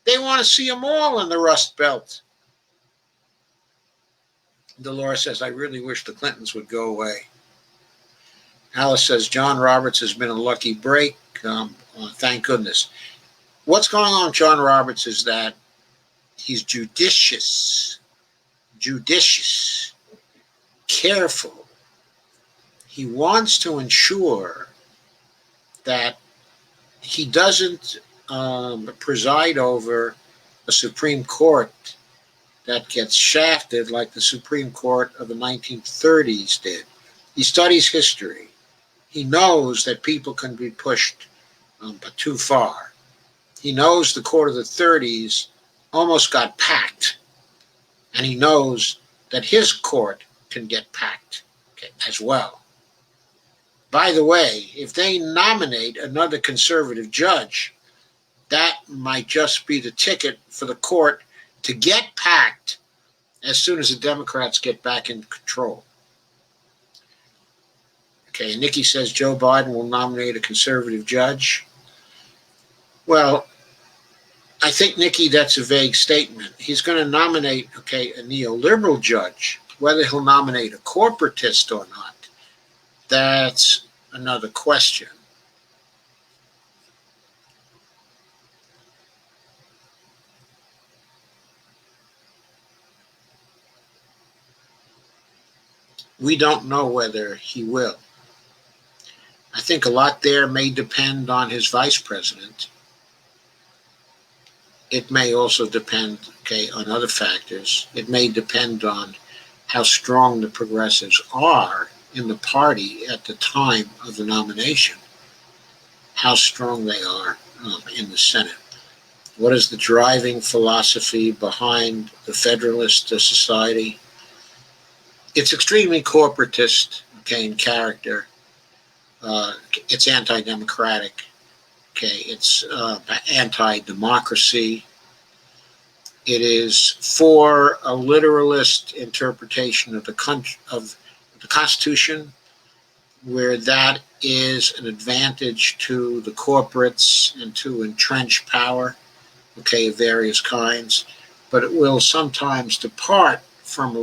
They want to see them all in the Rust Belt. Dolores says, I really wish the Clintons would go away. Alice says, John Roberts has been a lucky break. Thank goodness. What's going on with John Roberts is that he's judicious, careful. He wants to ensure that he doesn't preside over a Supreme Court that gets shafted like the Supreme Court of the 1930s did. He studies history. He knows that people can be pushed too far. He knows the court of the 30s almost got packed. And he knows that his court can get packed as well. By the way, if they nominate another conservative judge, that might just be the ticket for the court to get packed as soon as the Democrats get back in control. Okay, Nikki says Joe Biden will nominate a conservative judge. Well, I think, Nikki, that's a vague statement. He's going to nominate, a neoliberal judge. Whether he'll nominate a corporatist or not, that's another question. We don't know whether he will. I think a lot there may depend on his vice president. It may also depend, on other factors. It may depend on how strong the progressives are in the party at the time of the nomination, how strong they are in the Senate. What is the driving philosophy behind the Federalist Society? It's extremely corporatist, in character. It's anti-democratic. It's anti-democracy. It is for a literalist interpretation of the Constitution, where that is an advantage to the corporates and to entrench power, of various kinds. But it will sometimes depart from a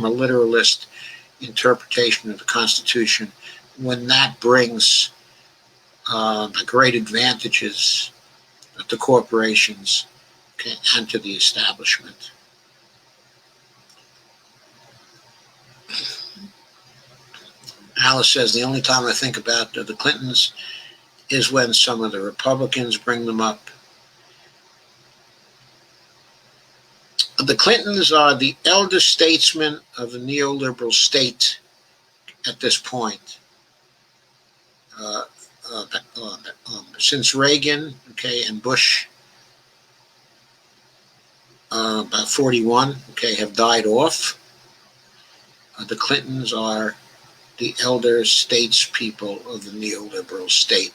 literalist interpretation of the Constitution when that brings great advantages to corporations, okay, and to the establishment. Alice says, the only time I think about the Clintons is when some of the Republicans bring them up. The Clintons are the elder statesmen of the neoliberal state at this point. Uh, since Reagan, okay, and Bush, about 41, okay, have died off. The Clintons are the elder statespeople of the neoliberal state.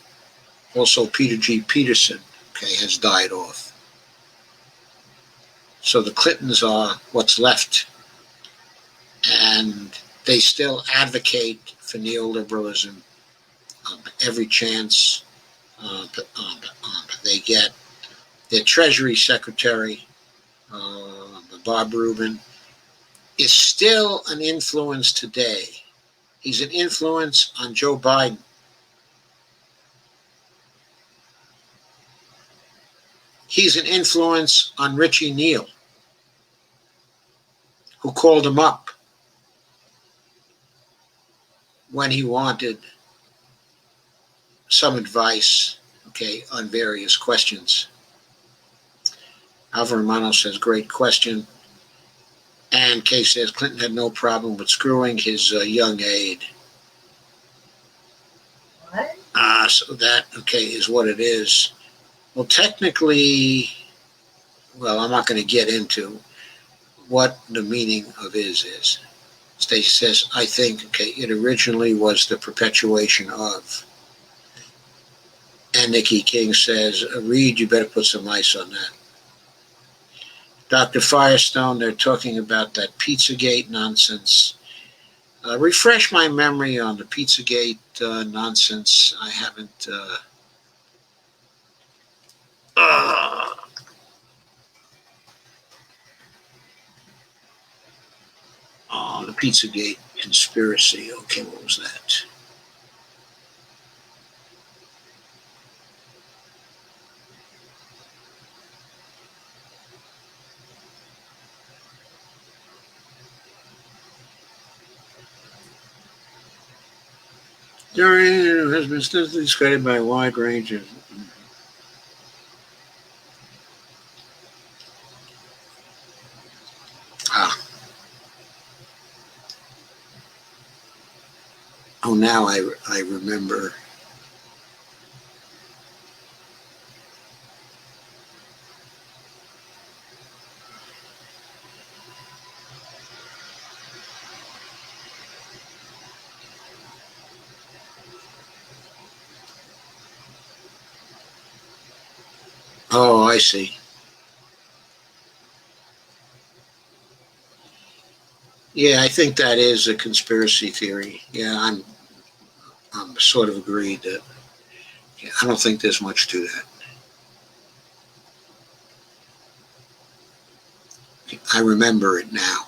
Also, Peter G. Peterson, okay, has died off. So the Clintons are what's left, and they still advocate for neoliberalism every chance they get. Their Treasury Secretary, Bob Rubin, is still an influence today. He's an influence on Joe Biden. He's an influence on Richie Neal, who called him up when he wanted some advice, okay, on various questions. Alvaro Romano says, great question. And Kay says, Clinton had no problem with screwing his young aide. What? So that, okay, is what it is. Well, technically, well, I'm not going to get into what the meaning of is. Stacey says, I think, okay, it originally was the perpetuation of. And Nikki King says, Reed, you better put some ice on that. Dr. Firestone, they're talking about that Pizzagate nonsense. Refresh my memory on the Pizzagate nonsense. I haven't. The Pizzagate conspiracy. Okay, what was that? During has been extensively discredited by a wide range of. Oh, now I remember. Oh, I see. Yeah, I think that is a conspiracy theory. Yeah, I'm sort of agreed that. Yeah, I don't think there's much to that. I remember it now.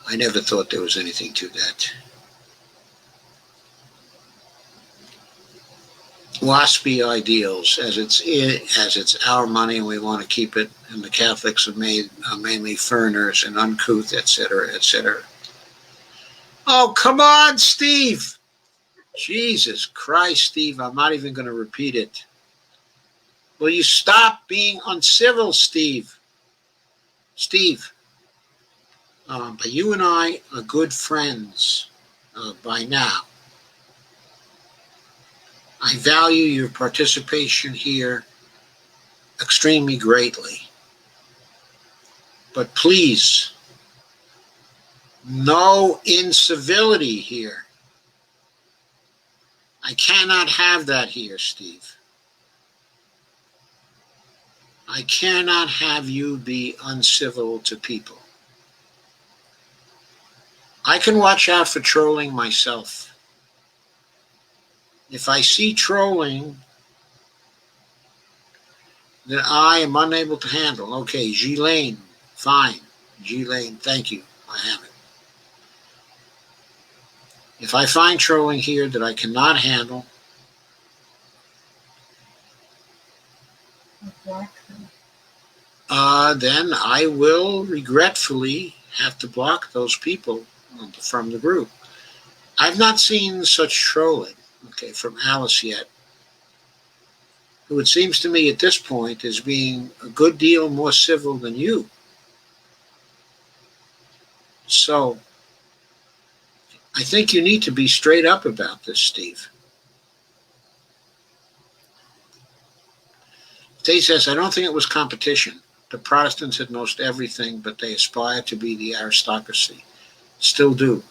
I never thought there was anything to that. WASPy ideals, as it's our money and we want to keep it, and the Catholics are mainly foreigners and uncouth, etc., etc. Oh, come on, Steve! Jesus Christ, Steve, I'm not even going to repeat it. Will you stop being uncivil, Steve? Steve, but you and I are good friends by now. I value your participation here extremely greatly. But please, no incivility here. I cannot have that here, Steve. I cannot have you be uncivil to people. I can watch out for trolling myself. If I see trolling that I am unable to handle, okay, Ghislaine, fine. Ghislaine, thank you. I have it. If I find trolling here that I cannot handle, then I will regretfully have to block those people from the group. I've not seen such trolling, okay, from Alice yet, who it seems to me at this point is being a good deal more civil than you. So I think you need to be straight up about this, Steve. Steve says, I don't think it was competition. The Protestants had most everything, but they aspired to be the aristocracy. Still do.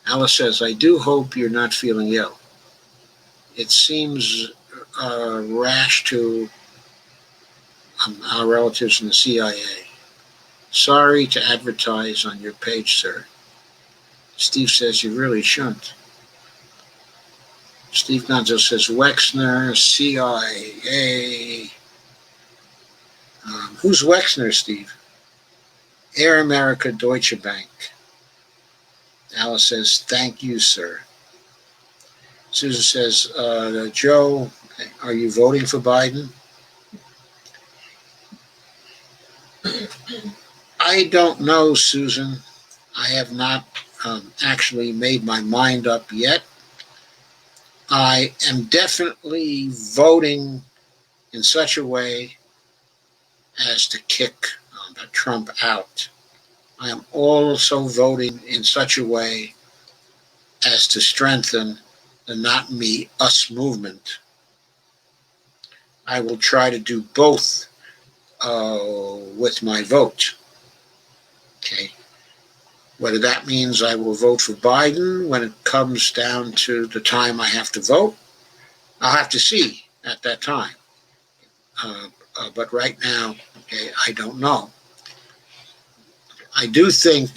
Alice says, I do hope you're not feeling ill. It seems rash to our relatives in the CIA. Sorry to advertise on your page, sir. Steve says, you really shouldn't. Steve Gonzo says, Wexner, CIA. Who's Wexner, Steve? Air America, Deutsche Bank. Alice says, thank you, sir. Susan says, Joe, are you voting for Biden? I don't know, Susan. I have not actually made my mind up yet. I am definitely voting in such a way as to kick Trump out. I am also voting in such a way as to strengthen the not me, us movement. I will try to do both with my vote. Okay. Whether that means I will vote for Biden when it comes down to the time I have to vote, I'll have to see at that time. But right now, okay, I don't know. I do think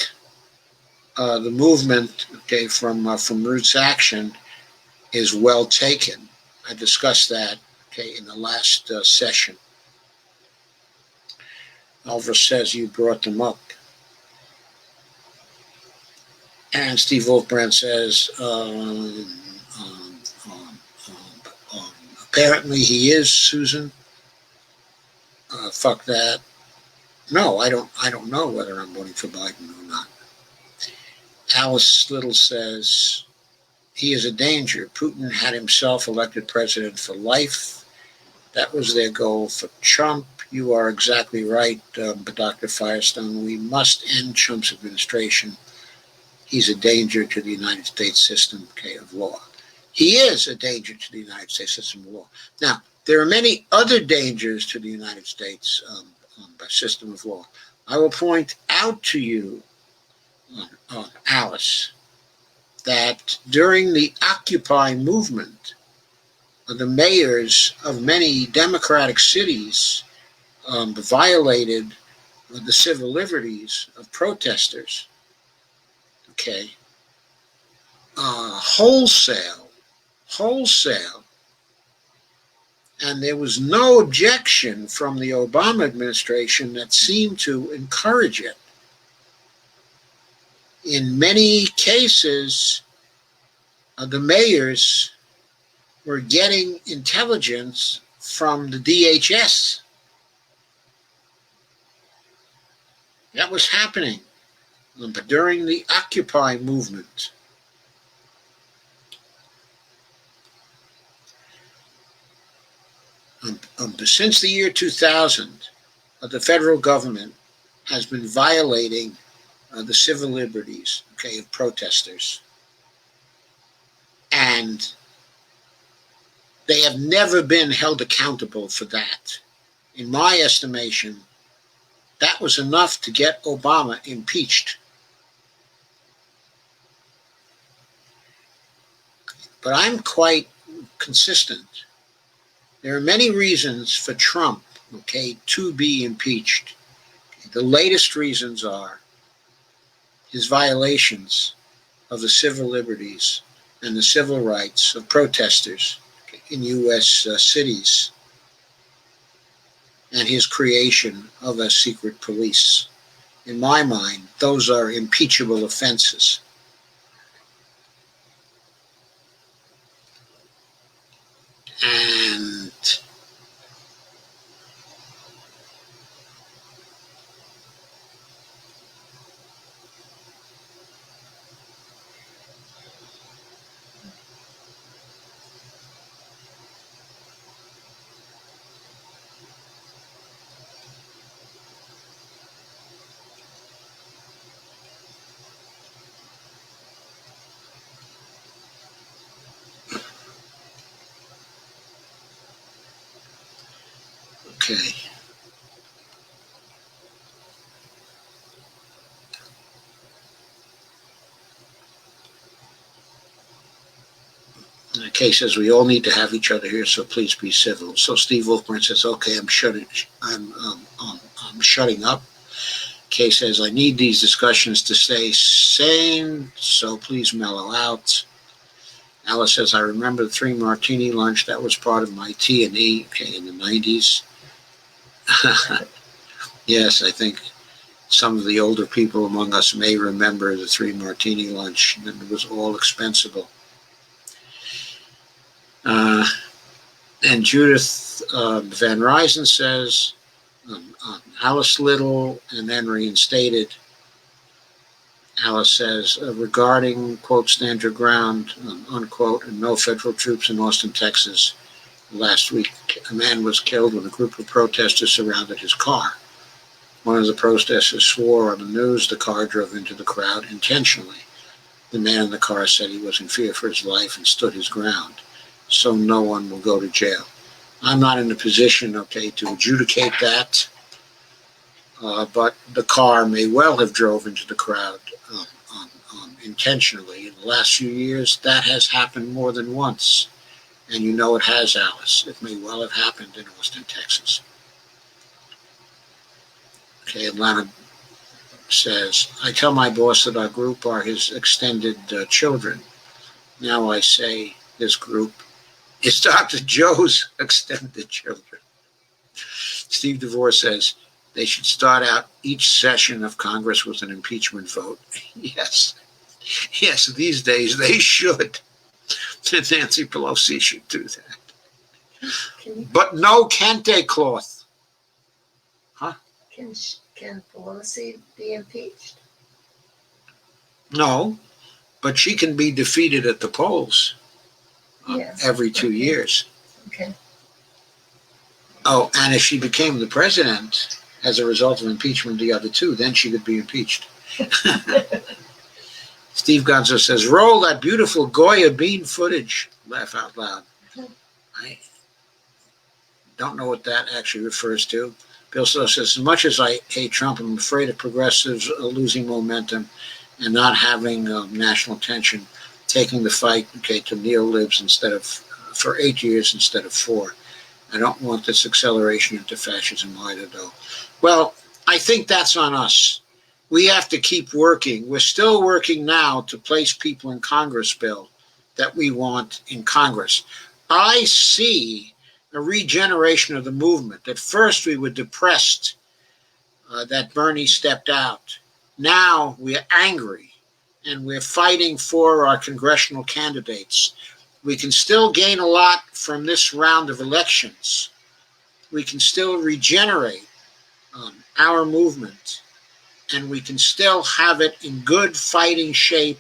the movement, okay, from Roots Action is well taken. I discussed that, okay, in the last session. Alva says you brought them up. And Steve Wolfbrand says, apparently he is, Susan. Fuck that. No, I don't know whether I'm voting for Biden or not. Alice Little says, he is a danger. Putin had himself elected president for life. That was their goal for Trump. You are exactly right, but Dr. Firestone, we must end Trump's administration. He's a danger to the United States system, okay, of law. He is a danger to the United States system of law. Now, there are many other dangers to the United States system of law. I will point out to you, Alice, that during the Occupy movement, the mayors of many Democratic cities violated the civil liberties of protesters. Okay, wholesale, and there was no objection from the Obama administration that seemed to encourage it. In many cases, the mayors were getting intelligence from the DHS. That was happening during the Occupy movement. Since the year 2000, the federal government has been violating the civil liberties, okay, of protesters. And they have never been held accountable for that. In my estimation, that was enough to get Obama impeached. But I'm quite consistent. There are many reasons for Trump, okay, to be impeached. The latest reasons are his violations of the civil liberties and the civil rights of protesters in U.S. cities, and his creation of a secret police. In my mind, those are impeachable offenses. And Okay. The case says we all need to have each other here, so please be civil. So Steve Wolfman says, "Okay, I'm shutting up." Kay says, "I need these discussions to stay sane, so please mellow out." Alice says, "I remember the 3 martini lunch. That was part of my T&E, okay, in the 90s." Yes, I think some of the older people among us may remember the 3 martini lunch. It was all expensible. And Judith Van Ryzen says, Alice Little, and then reinstated. Alice says, regarding, quote, stand your ground, unquote, and no federal troops in Austin, Texas. Last week, a man was killed when a group of protesters surrounded his car. One of the protesters swore on the news the car drove into the crowd intentionally. The man in the car said he was in fear for his life and stood his ground, so no one will go to jail. I'm not in a position, okay, to adjudicate that, but the car may well have drove into the crowd intentionally. In the last few years, that has happened more than once. And you know it has, Alice. It may well have happened in Austin, Texas. Okay, Atlanta says, I tell my boss that our group are his extended children. Now I say this group is Dr. Joe's extended children. Steve DeVore says they should start out each session of Congress with an impeachment vote. Yes. Yes, these days they should. Nancy Pelosi should do that. But no kente cloth. Huh? Can Pelosi be impeached? No, but she can be defeated at the polls Yes. every 2 years. Okay. Oh, and if she became the president as a result of impeachment of the other two, then she could be impeached. Steve Gonzo says, roll that beautiful Goya bean footage. Laugh out loud. I don't know what that actually refers to. Bill Slow says, as much as I hate Trump, I'm afraid of progressives losing momentum and not having national attention, taking the fight, okay, to neolibs instead of, for 8 years instead of 4. I don't want this acceleration into fascism either, though. Well, I think that's on us. We have to keep working. We're still working now to place people in Congress, Bill, that we want in Congress. I see a regeneration of the movement. At first, we were depressed that Bernie stepped out. Now we're angry, and we're fighting for our congressional candidates. We can still gain a lot from this round of elections. We can still regenerate our movement, and we can still have it in good fighting shape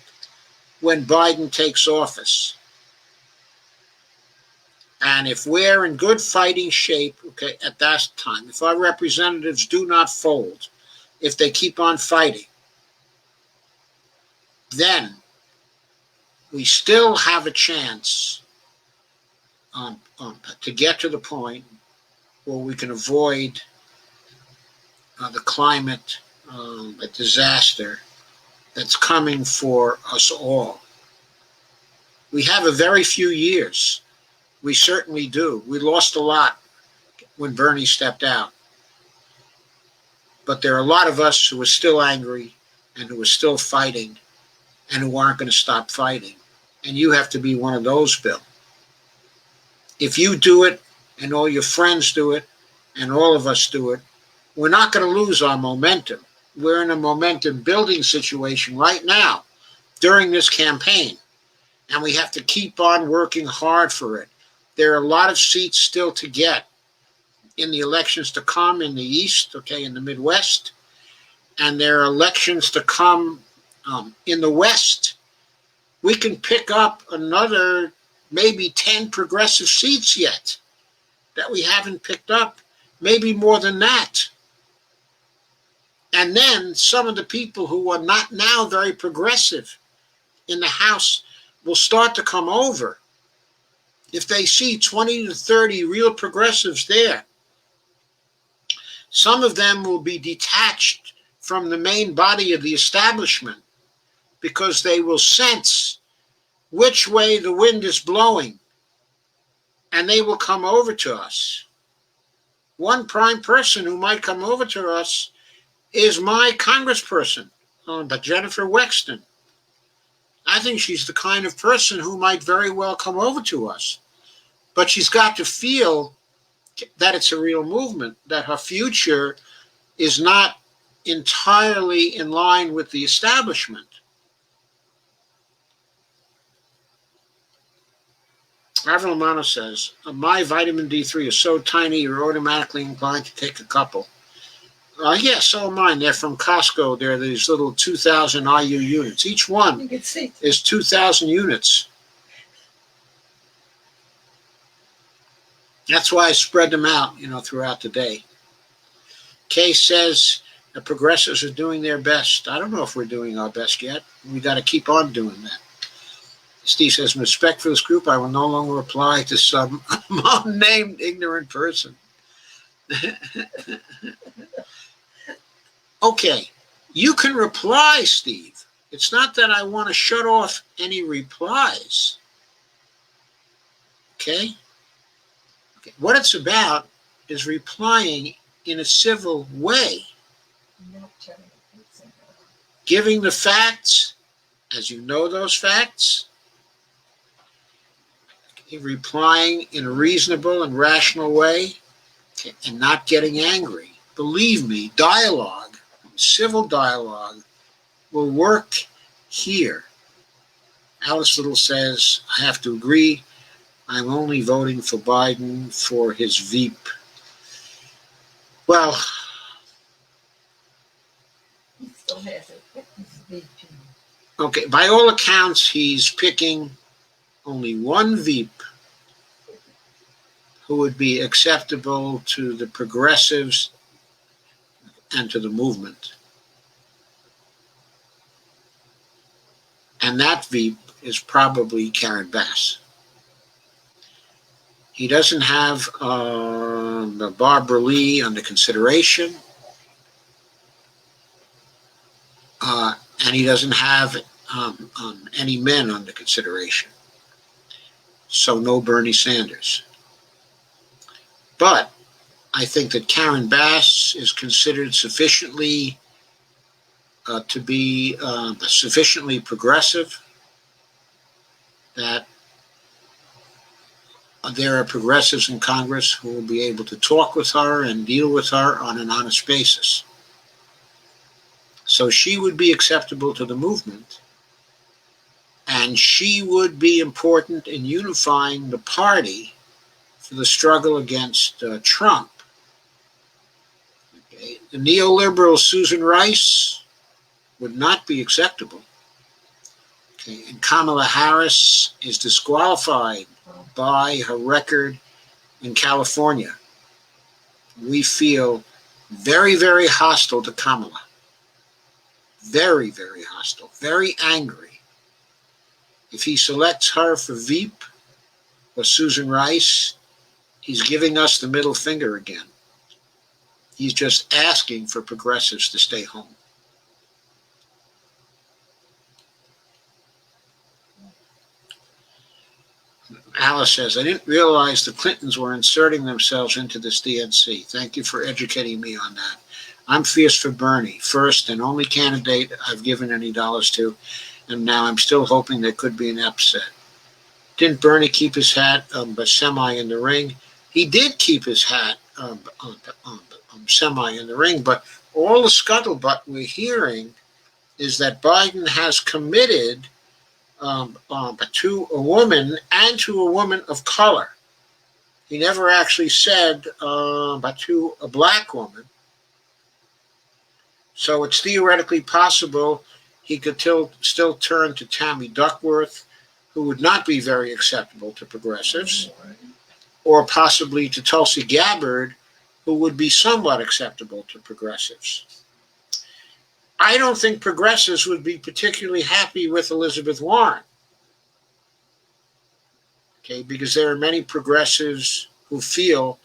when Biden takes office. And if we're in good fighting shape, okay, at that time, if our representatives do not fold, if they keep on fighting, then we still have a chance to get to the point where we can avoid the climate a disaster that's coming for us all. We have a very few years. We certainly do. We lost a lot when Bernie stepped out. But there are a lot of us who are still angry and who are still fighting and who aren't going to stop fighting. And you have to be one of those, Bill. If you do it and all your friends do it and all of us do it, we're not going to lose our momentum. We're in a momentum building situation right now during this campaign, and we have to keep on working hard for it. There are a lot of seats still to get in the elections to come in the East, okay, in the Midwest, and there are elections to come in the West. We can pick up another maybe 10 progressive seats yet that we haven't picked up, maybe more than that. And then some of the people who are not now very progressive in the House will start to come over. If they see 20 to 30 real progressives there, Some of them will be detached from the main body of the establishment because they will sense which way the wind is blowing, and they will come over to us. One prime person who might come over to us is my congressperson, but Jennifer Wexton. I think she's the kind of person who might very well come over to us. But she's got to feel that it's a real movement, that her future is not entirely in line with the establishment. Avril Mano says, my vitamin D3 is so tiny you're automatically inclined to take a couple. Yeah, so am mine. They're from Costco. They're these little 2,000 IU units. Each one is 2,000 units. That's why I spread them out, throughout the day. Kay says the progressives are doing their best. I don't know if we're doing our best yet. We got to keep on doing that. Steve says, in respect for this group, I will no longer reply to some unnamed ignorant person. Okay, you can reply, Steve. It's not that I want to shut off any replies. Okay? What it's about is replying in a civil way. Giving the facts as you know those facts. Replying in a reasonable and rational way, and not getting angry. Believe me, dialogue, civil dialogue, will work here. Alice Little says, I have to agree. I'm only voting for Biden for his Veep. Well, He still has it. Veep. Okay, by all accounts, he's picking only one Veep who would be acceptable to the progressives and to the movement. And that Veep is probably Karen Bass. He doesn't have the Barbara Lee under consideration, and he doesn't have any men under consideration. So no Bernie Sanders. But I think that Karen Bass is considered sufficiently to be sufficiently progressive that there are progressives in Congress who will be able to talk with her and deal with her on an honest basis. So she would be acceptable to the movement, and she would be important in unifying the party for the struggle against Trump. Okay. The neoliberal Susan Rice would not be acceptable. Okay. And Kamala Harris is disqualified by her record in California. We feel very, very hostile to Kamala. Very, very hostile. Very angry. If he selects her for Veep or Susan Rice, he's giving us the middle finger again. He's just asking for progressives to stay home. Alice says, I didn't realize the Clintons were inserting themselves into this DNC. Thank you for educating me on that. I'm fierce for Bernie, first and only candidate I've given any dollars to, and now I'm still hoping there could be an upset. Didn't Bernie keep his hat but semi in the ring? He did keep his hat semi in the ring, but all the scuttlebutt we're hearing is that Biden has committed to a woman and to a woman of color. He never actually said but to a black woman. So it's theoretically possible he could still turn to Tammy Duckworth, who would not be very acceptable to progressives, or possibly to Tulsi Gabbard, who would be somewhat acceptable to progressives. I don't think progressives would be particularly happy with Elizabeth Warren, okay, because there are many progressives who feel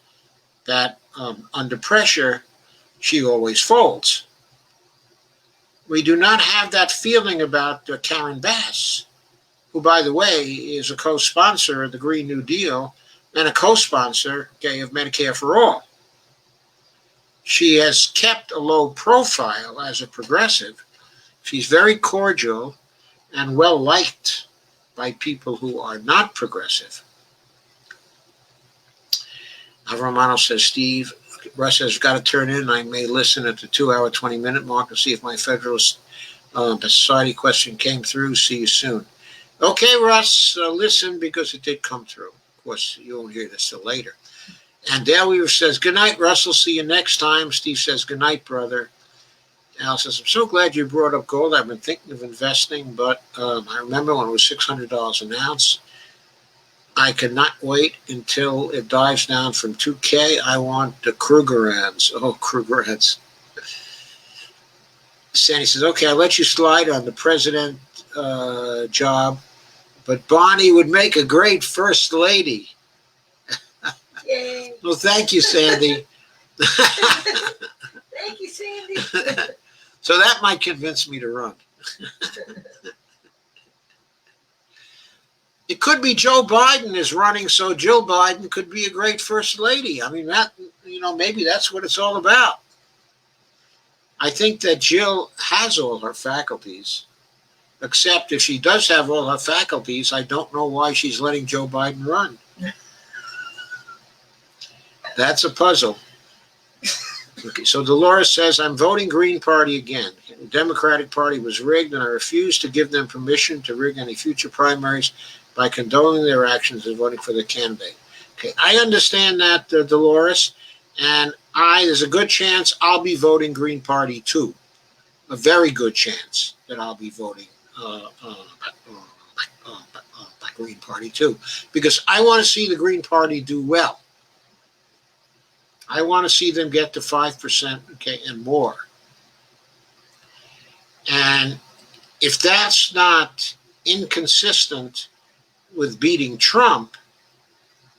that under pressure, she always folds. We do not have that feeling about Karen Bass, who, by the way, is a co-sponsor of the Green New Deal and a co-sponsor, okay, of Medicare for All. She has kept a low profile as a progressive. She's very cordial and well liked by people who are not progressive. Romano says, Steve, Russ has got to turn in. I may listen at the 2-hour, 20-minute mark to see if my Federalist Society question came through. See you soon. Okay, Russ, listen, because it did come through. Of course, you won't hear this till later. And Dale Weaver says, good night, Russell. See you next time. Steve says, good night, brother. Al says, I'm so glad you brought up gold. I've been thinking of investing, but I remember when it was $600 an ounce. I cannot wait until it dives down from 2K. I want the Krugerrands. Oh, Krugerrands. Sandy says, okay, I'll let you slide on the president job, but Bonnie would make a great first lady. Yay. Well, thank you, Sandy. Thank you, Sandy. So that might convince me to run. It could be Joe Biden is running, so Jill Biden could be a great first lady. I mean, that, maybe that's what it's all about. I think that Jill has all her faculties, except if she does have all her faculties, I don't know why she's letting Joe Biden run. That's a puzzle. Okay, so Dolores says, I'm voting Green Party again. The Democratic Party was rigged, and I refuse to give them permission to rig any future primaries by condoning their actions and voting for the candidate. Okay, I understand that, Dolores, and there's a good chance I'll be voting Green Party too. A very good chance that I'll be voting Green Party too, because I want to see the Green Party do well. I want to see them get to 5%, okay, and more. And if that's not inconsistent with beating Trump,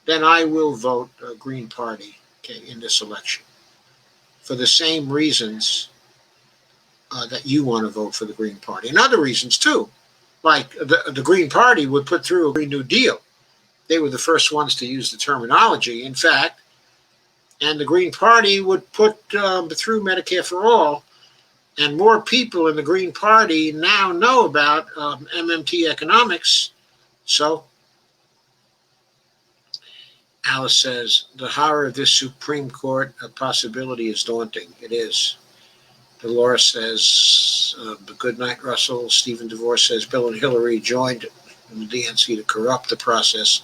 then I will vote Green Party, okay, in this election for the same reasons that you want to vote for the Green Party, and other reasons too. Like the Green Party would put through a Green New Deal. They were the first ones to use the terminology, in fact, and the Green Party would put through Medicare for All, and more people in the Green Party now know about MMT economics. So Alice says, the horror of this Supreme Court possibility is daunting. It is. Dolores says, good night, Russell. Stephen DeVore says, Bill and Hillary joined the DNC to corrupt the process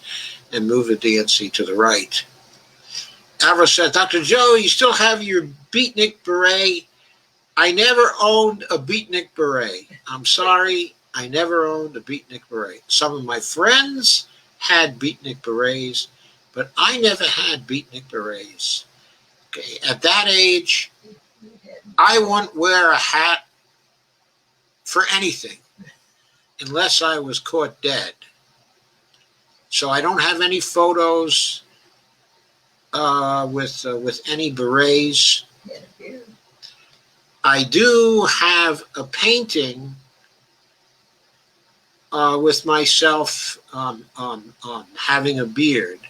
and move the DNC to the right. Alvaro says, Dr. Joe, you still have your beatnik beret? I never owned a beatnik beret. I'm sorry, I never owned a beatnik beret. Some of my friends had beatnik berets, but I never had beatnik berets. Okay, at that age, I wouldn't wear a hat for anything unless I was caught dead. So I don't have any photos with any berets. I do have a painting with myself having a beard.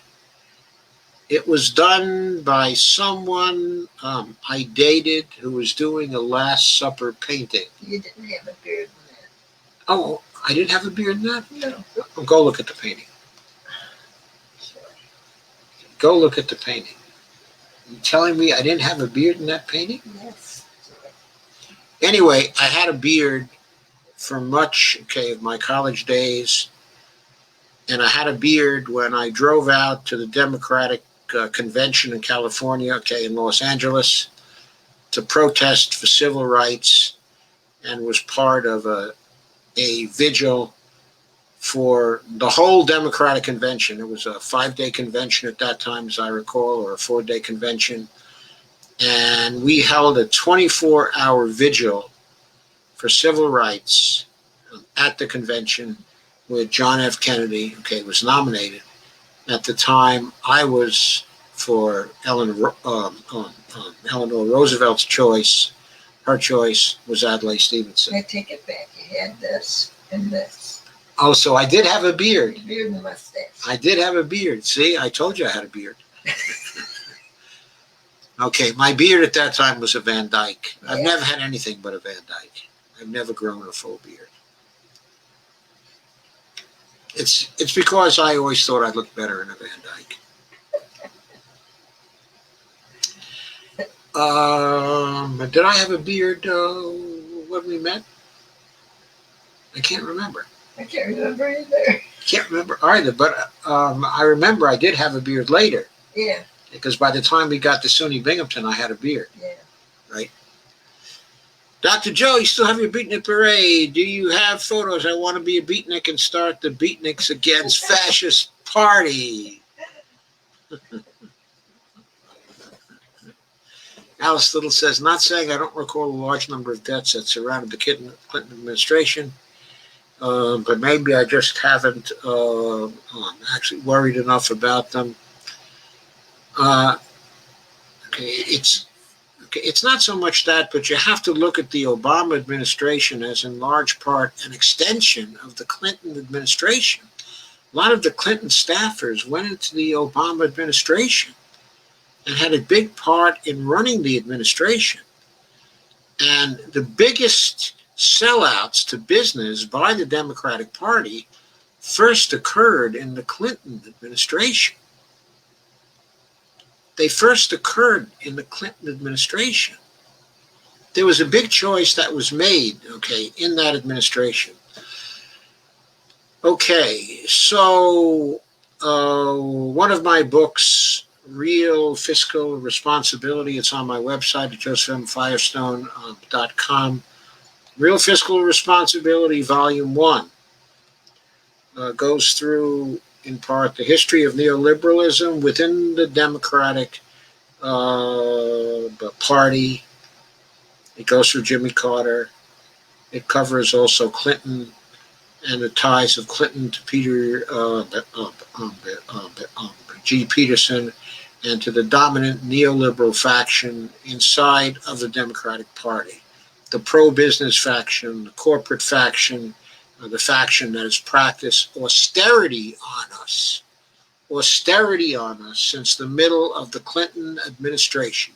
It was done by someone I dated who was doing a Last Supper painting. You didn't have a beard in that. Oh, I didn't have a beard in that? No. Oh, go look at the painting. Sorry. Go look at the painting. You telling me I didn't have a beard in that painting? Yes. Sorry. Anyway, I had a beard for much of my college days, and I had a beard when I drove out to the Democratic convention in California, in Los Angeles, to protest for civil rights, and was part of a vigil for the whole Democratic convention. It was a 5-day convention at that time, as I recall, or a 4-day convention. And we held a 24-hour vigil for civil rights at the convention with John F. Kennedy, was nominated. At the time, I was for Eleanor Roosevelt's choice, her choice was Adlai Stevenson. I take it back. You had this and this. Oh, so I did have a beard. Beard and mustache. I did have a beard. See, I told you I had a beard. Okay, my beard at that time was a Van Dyke. I've never had anything but a Van Dyke. I've never grown a full beard. It's because I always thought I looked better in a Van Dyke. Did I have a beard when we met? I can't remember. I can't remember either. Can't remember either, but I remember I did have a beard later. Yeah. Because by the time we got to SUNY Binghamton, I had a beard. Yeah. Right. Dr. Joe, you still have your beatnik parade. Do you have photos? I want to be a beatnik and start the Beatniks Against Fascist Party. Alice Little says, not saying I don't recall a large number of deaths that surrounded the Clinton administration, but maybe I just haven't actually worried enough about them. It's not so much that, but you have to look at the Obama administration as in large part an extension of the Clinton administration. A lot of the Clinton staffers went into the Obama administration and had a big part in running the administration. And the biggest sellouts to business by the Democratic Party first occurred in the Clinton administration. They first occurred in the Clinton administration. There was a big choice that was made, in that administration. So one of my books, Real Fiscal Responsibility, it's on my website at josephmfirestone.com. Real Fiscal Responsibility, Volume 1, goes through, in part, the history of neoliberalism within the Democratic Party. It goes through Jimmy Carter. It covers also Clinton and the ties of Clinton to G. Peterson and to the dominant neoliberal faction inside of the Democratic Party. The pro-business faction, the corporate faction, the faction that has practiced austerity on us since the middle of the Clinton administration.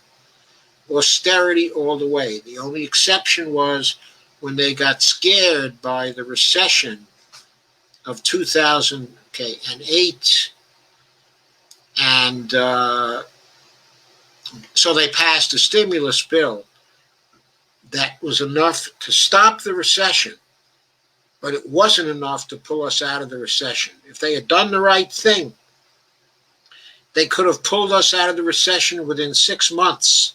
Austerity all the way. The only exception was when they got scared by the recession of 2008, and so they passed a stimulus bill that was enough to stop the recession, but it wasn't enough to pull us out of the recession. If they had done the right thing, they could have pulled us out of the recession within 6 months.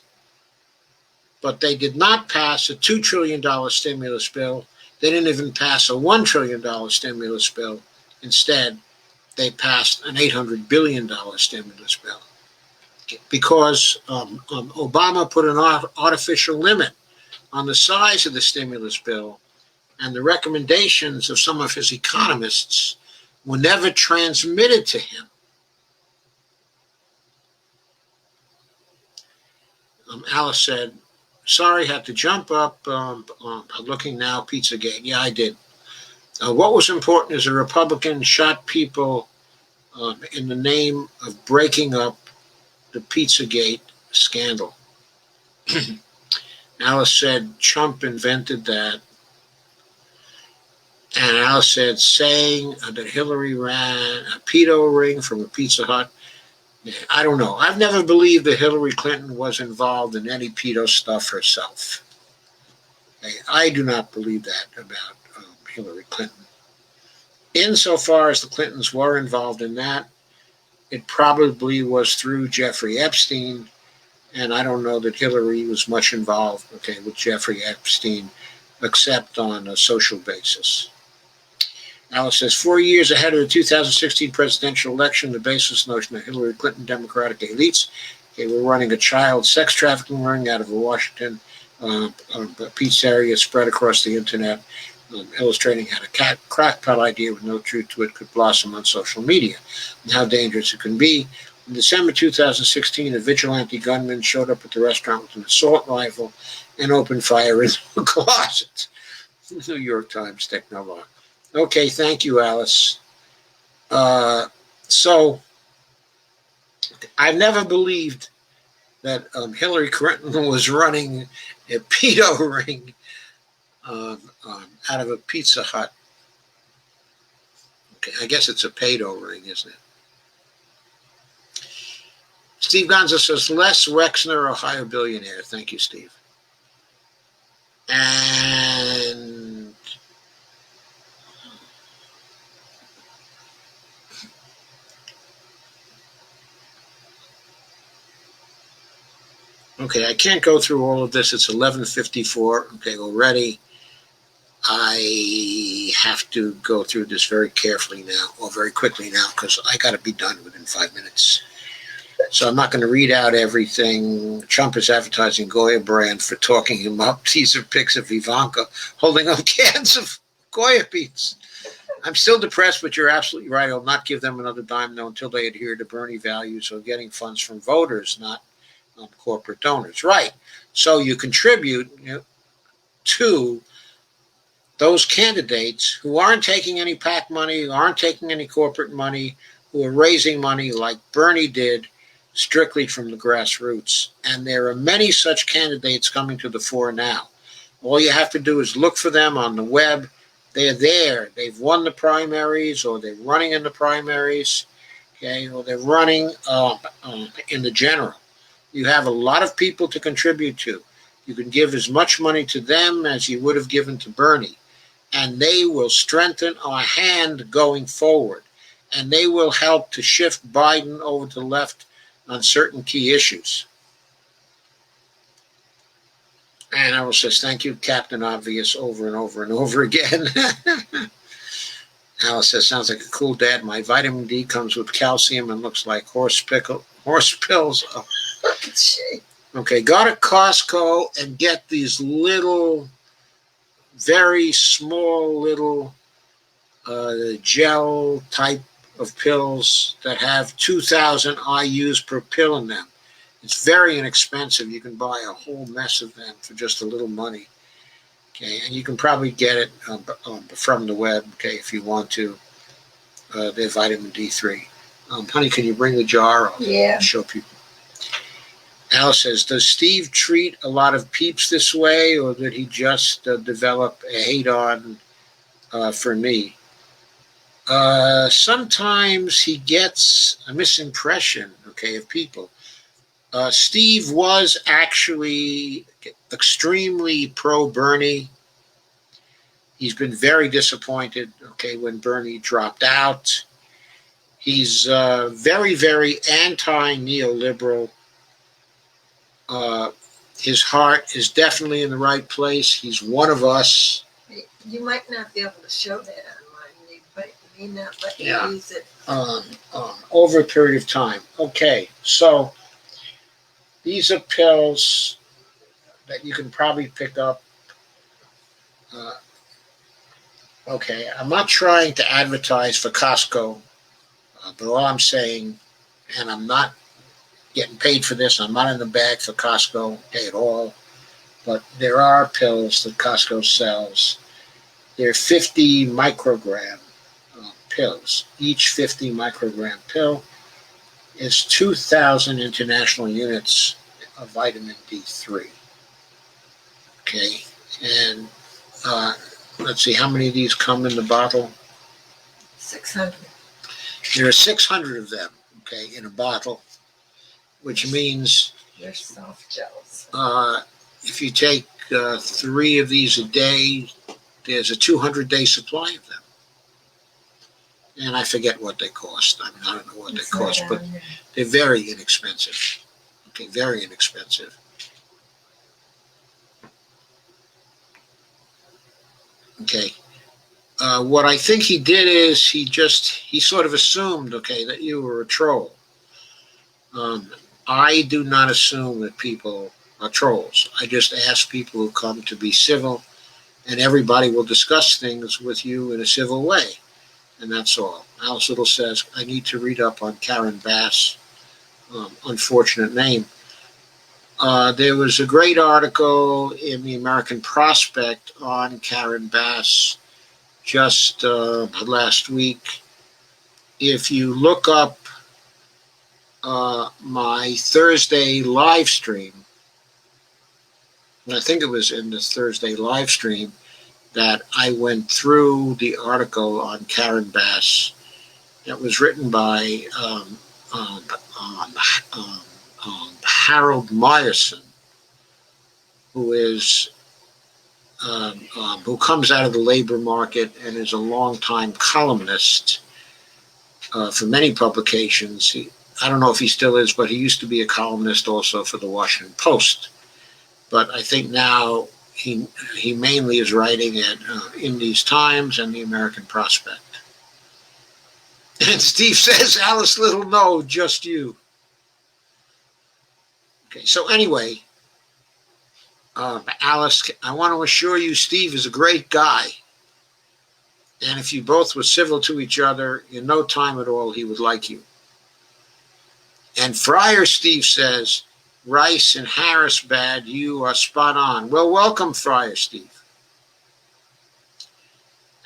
But they did not pass a $2 trillion stimulus bill. They didn't even pass a $1 trillion stimulus bill. Instead, they passed an $800 billion stimulus bill. Because Obama put an artificial limit on the size of the stimulus bill, and the recommendations of some of his economists were never transmitted to him. Alice said, sorry, had to jump up. Looking now, Pizzagate. Yeah, I did. What was important is a Republican shot people in the name of breaking up the Pizzagate scandal. Alice said Trump invented that. And Alice said saying that Hillary ran a pedo ring from a Pizza Hut. I don't know. I've never believed that Hillary Clinton was involved in any pedo stuff herself. I do not believe that about Hillary Clinton. Insofar as the Clintons were involved in that, it probably was through Jeffrey Epstein, and I don't know that Hillary was much involved, with Jeffrey Epstein, except on a social basis. Alice says, 4 years ahead of the 2016 presidential election, the baseless notion of Hillary Clinton Democratic elites were running a child sex trafficking ring out of a Washington pizzeria spread across the internet, illustrating how a crackpot idea with no truth to it could blossom on social media and how dangerous it can be. In December 2016, a vigilante gunman showed up at the restaurant with an assault rifle and opened fire in the closet. New York Times Technologue. Okay, thank you, Alice. So I've never believed that Hillary Clinton was running a pedo ring out of a Pizza Hut. Okay, I guess it's a pedo ring, isn't it? Steve Gonza says, Les Wexner, Ohio billionaire. Thank you, Steve. And okay, I can't go through all of this. It's 11:54. Okay, already. I have to go through this very carefully now, or very quickly now, because I got to be done within 5 minutes. So I'm not going to read out everything. Trump is advertising Goya brand for talking him up. These are pics of Ivanka holding up cans of Goya beans. I'm still depressed, but you're absolutely right. I'll not give them another dime, though, until they adhere to Bernie values of getting funds from voters, not corporate donors. Right. So you contribute to those candidates who aren't taking any PAC money, who aren't taking any corporate money, who are raising money like Bernie did, strictly from the grassroots. And there are many such candidates coming to the fore now. All you have to do is look for them on the web. They're there. They've won the primaries, or they're running in the primaries, okay, or they're running in the general. You have a lot of people to contribute to. You can give as much money to them as you would have given to Bernie, and they will strengthen our hand going forward, and they will help to shift Biden over to the left on certain key issues. And I will say thank you, Captain Obvious, over and over and over again. Alice says, sounds like a cool dad. My vitamin D comes with calcium and looks like horse pills. Oh. Okay, go to Costco and get these little, very small little gel type of pills that have 2,000 IUs per pill in them. It's very inexpensive. You can buy a whole mess of them for just a little money. Okay, and you can probably get it from the web, okay, if you want to. They're vitamin D3. Honey, can you bring the jar? Yeah. Show people. Alice says, does Steve treat a lot of peeps this way, or did he just develop a hate-on for me? Sometimes he gets a misimpression, okay, of people. Steve was actually extremely pro-Bernie. He's been very disappointed, okay, when Bernie dropped out. He's very, very anti-neoliberal. His heart is definitely in the right place. He's one of us. You might not be able to show that online, but you may not let you use it. Over a period of time. Okay, so these are pills that you can probably pick up. Okay, I'm not trying to advertise for Costco, but all I'm saying, and I'm not getting paid for this, I'm not in the bag for Costco at all, but there are pills that Costco sells. They're 50 microgram pills. Each 50 microgram pill is 2,000 international units of vitamin D3. Okay, and let's see, how many of these come in the bottle? 600. There are 600 of them, okay, in a bottle, which means they're soft gels. If you take 3 of these a day, there's a 200-day supply of them. And I forget what they cost. I mean, I don't know what they cost, but they're very inexpensive. Okay, very inexpensive. Okay. What I think he did is he sort of assumed, okay, that you were a troll. I do not assume that people are trolls. I just ask people who come to be civil, and everybody will discuss things with you in a civil way. And that's all. Alice Little says, I need to read up on Karen Bass. unfortunate name. There was a great article in the American Prospect on Karen Bass just last week. If you look up my Thursday live stream, and I think it was in this Thursday live stream that I went through the article on Karen Bass that was written by um, um, Harold Meyerson, who is who comes out of the labor market and is a longtime columnist for many publications. I don't know if he still is, but he used to be a columnist also for the Washington Post. But I think now he mainly is writing at in these Times and the American Prospect. And Steve says, Alice Little, no, just you. Okay, so anyway, Alice, I want to assure you, Steve is a great guy. And if you both were civil to each other, in no time at all, he would like you. And Friar Steve says, Rice and Harris bad, you are spot on. Well, welcome, Friar Steve.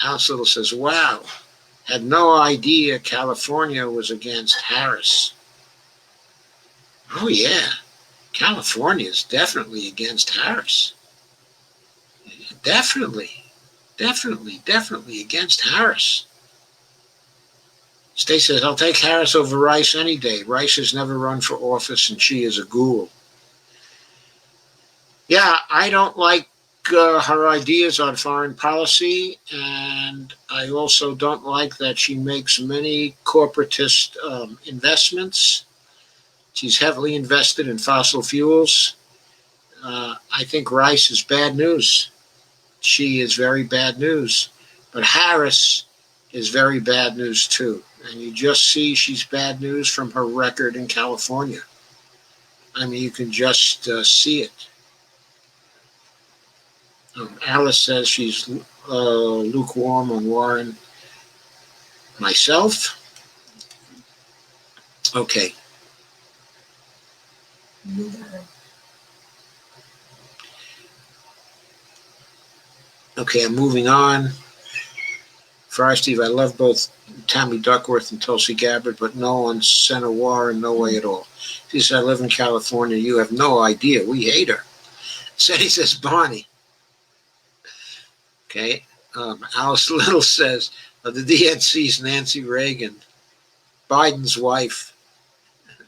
Alice Little says, wow, had no idea California was against Harris. Oh, yeah, California is definitely against Harris. Definitely against Harris. Stacey says, I'll take Harris over Rice any day. Rice has never run for office and she is a ghoul. Yeah, I don't like her ideas on foreign policy, and I also don't like that she makes many corporatist investments. She's heavily invested in fossil fuels. I think Rice is bad news. She is very bad news. But Harris is very bad news too. And you just see she's bad news from her record in California. I mean, you can just see it. Alice says she's lukewarm on Warren. Myself? Okay. Okay, I'm moving on. Friar Steve, I love both Tammy Duckworth and Tulsi Gabbard, but no on Senator Warren, no way at all. She says, I live in California. You have no idea. We hate her. He says, Bonnie. Okay. Alice Little says, the DNC's Nancy Reagan, Biden's wife.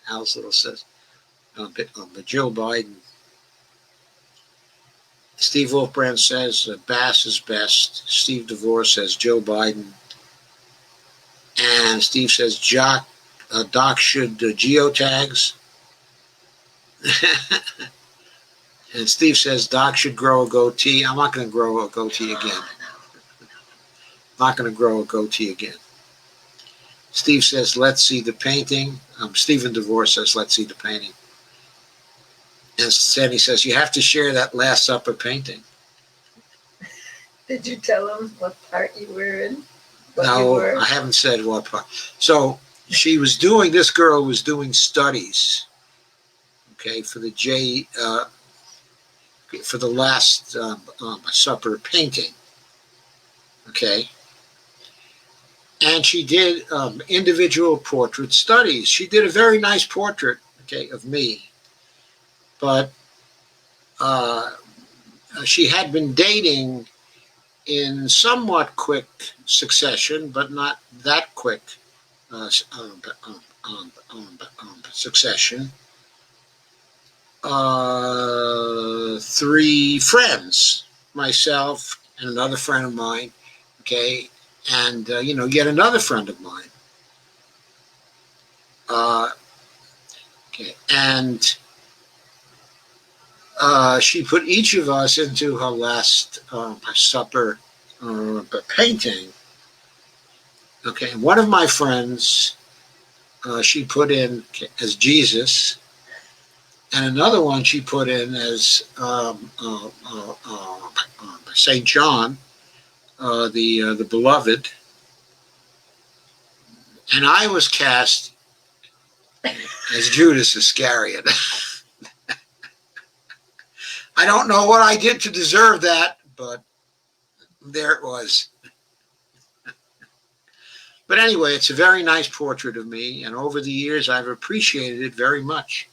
Alice Little says, but Joe Biden. Steve Wolfbrand says Bass is best. Steve DeVore says Joe Biden. And Steve says Doc should geotags. And Steve says Doc should grow a goatee. I'm not going to grow a goatee again. Not going to grow a goatee again. Steve says, let's see the painting. Stephen DeVore says, let's see the painting. And Sandy says, you have to share that Last Supper painting. Did you tell him what part you were in? No, I haven't said what part. So this girl was doing studies, okay, for the for the Last Supper painting, okay. And she did individual portrait studies. She did a very nice portrait, okay, of me. But she had been dating in somewhat quick succession, but not that quick succession. 3 friends, myself and another friend of mine, okay, and yet another friend of mine. Okay, and she put each of us into her Last Supper painting. Okay, one of my friends she put in as Jesus, and another one she put in as Saint John, the beloved, and I was cast as Judas Iscariot. I don't know what I did to deserve that, but there it was. But anyway, it's a very nice portrait of me, and over the years I've appreciated it very much.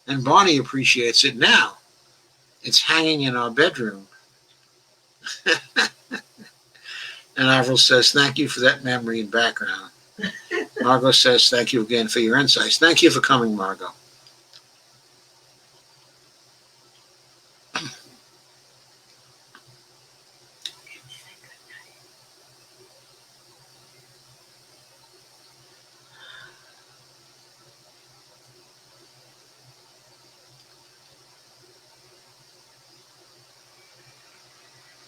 And Bonnie appreciates it now. It's hanging in our bedroom. And Avril says, thank you for that memory and background. Margot says, thank you again for your insights. Thank you for coming, Margot.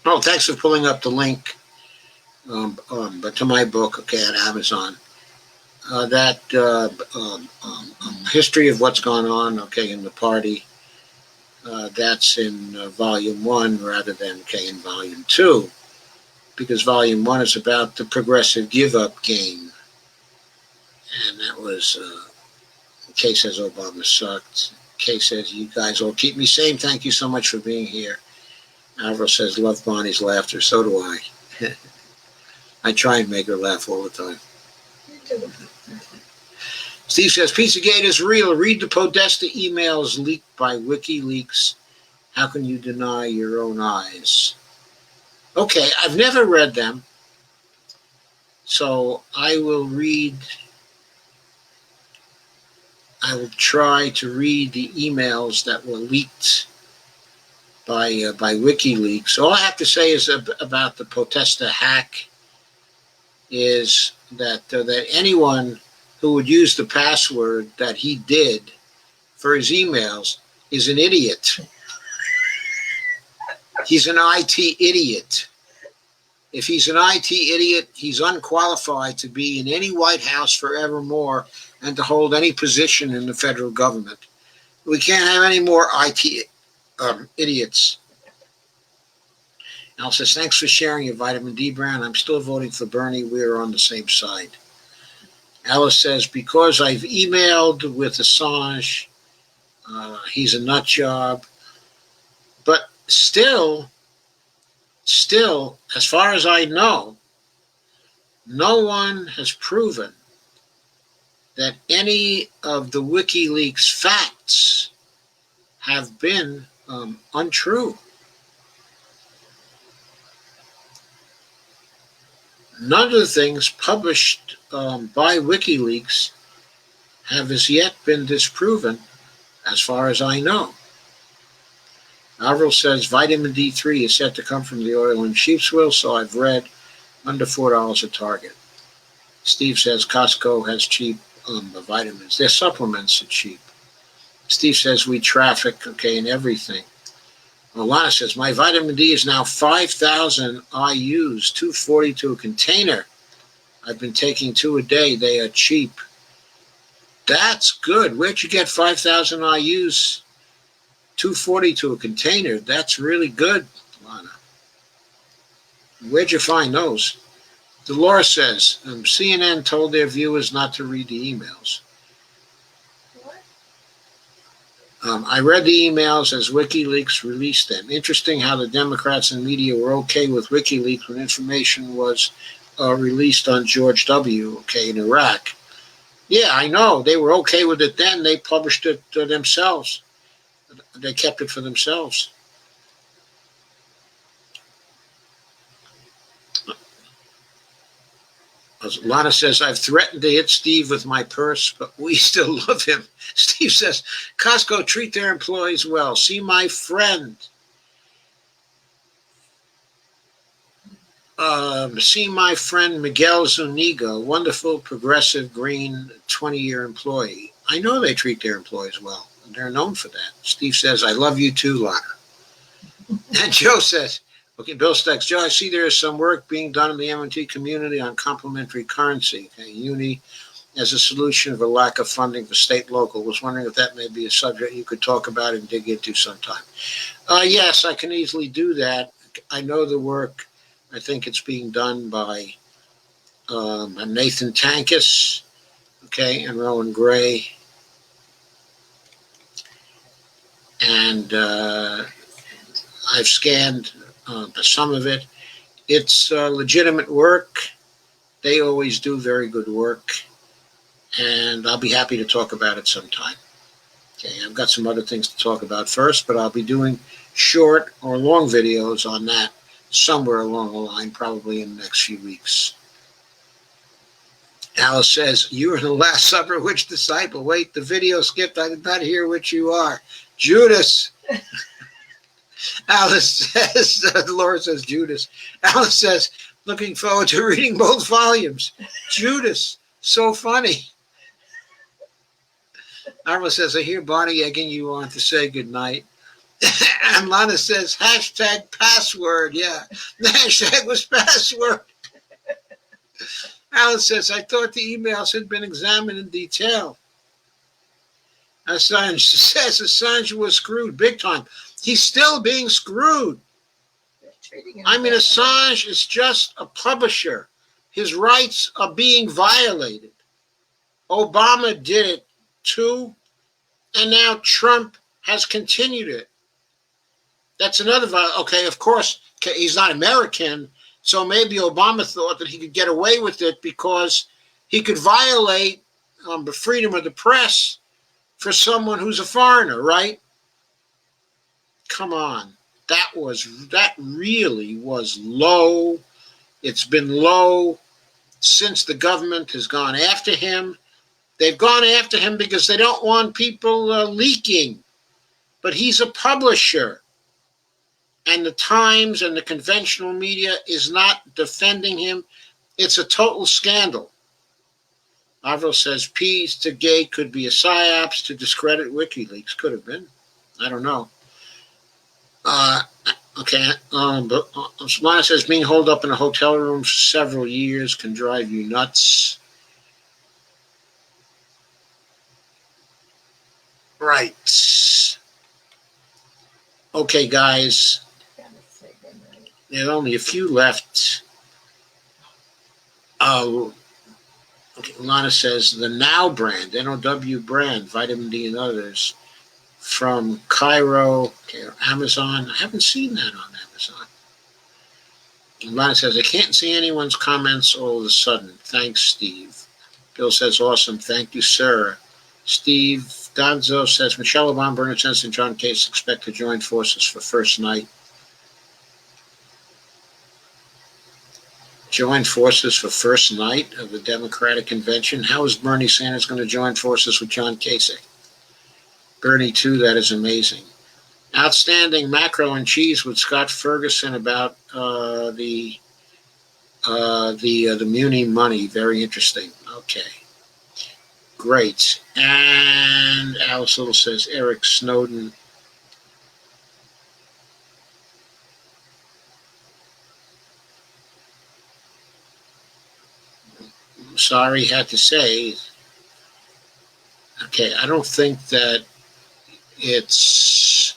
Oh, thanks for pulling up the link but to my book, okay, at Amazon. That history of what's gone on, okay, in the party. That's in volume 1 rather than, okay, in volume 2, because volume 1 is about the progressive give-up game. And that was, Kay says Obama sucked. Kay says, you guys all keep me sane. Thank you so much for being here. Avril says, love Bonnie's laughter. So do I. I try and make her laugh all the time. Steve says, Pizzagate is real. Read the Podesta emails leaked by WikiLeaks. How can you deny your own eyes? Okay, I've never read them. So I will try to read the emails that were leaked by WikiLeaks. All I have to say is about the Podesta hack is that anyone who would use the password that he did for his emails is an idiot. He's an IT idiot. If he's an IT idiot, he's unqualified to be in any White House forevermore and to hold any position in the federal government. We can't have any more IT idiots. Al says, thanks for sharing your vitamin D brand. I'm still voting for Bernie. We're on the same side. Alice says, because I've emailed with Assange, he's a nut job. But still, as far as I know, no one has proven that any of the WikiLeaks facts have been untrue. None of the things published by WikiLeaks have as yet been disproven, as far as I know. Avril says vitamin D3 is said to come from the oil in sheep's wool, so I've read under $4 a Target. Steve says Costco has cheap vitamins. Their supplements are cheap. Steve says we traffic, okay, in everything. Alana says, my vitamin D is now 5,000 IUs, 240 to a container. I've been taking 2 a day. They are cheap. That's good. Where'd you get 5,000 IUs, 240 to a container? That's really good, Alana. Where'd you find those? Dolores says, CNN told their viewers not to read the emails. I read the emails as WikiLeaks released them. Interesting how the Democrats and media were okay with WikiLeaks when information was released on George W., okay, in Iraq. Yeah, I know. They were okay with it then. They published it themselves. They kept it for themselves. Lana says, I've threatened to hit Steve with my purse, but we still love him. Steve says, Costco treat their employees well. See my friend. Miguel Zuniga, wonderful, progressive, green, 20-year employee. I know they treat their employees well. And they're known for that. Steve says, I love you too, Lana. And Joe says, okay, Bill Stacks, Joe, I see there is some work being done in the MNT community on complementary currency, okay, uni, as a solution of a lack of funding for state local. Was wondering if that may be a subject you could talk about and dig into sometime. Yes, I can easily do that. I know the work. I think it's being done by Nathan Tankus, okay, and Rowan Gray. and I've scanned some of it. It's legitimate work. They always do very good work, and I'll be happy to talk about it sometime. Okay, I've got some other things to talk about first, but I'll be doing short or long videos on that somewhere along the line, probably in the next few weeks. Alice says, you were the Last Supper. Which disciple? Wait, the video skipped. I did not hear which you are. Judas. Alice says, Laura says Judas. Alice says, looking forward to reading both volumes. Judas, so funny. Arla says, I hear Bonnie egging you on to say goodnight. And Lana says, hashtag password. Yeah, the hashtag was password. Alice says, I thought the emails had been examined in detail. Assange says Assange was screwed big time. He's still being screwed. I mean, Assange is just a publisher. His rights are being violated. Obama did it too, and now Trump has continued it. That's another violation. Okay, of course, he's not American, so maybe Obama thought that he could get away with it because he could violate the freedom of the press for someone who's a foreigner, right? Come on. That really was low. It's been low since the government has gone after him. They've gone after him because they don't want people leaking. But he's a publisher. And the Times and the conventional media is not defending him. It's a total scandal. Avril says Pizzagate could be a psyops to discredit WikiLeaks. Could have been. I don't know. Okay. But Samana says being holed up in a hotel room for several years can drive you nuts. Right. Okay, guys. There's only a few left. Okay, Lana says the Now brand, NOW brand, vitamin D and others from Cairo, okay, or Amazon. I haven't seen that on Amazon. And Lana says, I can't see anyone's comments all of a sudden. Thanks, Steve. Bill says, awesome. Thank you, sir. Steve Gonzo says, Michelle Obama, Bernard Sense, and John Case expect to join forces for first night. Join forces for first night of the Democratic Convention. How is Bernie Sanders going to join forces with John Kasich? Bernie, too, that is amazing. Outstanding mackerel and cheese with Scott Ferguson about the Muni money. Very interesting. Okay. Great. And Alice Little says Eric Snowden. Sorry, had to say. Okay, I don't think that it's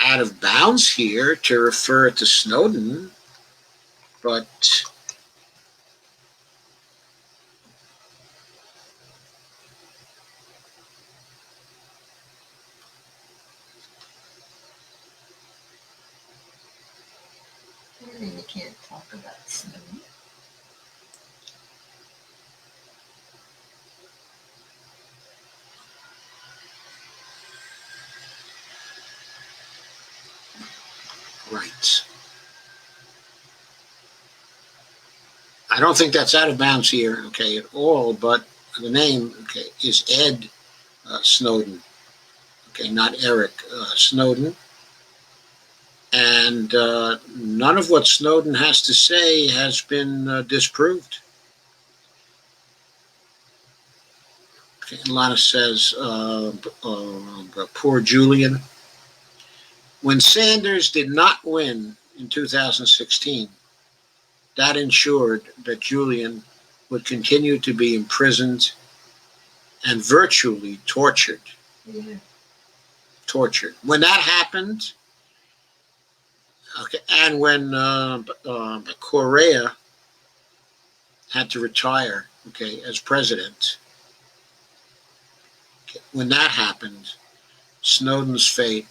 out of bounds here to refer to Snowden, but I mean, you can't talk about Snowden. right. I don't think that's out of bounds here, okay, at all, but the name, okay, is Ed Snowden, okay, not Eric Snowden. And none of what Snowden has to say has been disproved. Okay, Lana says, poor Julian. When Sanders did not win in 2016, that ensured that Julian would continue to be imprisoned and virtually tortured. Yeah. Tortured. When that happened, okay, and when Correa had to retire, okay, as president, okay, when that happened, Snowden's fate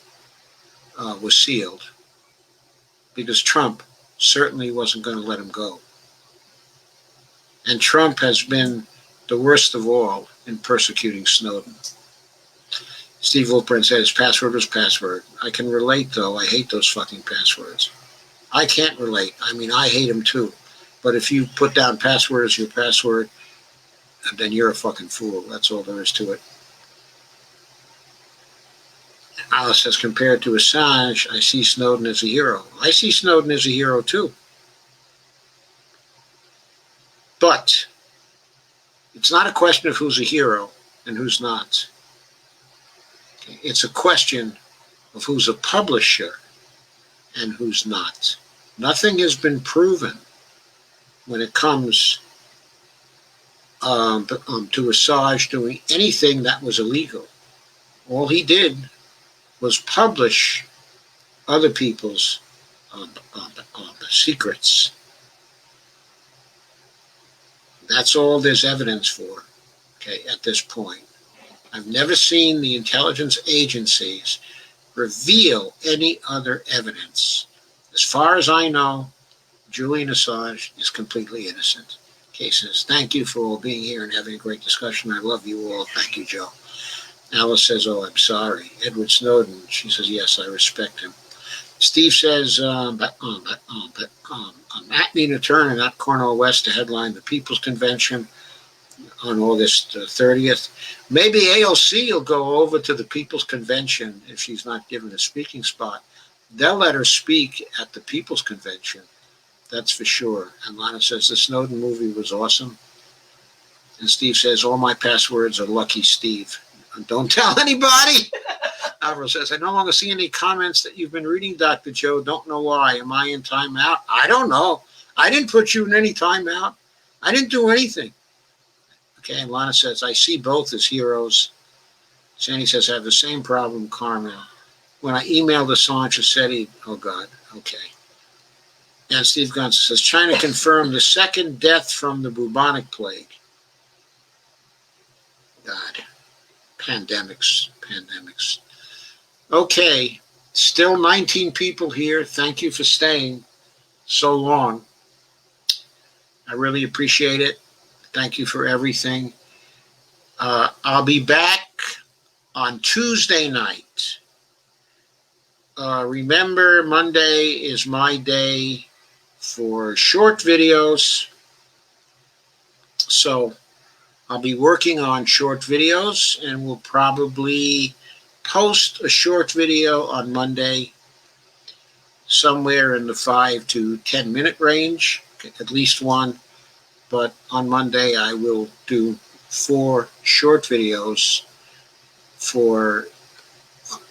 was sealed, because Trump certainly wasn't going to let him go. And Trump has been the worst of all in persecuting Snowden. Steve Wolprin says password was password. I can relate, though. I hate those fucking passwords. I can't relate. I mean, I hate them too. But if you put down password as your password, then you're a fucking fool. That's all there is to it. Alice says, compared to Assange, I see Snowden as a hero. I see Snowden as a hero too. But it's not a question of who's a hero and who's not. It's a question of who's a publisher and who's not. Nothing has been proven when it comes to Assange doing anything that was illegal. All he did was publish other people's secrets. That's all there's evidence for, okay, at this point. I've never seen the intelligence agencies reveal any other evidence. As far as I know, Julian Assange is completely innocent. Cases. Thank you for all being here and having a great discussion. I love you all. Thank you, Joe. Alice says, oh, I'm sorry. Edward Snowden. She says, yes, I respect him. Steve says, Matt Nina Turner, not Cornel West, to headline the People's Convention on August 30th. Maybe AOC will go over to the People's Convention if she's not given a speaking spot. They'll let her speak at the People's Convention. That's for sure. And Lana says, the Snowden movie was awesome. And Steve says, all my passwords are Lucky Steve. And don't tell anybody. Alvaro says, I no longer see any comments that you've been reading, Dr. Joe. Don't know why. Am I in timeout? I don't know. I didn't put you in any timeout. I didn't do anything. Okay, and Lana says, I see both as heroes. Sandy says, I have the same problem, Carmel. When I emailed Assange, it said he, oh God, okay. And Steve Gunn says, China confirmed the second death from the bubonic plague. God, pandemics. Okay, still 19 people here. Thank you for staying so long. I really appreciate it. Thank you for everything. I'll be back on Tuesday night. Remember, Monday is my day for short videos. So I'll be working on short videos, and we'll probably post a short video on Monday somewhere in the 5 to 10 minute range, at least one. But on Monday, I will do 4 short videos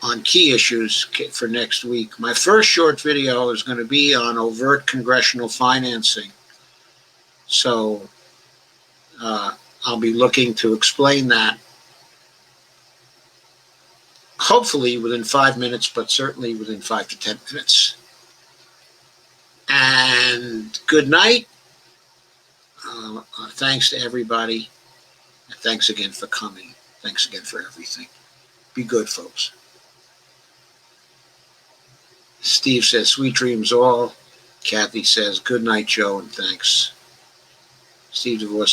on key issues for next week. My first short video is going to be on overt congressional financing. So I'll be looking to explain that, hopefully within 5 minutes, but certainly within 5 to 10 minutes. And good night. Thanks to everybody. And thanks again for coming. Thanks again for everything. Be good, folks. Steve says, sweet dreams all. Kathy says, good night, Joe, and thanks. Steve DeVore says,